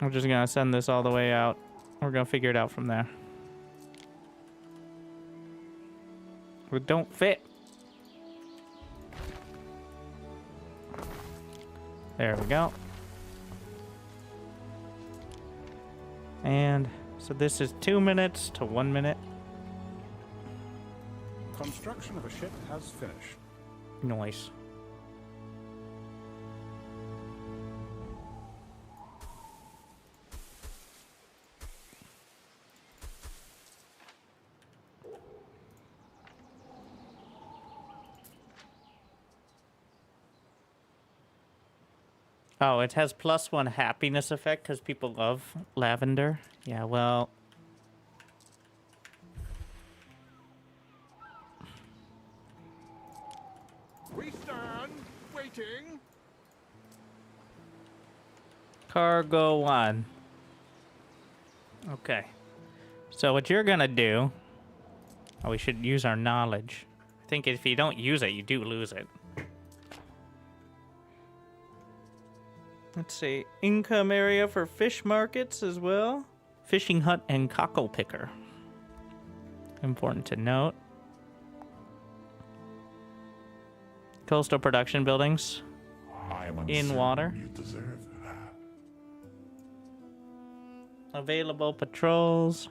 I'm just gonna send this all the way out. We're gonna figure it out from there. It don't fit. There we go. And so this is 2 minutes to 1 minute. Construction of a ship has finished. Nice. Oh, it has +1 happiness effect because people love lavender. Yeah, well. We stand waiting. Cargo 1. Okay. So what you're gonna do... Oh, we should use our knowledge. I think if you don't use it, you do lose it. Let's see. Income area for fish markets as well. Fishing hut and cockle picker. Important to note. Coastal production buildings. I am in water. You deserve that. Available patrols.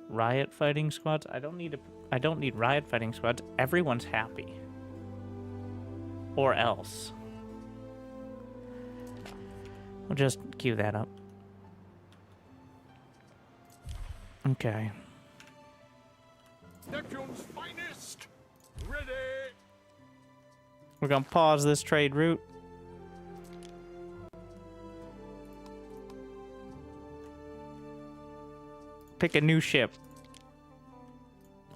Riot fighting squads. I don't need riot fighting squads. Everyone's happy. Or else. We'll just queue that up. Okay. Neptune's finest. Ready. We're gonna pause this trade route. Pick a new ship.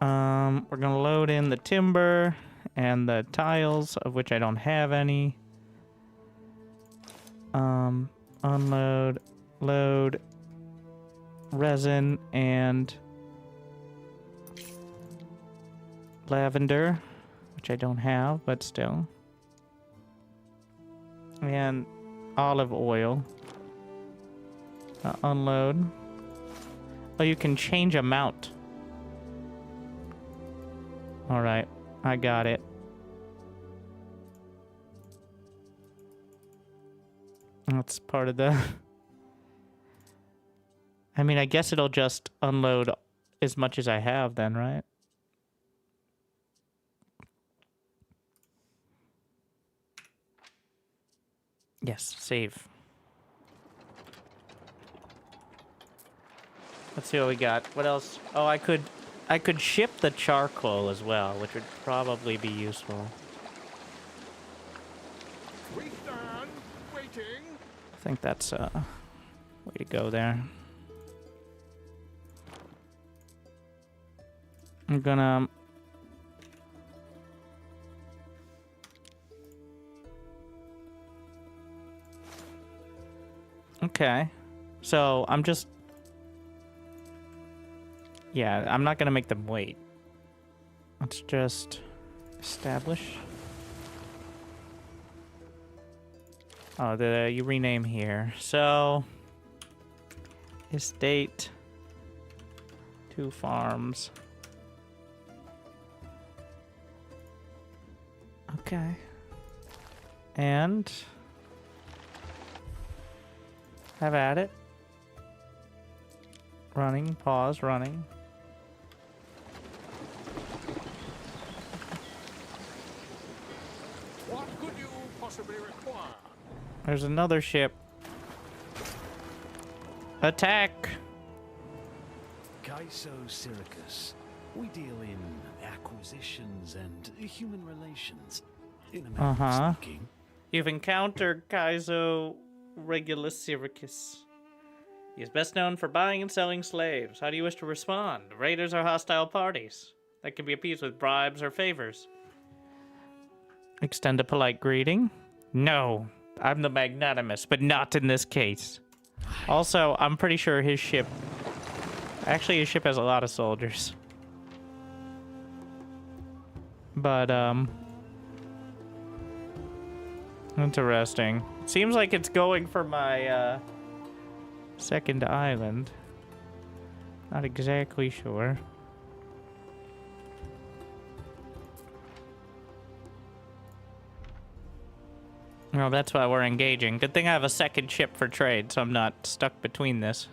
We're gonna load in the timber and the tiles, of which I don't have any. Unload, load, resin, and lavender, which I don't have, but still. And olive oil. Unload. Oh, you can change amount. Alright, I got it. That's part of the... I mean, I guess it'll just unload as much as I have then, right? Yes, save. Let's see what we got. What else? Oh, I could ship the charcoal as well, which would probably be useful. We stand waiting. I think that's a way to go there. I'm gonna... Okay. So, I'm just... Yeah, I'm not gonna make them wait. Let's just establish. Oh, you rename here. So, estate, 2 farms. Okay. And have at it. Running, pause, running. What could you possibly require? There's another ship. Attack! Kaiso Syracuse. We deal in acquisitions and human relations. In a manner of speaking. You've encountered Kaiso Regulus Syracuse. He is best known for buying and selling slaves. How do you wish to respond? Raiders are hostile parties that can be appeased with bribes or favors. Extend a polite greeting? No. I'm the magnanimous, but not in this case. Also, I'm pretty sure his ship... Actually, his ship has a lot of soldiers. But, interesting. Seems like it's going for my, second island. Not exactly sure. Well, that's why we're engaging. Good thing I have a second ship for trade, so I'm not stuck between this.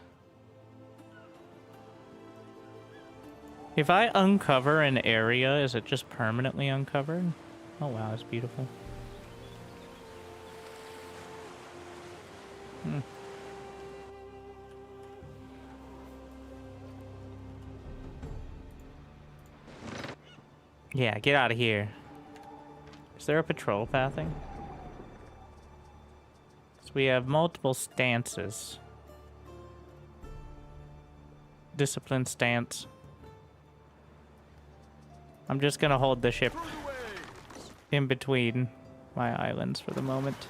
If I uncover an area, is it just permanently uncovered? Oh wow, that's beautiful. Yeah, get out of here. Is there a patrol pathing? So we have multiple stances. Discipline stance. I'm just gonna hold the ship in between my islands for the moment.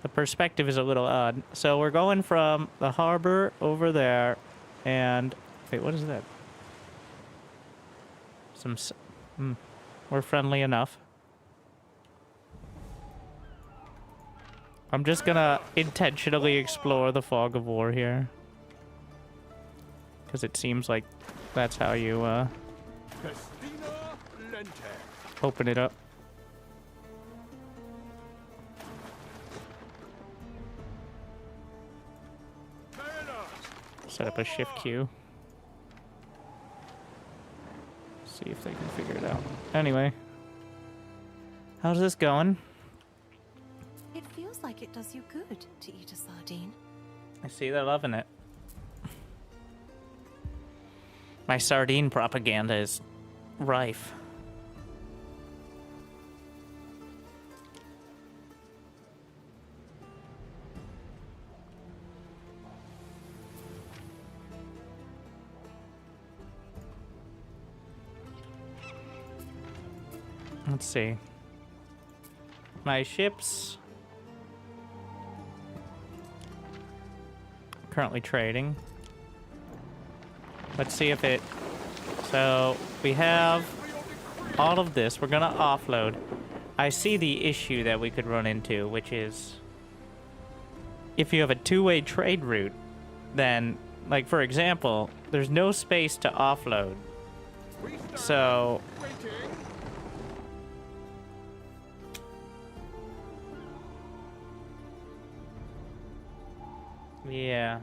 The perspective is a little odd. So we're going from the harbor over there and... Wait, what is that? We're friendly enough. I'm just gonna intentionally explore the fog of war here. Because it seems like that's how you, open it up. Set up a shift queue. See if they can figure it out. Anyway. How's this going? It feels like it does you good to eat a sardine. I see they're loving it. My sardine propaganda is rife. Let's see. My ships currently trading. Let's see if it So we have all of this. We're gonna offload. I see the issue that we could run into, which is if you have a two-way trade route, then, like, for example, there's no space to offload. So yeah.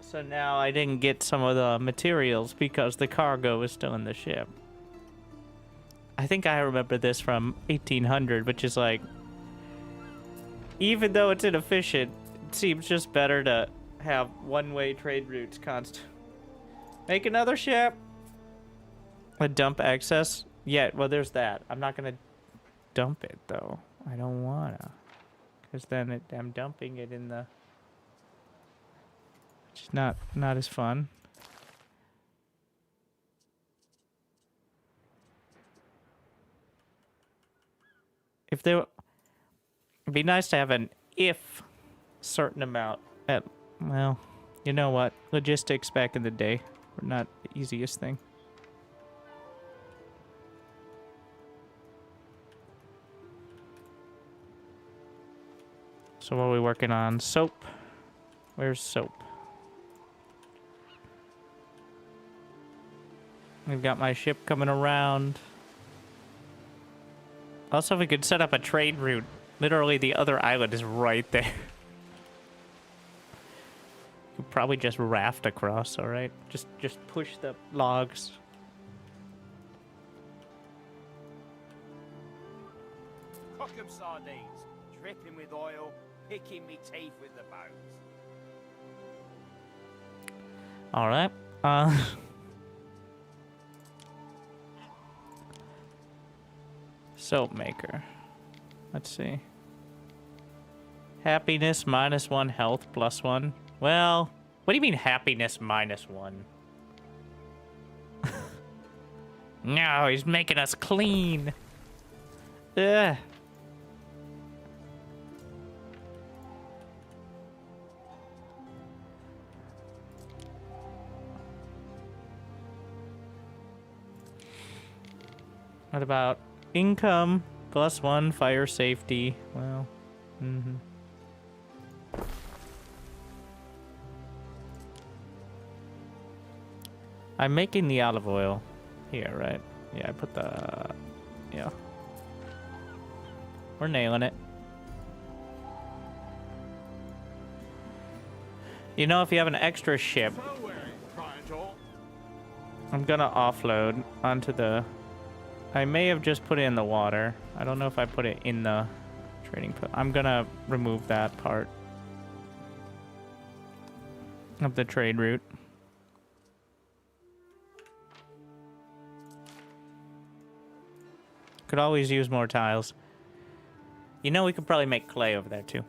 So now I didn't get some of the materials because the cargo is still in the ship. I think I remember this from 1800, which is like, even though it's inefficient, it seems just better to have one-way trade routes constant. Make another ship. A dump excess? Yeah, well, there's that. I'm not gonna dump it though. I don't wanna, because then I'm dumping it in the. It's not as fun. If there, it'd be nice to have an if certain amount. At, well, you know what? Logistics back in the day were not the easiest thing. So what are we working on? Soap. Where's soap? We've got my ship coming around. Also, if we could set up a trade route. Literally, the other island is right there. Could probably just raft across, alright? Just push the logs. Cock 'em sardines, dripping with oil, picking me teeth with the bones. Alright. Soap maker. Let's see. Happiness -1, health +1. Well, what do you mean happiness -1? No, he's making us clean. Ugh. What about income +1, fire safety? Well, I'm making the olive oil here, right? Yeah, I put the... yeah. We're nailing it. You know, if you have an extra ship, I'm gonna offload onto the... I may have just put it in the water. I don't know if I put it in the trading post. I'm gonna remove that part of the trade route. Could always use more tiles. You know, we could probably make clay over there too.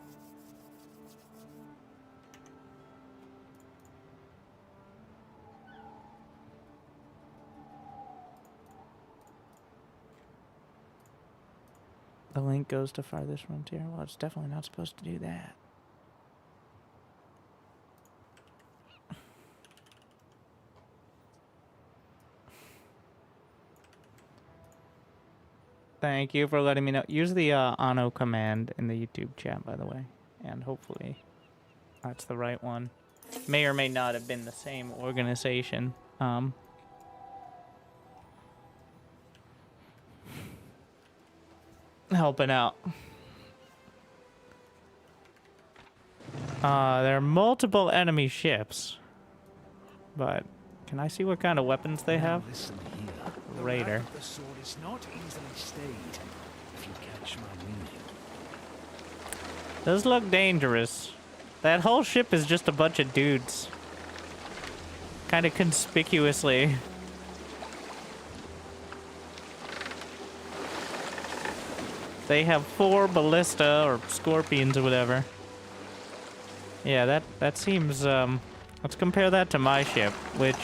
The link goes to farthest frontier. Well, it's definitely not supposed to do that. Thank you for letting me know. Use the Anno command in the YouTube chat, by the way. And hopefully that's the right one. May or may not have been the same organization. Helping out. There are multiple enemy ships. But can I see what kind of weapons they have? Listen here. Raider. The sword is not easily stayed, if you catch my meaning. Does look dangerous. That whole ship is just a bunch of dudes. Kind of conspicuously. They have 4 ballista or scorpions or whatever. Yeah, that seems, let's compare that to my ship, which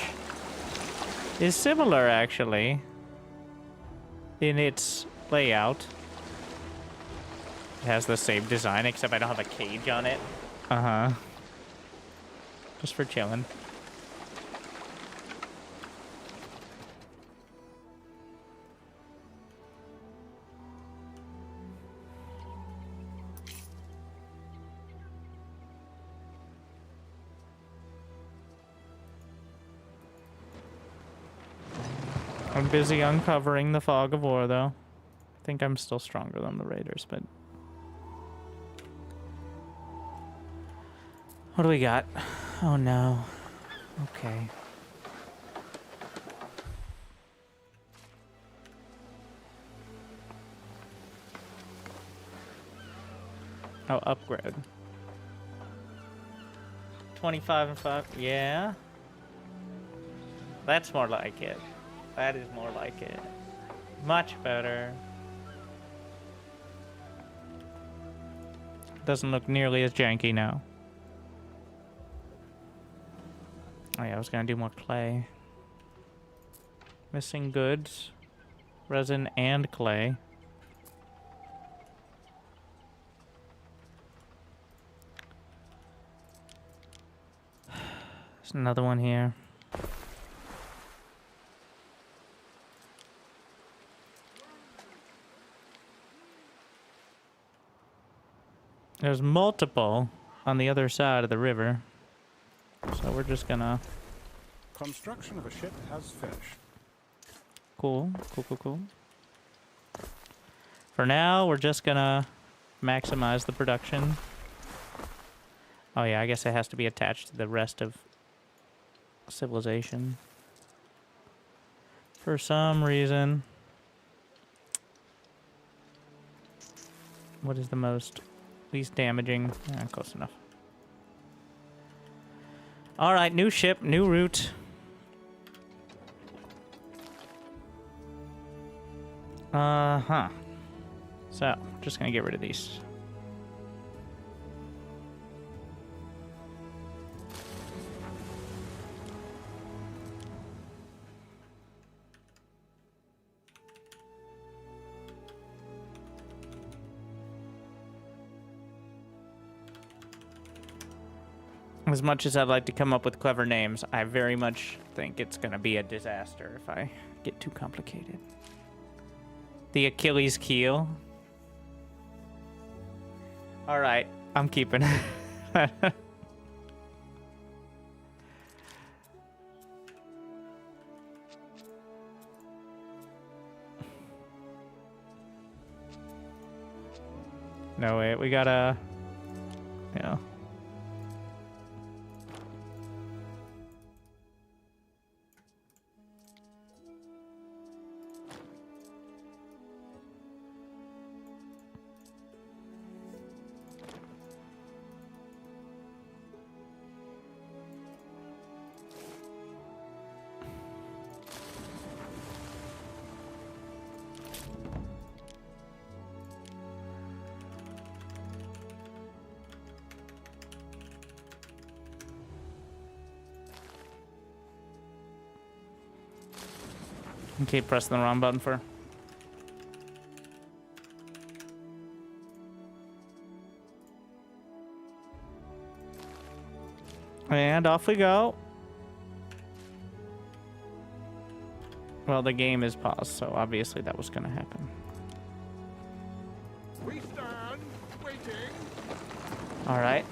is similar, actually, in its layout. It has the same design, except I don't have a cage on it. Uh-huh. Just for chilling. I'm busy uncovering the fog of war, though. I think I'm still stronger than the raiders, but... What do we got? Oh, no. Okay. Oh, upgrade. 25 and 5. Yeah. That's more like it. That is more like it. Much better. Doesn't look nearly as janky now. Oh yeah, I was gonna do more clay. Missing goods. Resin and clay. There's another one here. There's multiple on the other side of the river. So we're just gonna... Construction of a ship has finished. Cool. For now, we're just gonna maximize the production. Oh yeah, I guess it has to be attached to the rest of civilization. For some reason. What is the most... least damaging? Close enough. Alright, new ship, new route. Uh-huh. So, just gonna get rid of these. As much as I'd like to come up with clever names, I very much think it's gonna be a disaster if I get too complicated. The Achilles keel. Alright, I'm keeping it. No, wait, we gotta... Yeah. Keep pressing the wrong button for. And off we go. Well, the game is paused, so obviously that was going to happen. We stand waiting. All right.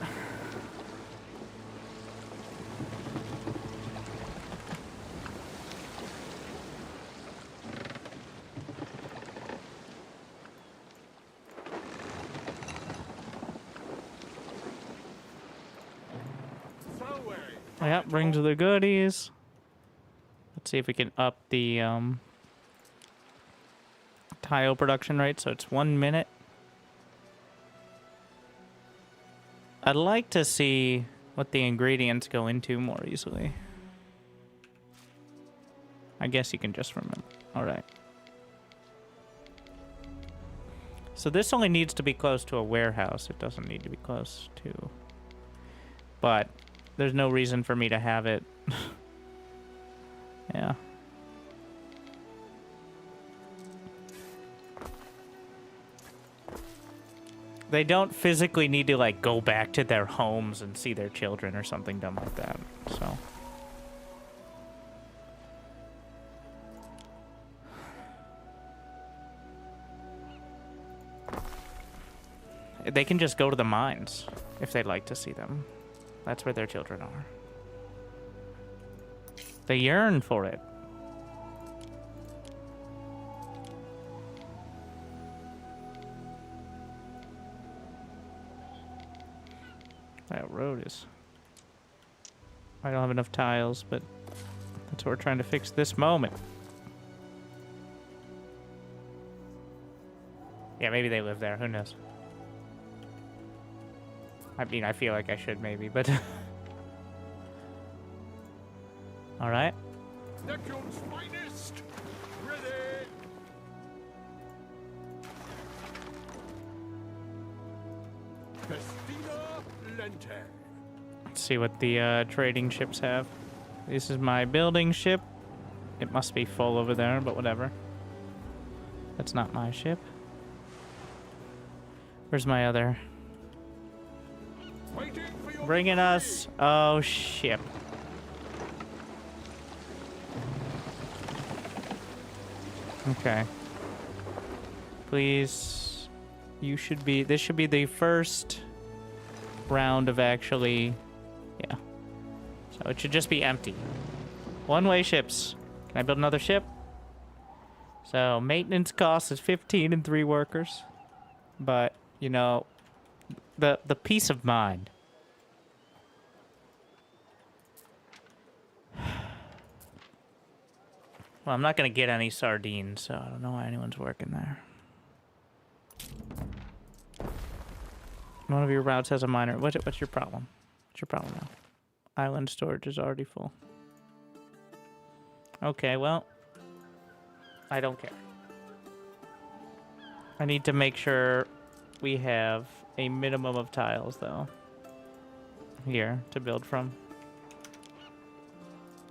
Yep, brings the goodies. Let's see if we can up the tile production rate so it's 1 minute. I'd like to see what the ingredients go into more easily. I guess you can just remember. All right. So this only needs to be close to a warehouse. It doesn't need to be close to... But there's no reason for me to have it. Yeah. They don't physically need to, like, go back to their homes and see their children or something dumb like that, so... They can just go to the mines if they'd like to see them. That's where their children are. They yearn for it. That road is... I don't have enough tiles, but that's what we're trying to fix this moment. Yeah, maybe they live there. Who knows? I mean, I feel like I should maybe, but... Alright. Neptune's finest! Ready! Festina Lente. Let's see what the trading ships have. This is my building ship. It must be full over there, but whatever. That's not my ship. Where's my other... Bringing us... Oh, ship. Okay. Please. You should be... This should be the first round of actually... Yeah. So it should just be empty. One-way ships. Can I build another ship? So maintenance cost is 15 and 3 workers. But, you know... The peace of mind. Well, I'm not going to get any sardines, so I don't know why anyone's working there. One of your routes has a miner. What's your problem? What's your problem now? Island storage is already full. Okay, well, I don't care. I need to make sure we have a minimum of tiles, though, here to build from.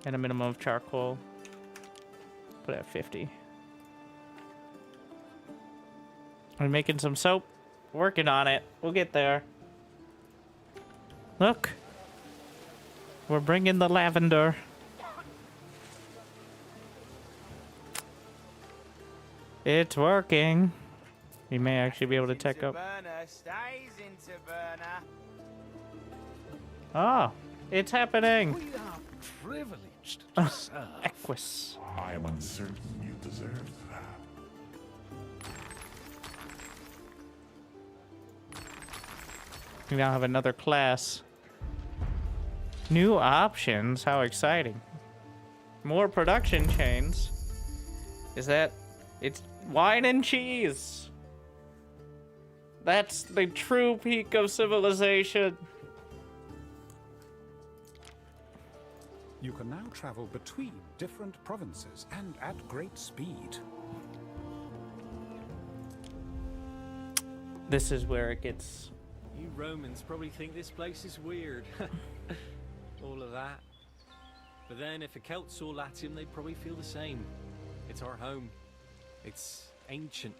And a minimum of charcoal. Put it at 50. I'm making some soap. Working on it. We'll get there. Look. We're bringing the lavender. It's working. We may actually be able to tech up. Ah, it's happening. We are privileged to serve. Equus. I am uncertain you deserve that. We now have another class. New options. How exciting. More production chains. Is that... It's wine and cheese. That's the true peak of civilization. You can now travel between different provinces and at great speed. This is where it gets... You Romans probably think this place is weird. All of that. But then if a Celt saw Latium, they'd probably feel the same. It's our home. It's ancient.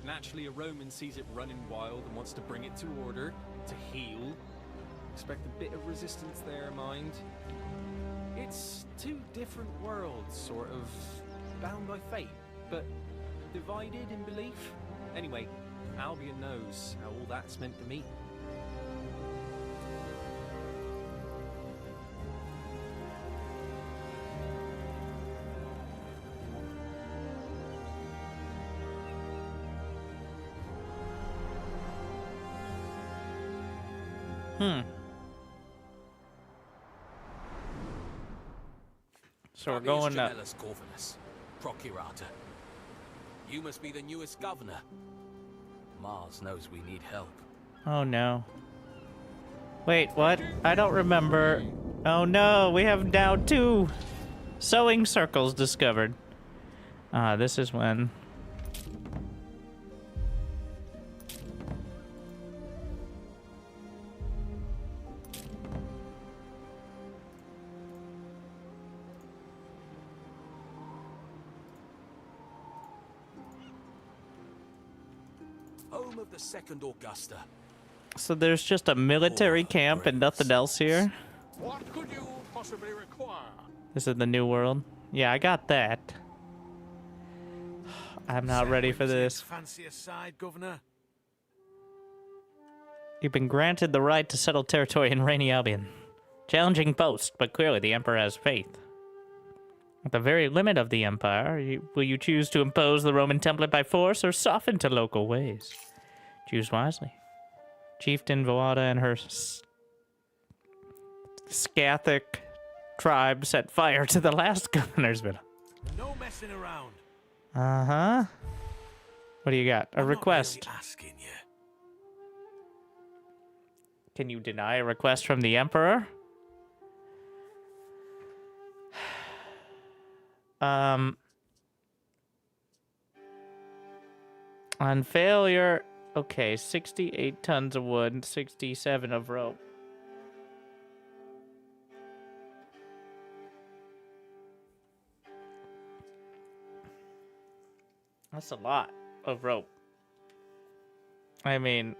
Naturally, a Roman sees it running wild and wants to bring it to order, to heal. Expect a bit of resistance there, mind. It's two different worlds, sort of bound by fate, but divided in belief. Anyway, Albion knows how all that's meant to me. So we're going to... Procurator. You must be the newest governor. Mars knows we need help. Oh no. Wait, what? I don't remember. Oh no, we have now 2 sewing circles discovered. This is when... home of the Second Augusta. So there's just a military camp and nothing else here? What could you possibly require? This is the new world. Yeah, I got that. I'm not ready for this. Fancy a side, Governor? You've been granted the right to settle territory in Rainy Albion. Challenging post, but clearly the Emperor has faith. At the very limit of the Empire, will you choose to impose the Roman template by force or soften to local ways? Choose wisely. Chieftain Voada and her Scathic tribe set fire to the last governor's villa. No messing around. Uh-huh. What do you got? A request. Not really asking you. Can you deny a request from the Emperor? On failure, okay, 68 tons of wood, 67 of rope. That's a lot of rope. I mean,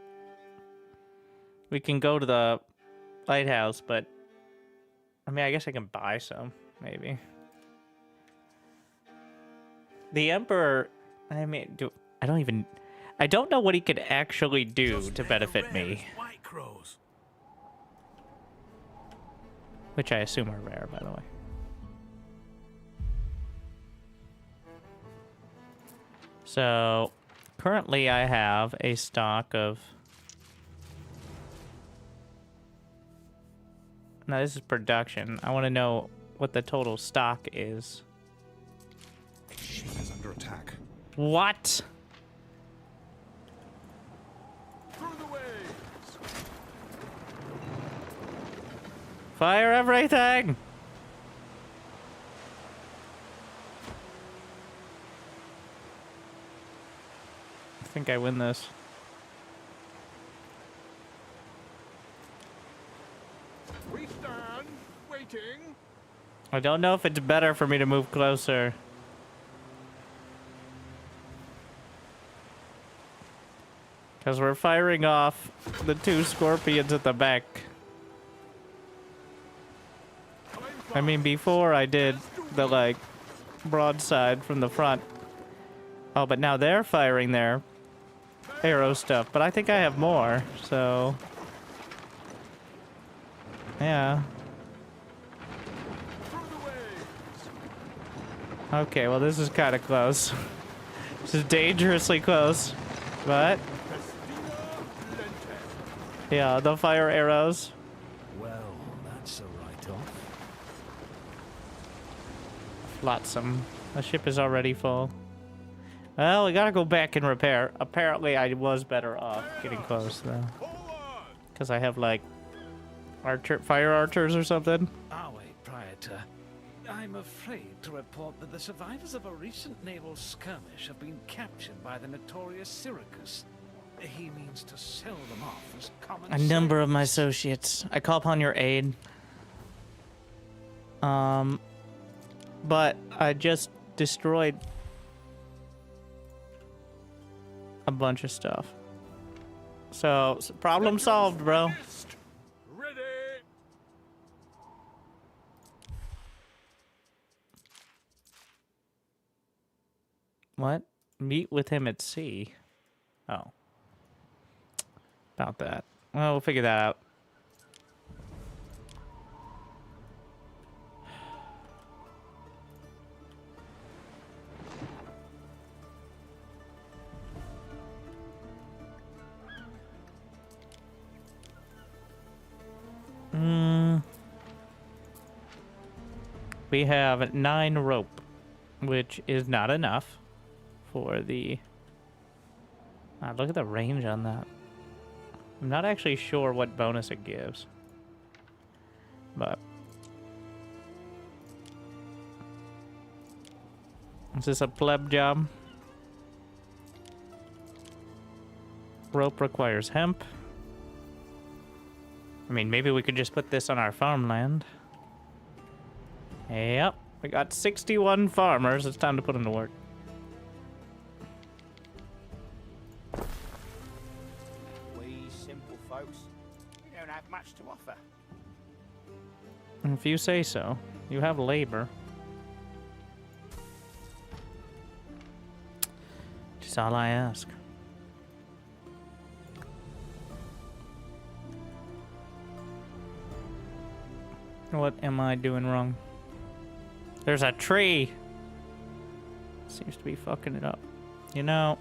we can go to the lighthouse, but I mean, I guess I can buy some, maybe. The Emperor, I mean, I don't know what he could actually do to benefit me. White crows. Which I assume are rare, by the way. So, currently I have a stock of... Now this is production. I want to know what the total stock is. Ship is under attack. What? Through the waves. Fire everything! I think I win this. We stand waiting. I don't know if it's better for me to move closer. Because we're firing off the 2 scorpions at the back. I mean, before I did the, like, broadside from the front. Oh, but now they're firing their arrow stuff. But I think I have more, so... Yeah. Okay, well, this is kind of close. This is dangerously close. But... yeah, they'll fire arrows. Well, that's a write-off. Flotsam. The ship is already full. Well, we gotta go back and repair. Apparently, I was better off getting close, though. Because I have, like, fire archers or something. Ah, wait, Praetor. I'm afraid to report that the survivors of a recent naval skirmish have been captured by the notorious Syracuse. He means to sell them off as common A number of my associates. I call upon your aid. But I just destroyed a bunch of stuff. So, problem solved, bro. Ready. What? Meet with him at sea. Oh. About that. Well, we'll figure that out. We have 9 rope, which is not enough for the... look at the range on that. I'm not actually sure what bonus it gives. But... is this a pleb job? Rope requires hemp. I mean, maybe we could just put this on our farmland. Yep, we got 61 farmers. It's time to put them to work. folks. We don't have much to offer. If you say so. You have labor. Just all I ask. What am I doing wrong? There's a tree! Seems to be fucking it up. You know...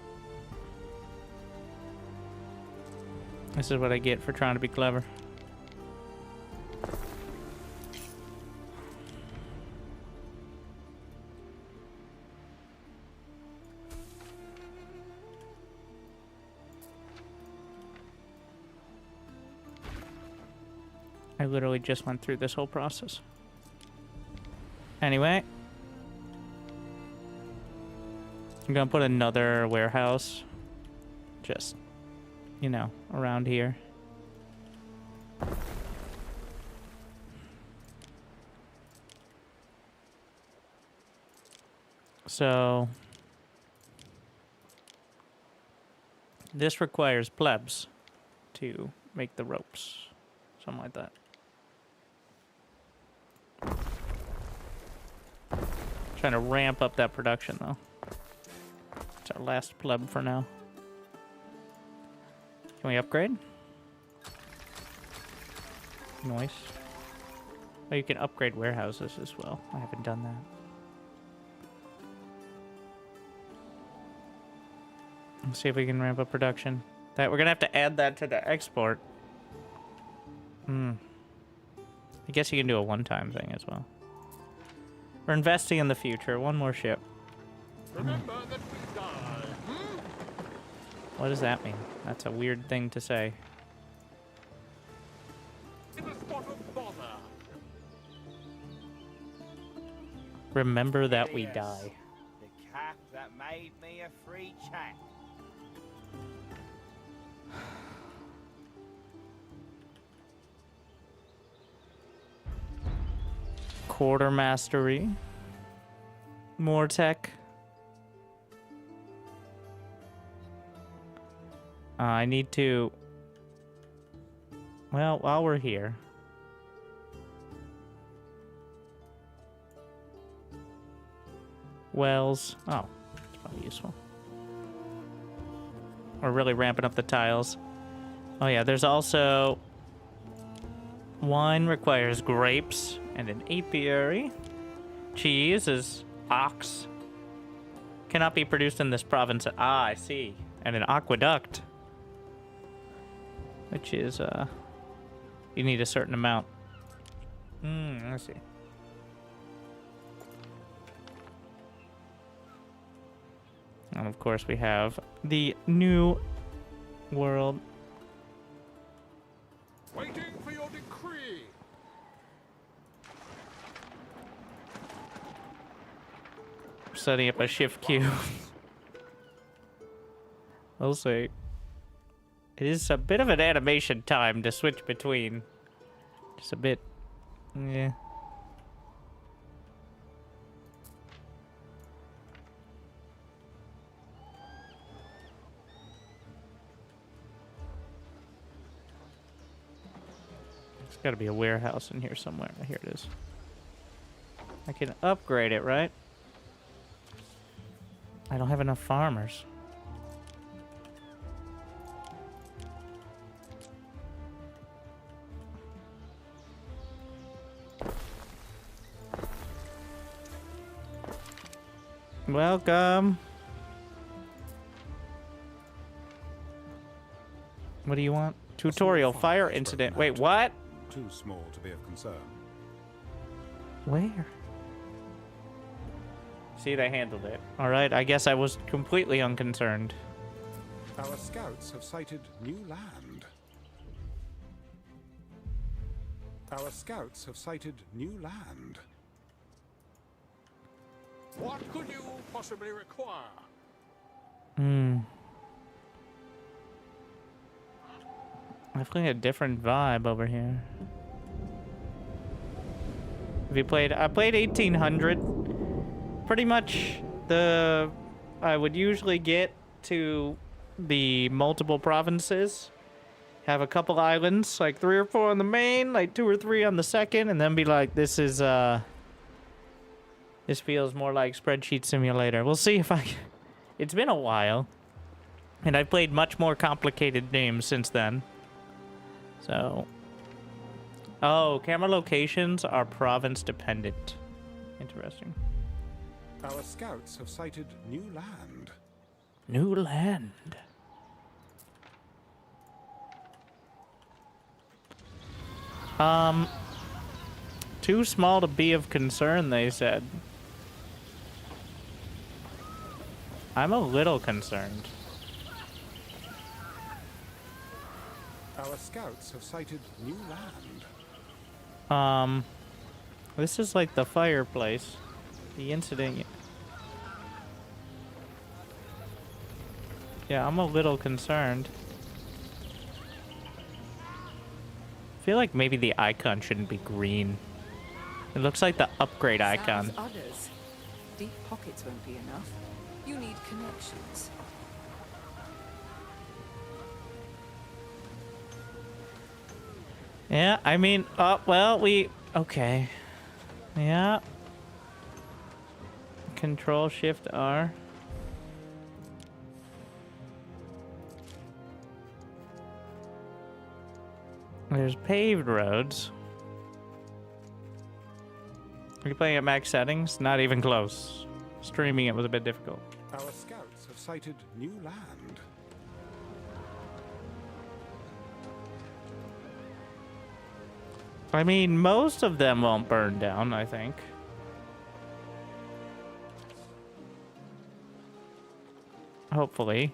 This is what I get for trying to be clever. I literally just went through this whole process. Anyway. I'm gonna put another warehouse. Just, you know, around here. So... This requires plebs to make the ropes. Something like that. Trying to ramp up that production, though. It's our last pleb for now. Can we upgrade? Nice. Oh, you can upgrade warehouses as well. I haven't done that. Let's see if we can ramp up production. That we're gonna have to add that to the export. I guess you can do a one-time thing as well. We're investing in the future. One more ship. Remember that we die. What does that mean? That's a weird thing to say. In a spot of bother. Remember that we Yes. die. The cap that made me a free chap. Quartermastery. More tech. I need to... Well, while we're here... Wells. Oh, it's probably useful. We're really ramping up the tiles. Oh yeah, there's also... Wine requires grapes and an apiary. Cheese is ox. Cannot be produced in this province. Ah, I see. And an aqueduct. Which is, you need a certain amount. I see. And of course we have the new world. Waiting for your decree. Setting up a shift queue. We'll see. It is a bit of an animation time to switch between. Just a bit. Yeah. There's got to be a warehouse in here somewhere. Here it is. I can upgrade it, right? I don't have enough farmers. Welcome. What do you want? Tutorial fire incident. Wait, what? Too small to be of concern. Where? See, they handled it. All right, I guess I was completely unconcerned. Our scouts have sighted new land. Our scouts have sighted new land. What could you possibly require? Definitely a different vibe over here. Have you played? I played 1800. Pretty much I would usually get to the multiple provinces have a couple islands, like 3 or 4 on the main, like 2 or 3 on the second, and then be like, this feels more like Spreadsheet Simulator. We'll see if I... It's been a while, and I've played much more complicated games since then. So... Oh, camera locations are province dependent. Interesting. Our scouts have sighted new land. New land. Too small to be of concern, they said. I'm a little concerned. Our scouts have sighted new land. This is like the fireplace. The incident. Yeah, I'm a little concerned. I feel like maybe the icon shouldn't be green. It looks like the upgrade icon. Sounds others. Deep pockets won't be enough. You need connections. Yeah, I mean, well, okay. Yeah. Control Shift R. There's paved roads. Are you playing at max settings? Not even close. Streaming it was a bit difficult. Our scouts have sighted new land. I mean, most of them won't burn down, I think. Hopefully.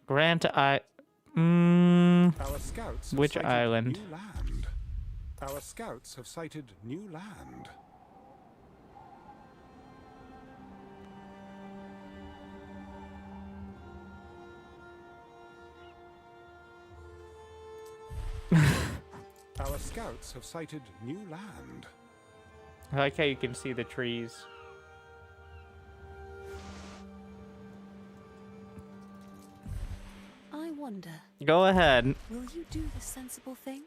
Grant Our scouts have which sighted island? new land. Our scouts have sighted new land. Our scouts have sighted new land. I like how you can see the trees. I wonder. Go ahead. Will you do the sensible thing?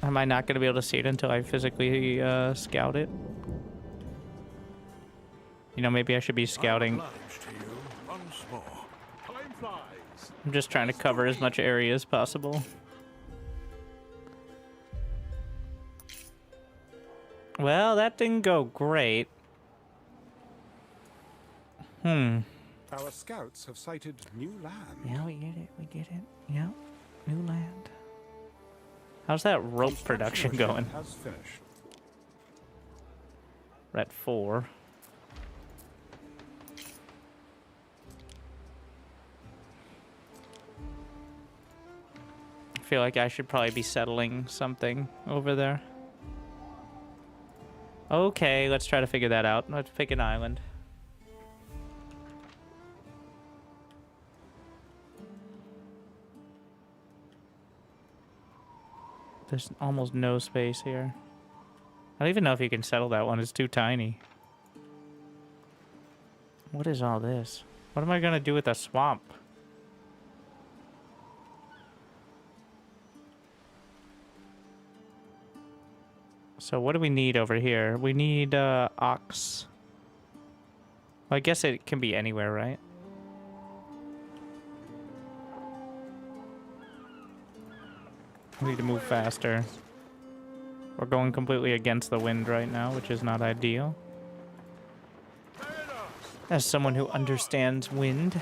Am I not going to be able to see it until I physically scout it? You know, maybe I should be scouting. I'm just trying to cover as much area as possible. Well, that didn't go great. Our scouts have sighted new land. Yeah, we get it. We get it. Yeah, new land. How's that rope production going? Has finished. We're at 4. I feel like I should probably be settling something over there. Okay, let's try to figure that out. Let's pick an island. There's almost no space here. I don't even know if you can settle that one. It's too tiny. What is all this? What am I gonna do with a swamp? So what do we need over here? We need ox. Well, I guess it can be anywhere, right? We need to move faster. We're going completely against the wind right now, which is not ideal. As someone who understands wind.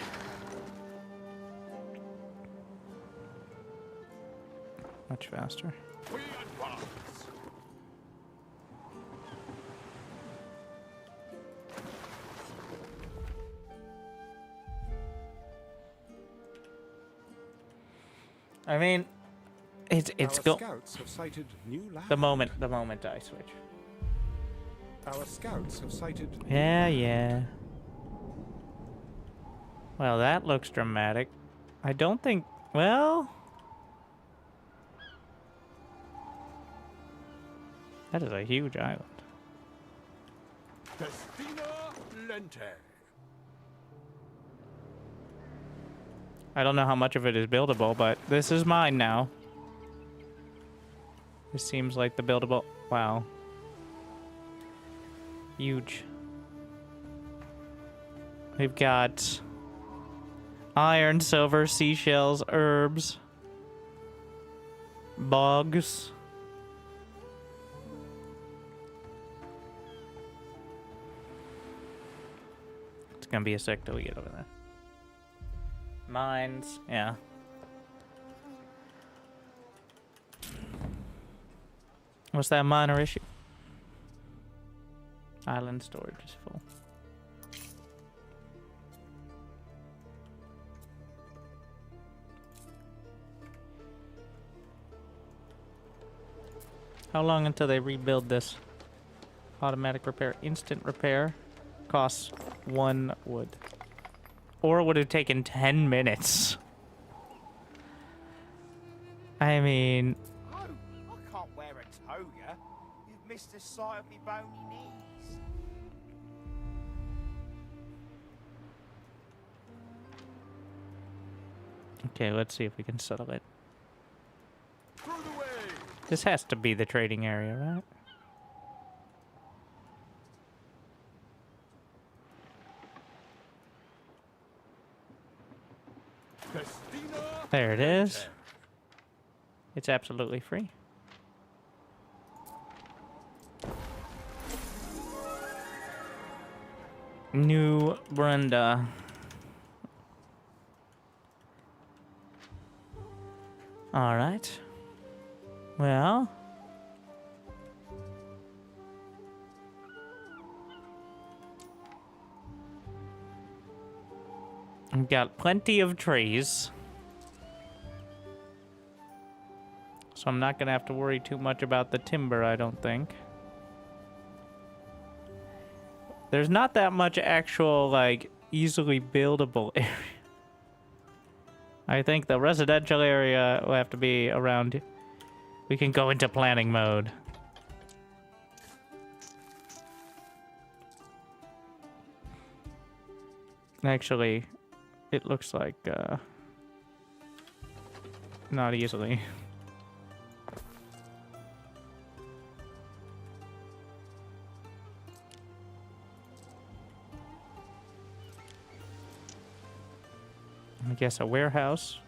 Much faster. I mean, it's go. Scouts have sighted new land. The moment I switch. Our scouts have sighted. Yeah. Well, that looks dramatic. I don't think. Well, that is a huge island. Festina Lente. I don't know how much of it is buildable, but this is mine now. This seems like the buildable... Wow. Huge. We've got iron, silver, seashells, herbs, bogs. It's gonna be a sec till we get over there. Mines, yeah. What's that minor issue? Island storage is full. How long until they rebuild this? Automatic repair, instant repair, costs 1 wood. Or it would have taken 10 minutes. I mean... Oh, I can't wear a toga. You've missed the sight of me bony knees. Okay, let's see if we can settle it. Through the way. This has to be the trading area, right? There it is. It's absolutely free. New Brenda. All right. Well. We've got plenty of trees. So I'm not going to have to worry too much about the timber, I don't think. There's not that much actual, like, easily buildable area. I think the residential area will have to be around... We can go into planning mode. Actually, it looks like, not easily. I guess a warehouse.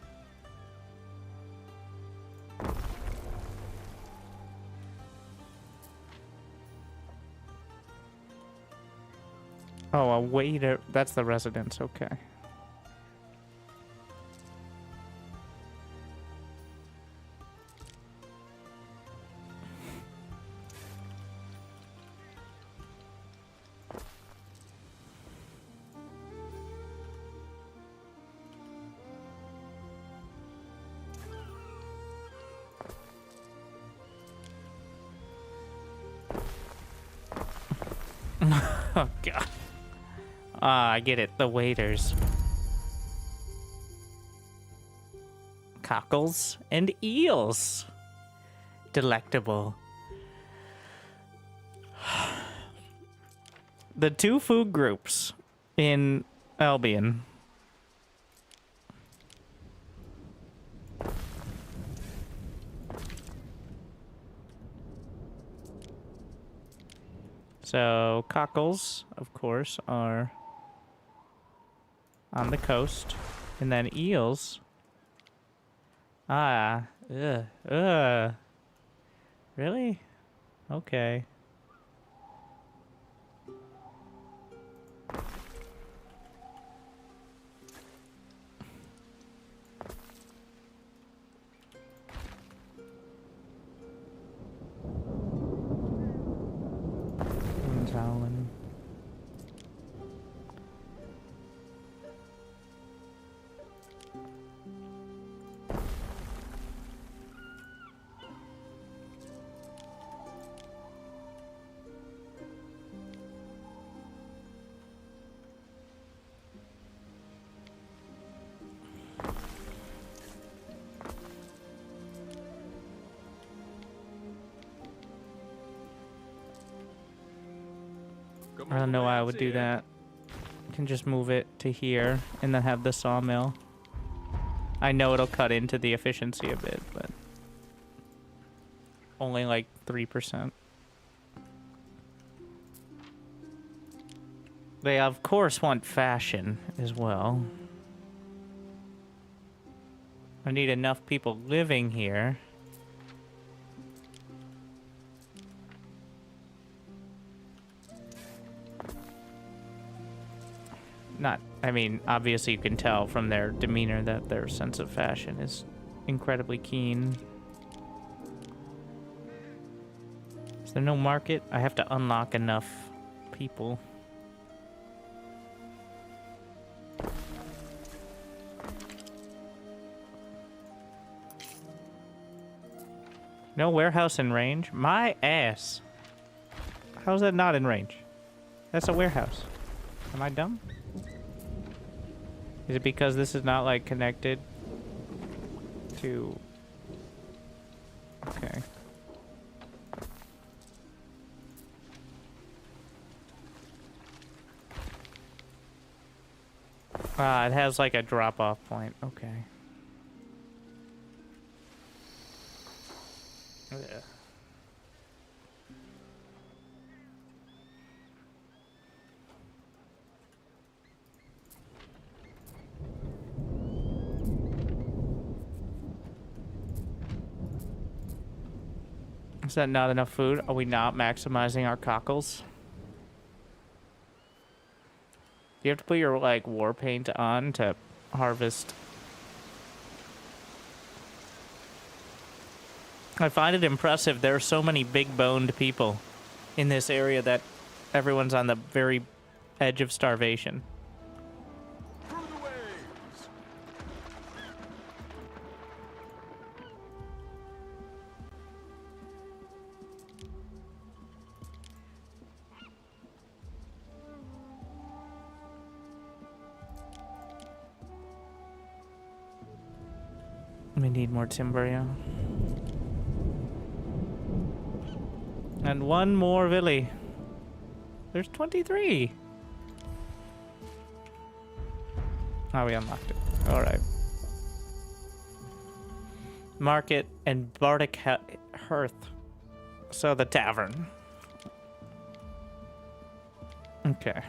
Oh, a waiter. That's the residence. Okay. Oh, God. Ah, I get it. The waiters. Cockles and eels. Delectable. The two food groups in Albion. So, cockles, of course, are on the coast. And then eels. Ah, Really? Okay. Howling. I don't know why I would do that. I can just move it to here and then have the sawmill. I know it'll cut into the efficiency a bit, but only like 3%. They of course want fashion as well. I need enough people living here. I mean, obviously you can tell from their demeanor that their sense of fashion is incredibly keen. Is there no market? I have to unlock enough people. No warehouse in range? My ass. How's that not in range? That's a warehouse. Am I dumb? Is it because this is not, like, connected to... Okay. Ah, it has, like, a drop-off point. Okay. Yeah. Is that not enough food? Are we not maximizing our cockles? You have to put your, like, war paint on to harvest. I find it impressive. There are so many big-boned people in this area that everyone's on the very edge of starvation. We need more timber, yeah. And one more Villy. There's 23. Oh, we unlocked it. Alright. Market and Bardic Hearth. So the tavern. Okay.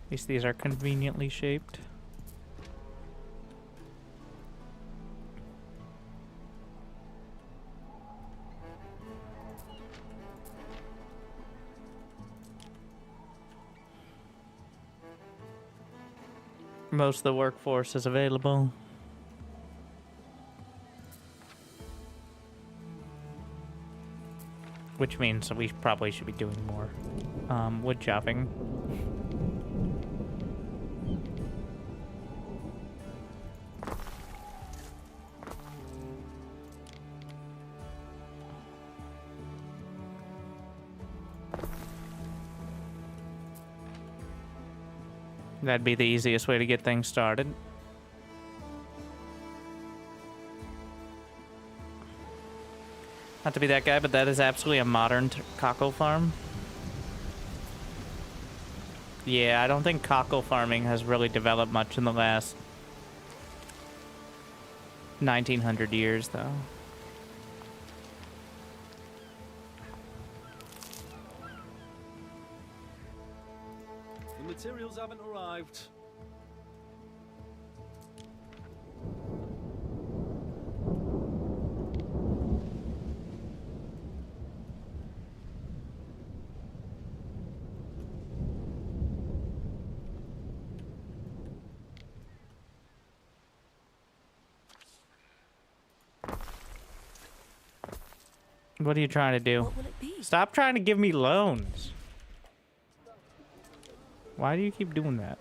At least these are conveniently shaped. Most of the workforce is available. Which means we probably should be doing more wood chopping. That'd be the easiest way to get things started. Not to be that guy, but that is absolutely a modern cockle farm. Yeah, I don't think cockle farming has really developed much in the last 1900 years, though. The materials haven't arrived. What are you trying to do? What will it be? Stop trying to give me loans. Why do you keep doing that?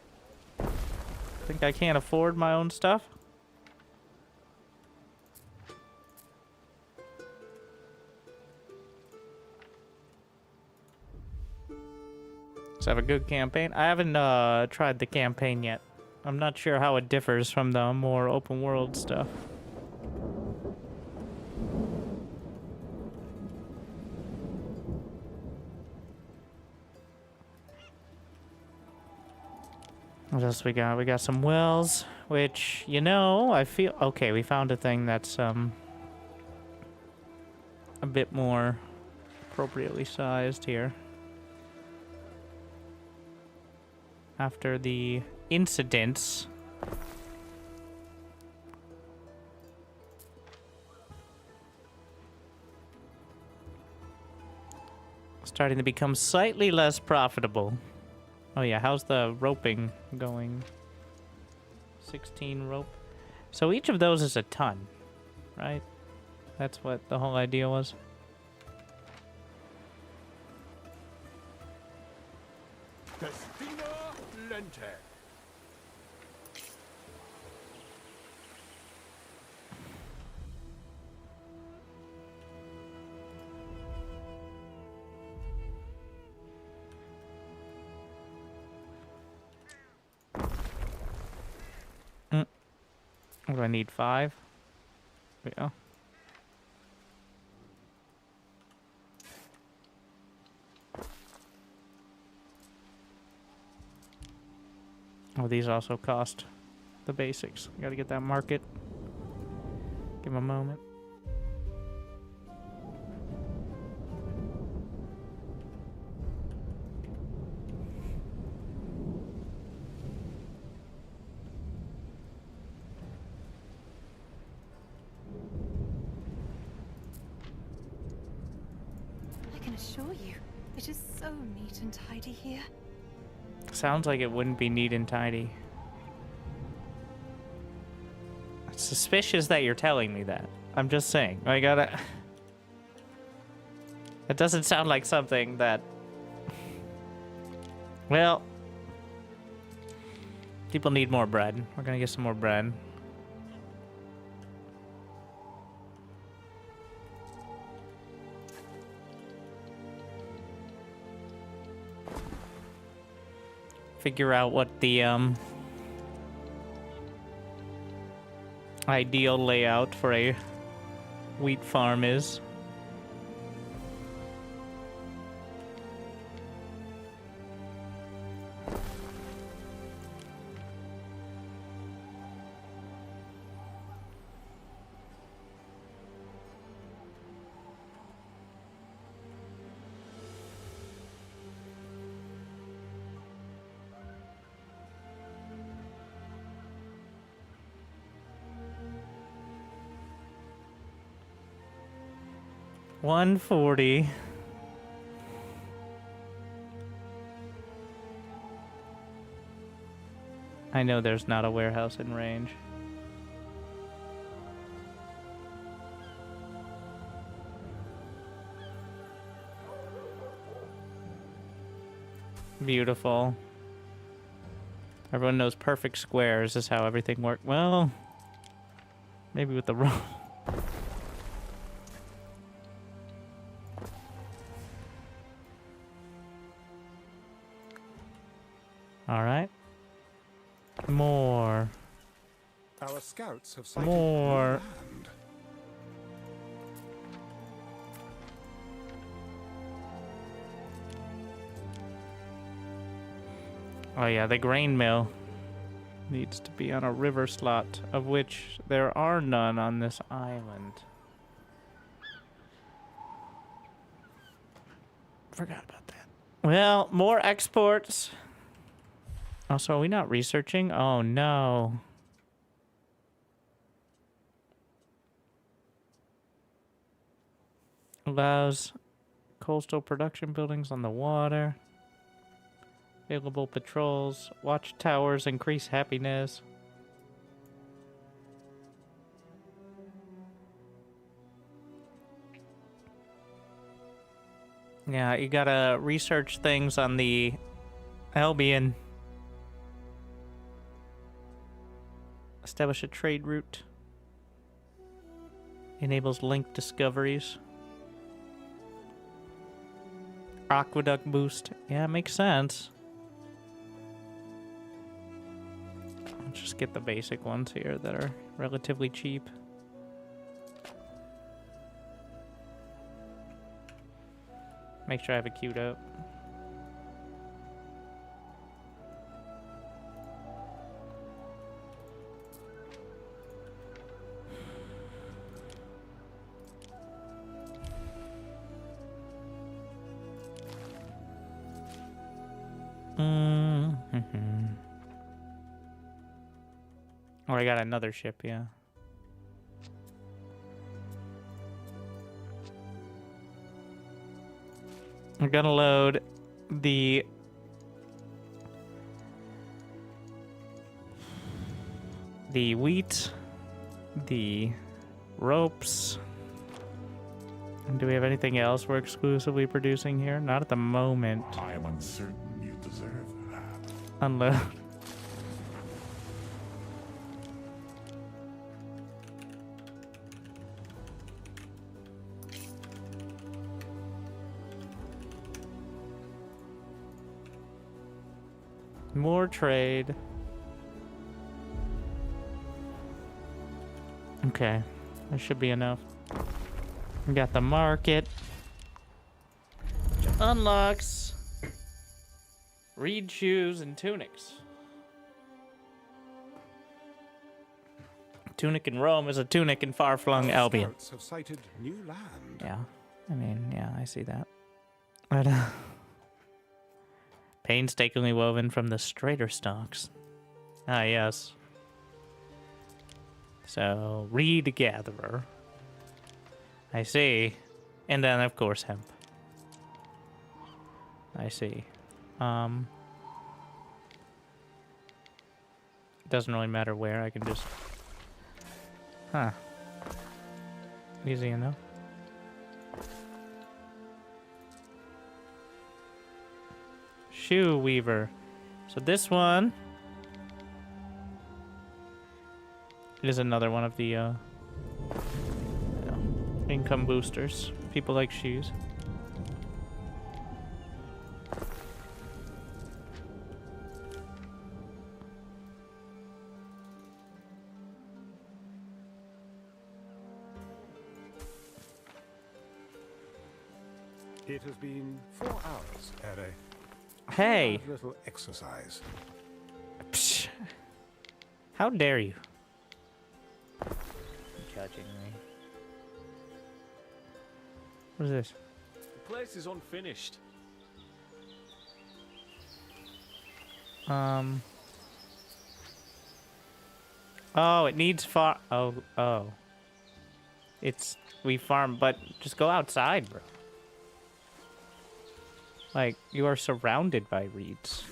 Think I can't afford my own stuff? Let's have a good campaign. I haven't tried the campaign yet. I'm not sure how it differs from the more open world stuff. What else we got? We got some wells, which, you know, I feel... Okay, we found a thing that's, a bit more appropriately sized here. After the incidents... starting to become slightly less profitable. Oh yeah, how's the roping going? 16 rope. So each of those is a ton, right? That's what the whole idea was. Destina Lente. What do I need? 5? There we go. Oh, these also cost the basics. Gotta get that market. Give 'em a moment. I can assure you, it is so neat and tidy here. Sounds like it wouldn't be neat and tidy. It's suspicious that you're telling me that. I'm just saying. I gotta... It doesn't sound like something that... Well... People need more bread. We're gonna get some more bread. Figure out what the ideal layout for a wheat farm is. $140. I know there's not a warehouse in range. Beautiful. Everyone knows perfect squares is how everything works. Well, maybe with the wrong... All right. More. Our scouts have sighted More. land. Oh yeah, the grain mill needs to be on a river slot, of which there are none on this island. Forgot about that. Well, more exports. Also, are we not researching? Oh no. Allows coastal production buildings on the water. Available patrols. Watch towers increase happiness. Yeah, you gotta research things on the Albion. Establish a trade route. Enables link discoveries. Aqueduct boost. Yeah, it makes sense. Let's just get the basic ones here that are relatively cheap. Make sure I have it queued up. Oh, I got another ship, yeah. I'm gonna load the wheat, the ropes. And do we have anything else we're exclusively producing here? Not at the moment. I am uncertain you deserve that. Unload. More trade. Okay, that should be enough. We got the market. Which unlocks reed shoes and tunics. Tunic in Rome is a tunic in far-flung Albion. Scouts have sighted new land. Yeah, I mean, yeah, I see that. But, painstakingly woven from the straighter stalks. Ah, yes. So, reed gatherer. I see. And then, of course, hemp. I see. Doesn't really matter where, I can just... Huh. Easy enough. Shoe weaver. So this one is another one of the income boosters. People like shoes. It has been 4 hours, Ere. Hey! A little exercise. Psh. How dare you? Judging me. What is this? The place is unfinished. Oh, it needs Oh. We farm, but just go outside, bro. Like, you are surrounded by reeds.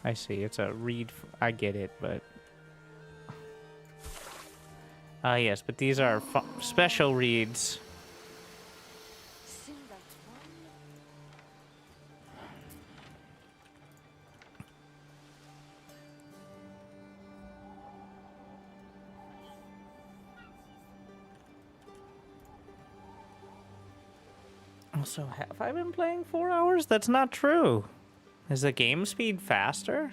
I see, it's a reed. I get it, but... Ah, yes, but these are special reeds. Also, have I been playing 4 hours? That's not true. Is the game speed faster?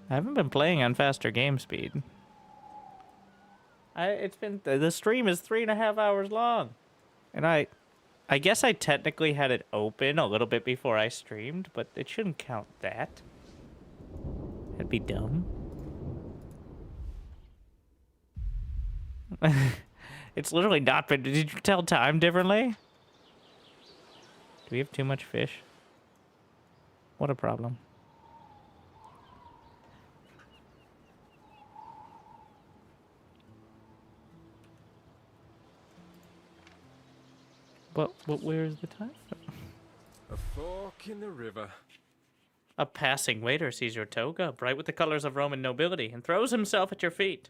I haven't been playing on faster game speed. The stream is 3.5 hours long. And I guess I technically had it open a little bit before I streamed, but it shouldn't count that. That'd be dumb. It's literally not been... Did you tell time differently? Do we have too much fish? What a problem. But where's the time? A fork in the river. A passing waiter sees your toga, bright with the colors of Roman nobility, and throws himself at your feet.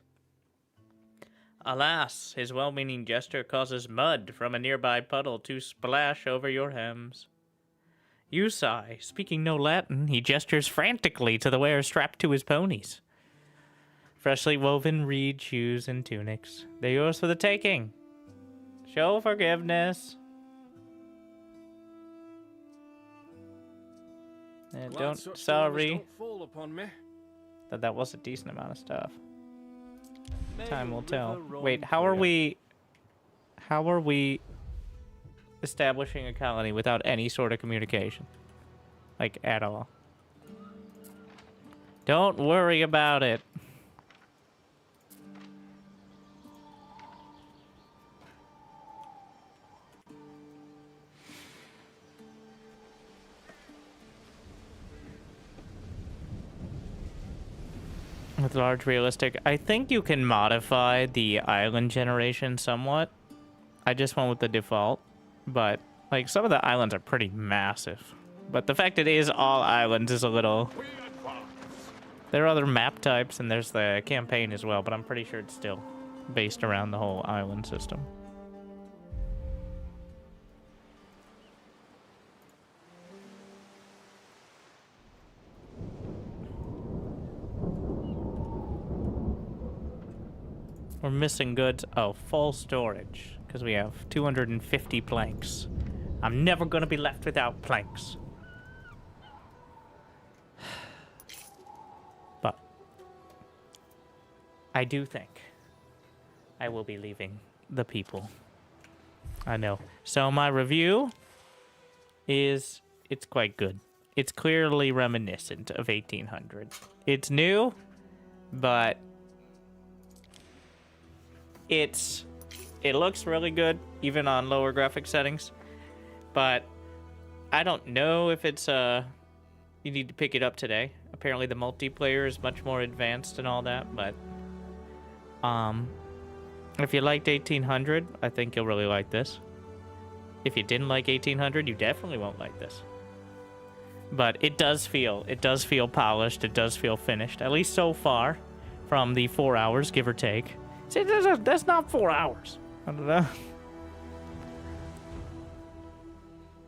Alas, his well-meaning gesture causes mud from a nearby puddle to splash over your hems. You sigh. Speaking no Latin, he gestures frantically to the wearer strapped to his ponies. Freshly woven reed shoes and tunics. They're yours for the taking. Show forgiveness. Glad Don't... such Sorry. Don't fall upon me. that was a decent amount of stuff. May Time will the tell. river run Wait, how are clear. we establishing a colony without any sort of communication? Like, at all. Don't worry about it. With large realistic, I think you can modify the island generation somewhat. I just went with the default, but like some of the islands are pretty massive. But the fact it is all islands is a little... There are other map types and there's the campaign as well, but I'm pretty sure it's still based around the whole island system. We're missing goods. Oh, full storage. Because we have 250 planks. I'm never going to be left without planks. But I do think I will be leaving the people. I know. So my review is, it's quite good. It's clearly reminiscent of 1800. It's new, but it looks really good, even on lower graphic settings. But I don't know if it's you need to pick it up today. Apparently the multiplayer is much more advanced and all that, but if you liked 1800, I think you'll really like this. If you didn't like 1800, you definitely won't like this. But it does feel polished, it does feel finished, at least so far, from the 4 hours, give or take. See, that's not 4 hours. I don't know.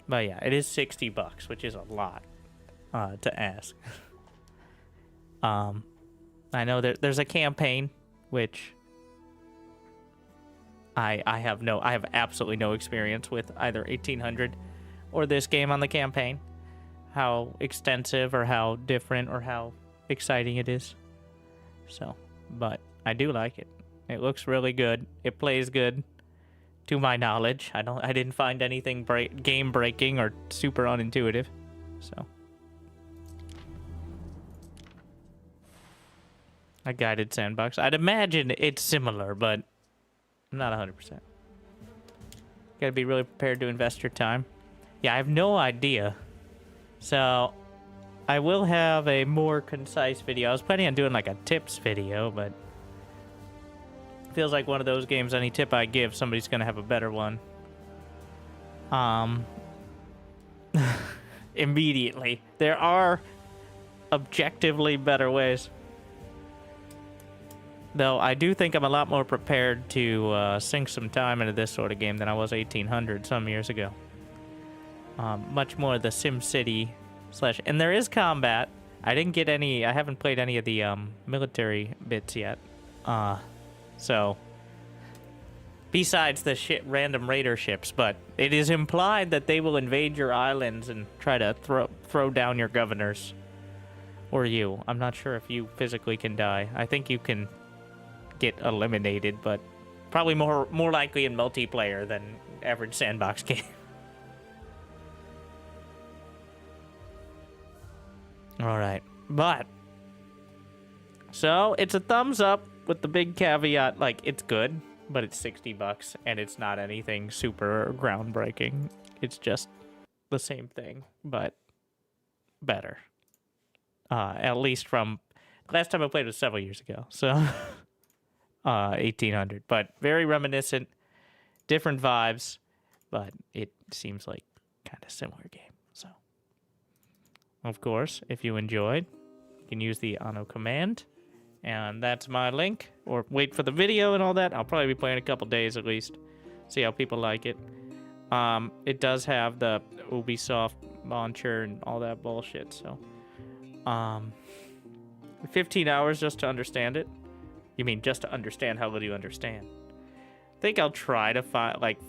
But yeah, it is $60, which is a lot to ask. I know there's a campaign, which I have absolutely no experience with either 1800 or this game on the campaign. How extensive or how different or how exciting it is. So, but I do like it. It looks really good. It plays good, to my knowledge. I didn't find anything game breaking or super unintuitive. So, a guided sandbox. I'd imagine it's similar, but I'm not 100%. Gotta be really prepared to invest your time. Yeah, I have no idea. So, I will have a more concise video. I was planning on doing like a tips video, but feels like one of those games, any tip I give, somebody's gonna have a better one. Immediately. There are objectively better ways. Though I do think I'm a lot more prepared to sink some time into this sort of game than I was 1800 some years ago. Much more the SimCity / and there is combat. I haven't played any of the military bits yet. So, besides the random raider ships, but it is implied that they will invade your islands and try to throw down your governors. Or you. I'm not sure if you physically can die. I think you can get eliminated, but probably more likely in multiplayer than average sandbox game. Alright, but so it's a thumbs up with the big caveat, like, it's good, but it's $60 and it's not anything super groundbreaking. It's just the same thing, but better. At least from last time I played was several years ago, so 1800, but very reminiscent, different vibes, but it seems like kind of similar game. So, of course, if you enjoyed, you can use the Anno command. And that's my link, or wait for the video and all that. I'll probably be playing a couple days at least. See how people like it. It does have the Ubisoft launcher and all that bullshit, so 15 hours just to understand it. You mean just to understand how little you understand? I think I'll try to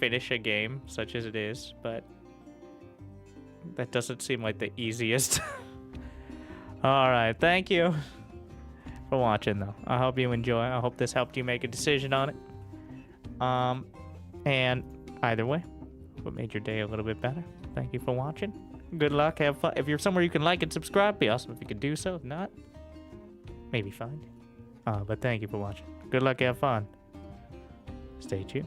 finish a game such as it is, but that doesn't seem like the easiest. All right, thank you. for watching, though. I hope you enjoy. I hope this helped you make a decision on it. And either way, what made your day a little bit better. Thank you for watching. Good luck. Have fun. If you're somewhere you can like and subscribe, be awesome if you could do so. If not, maybe find it. But thank you for watching. Good luck. Have fun. Stay tuned.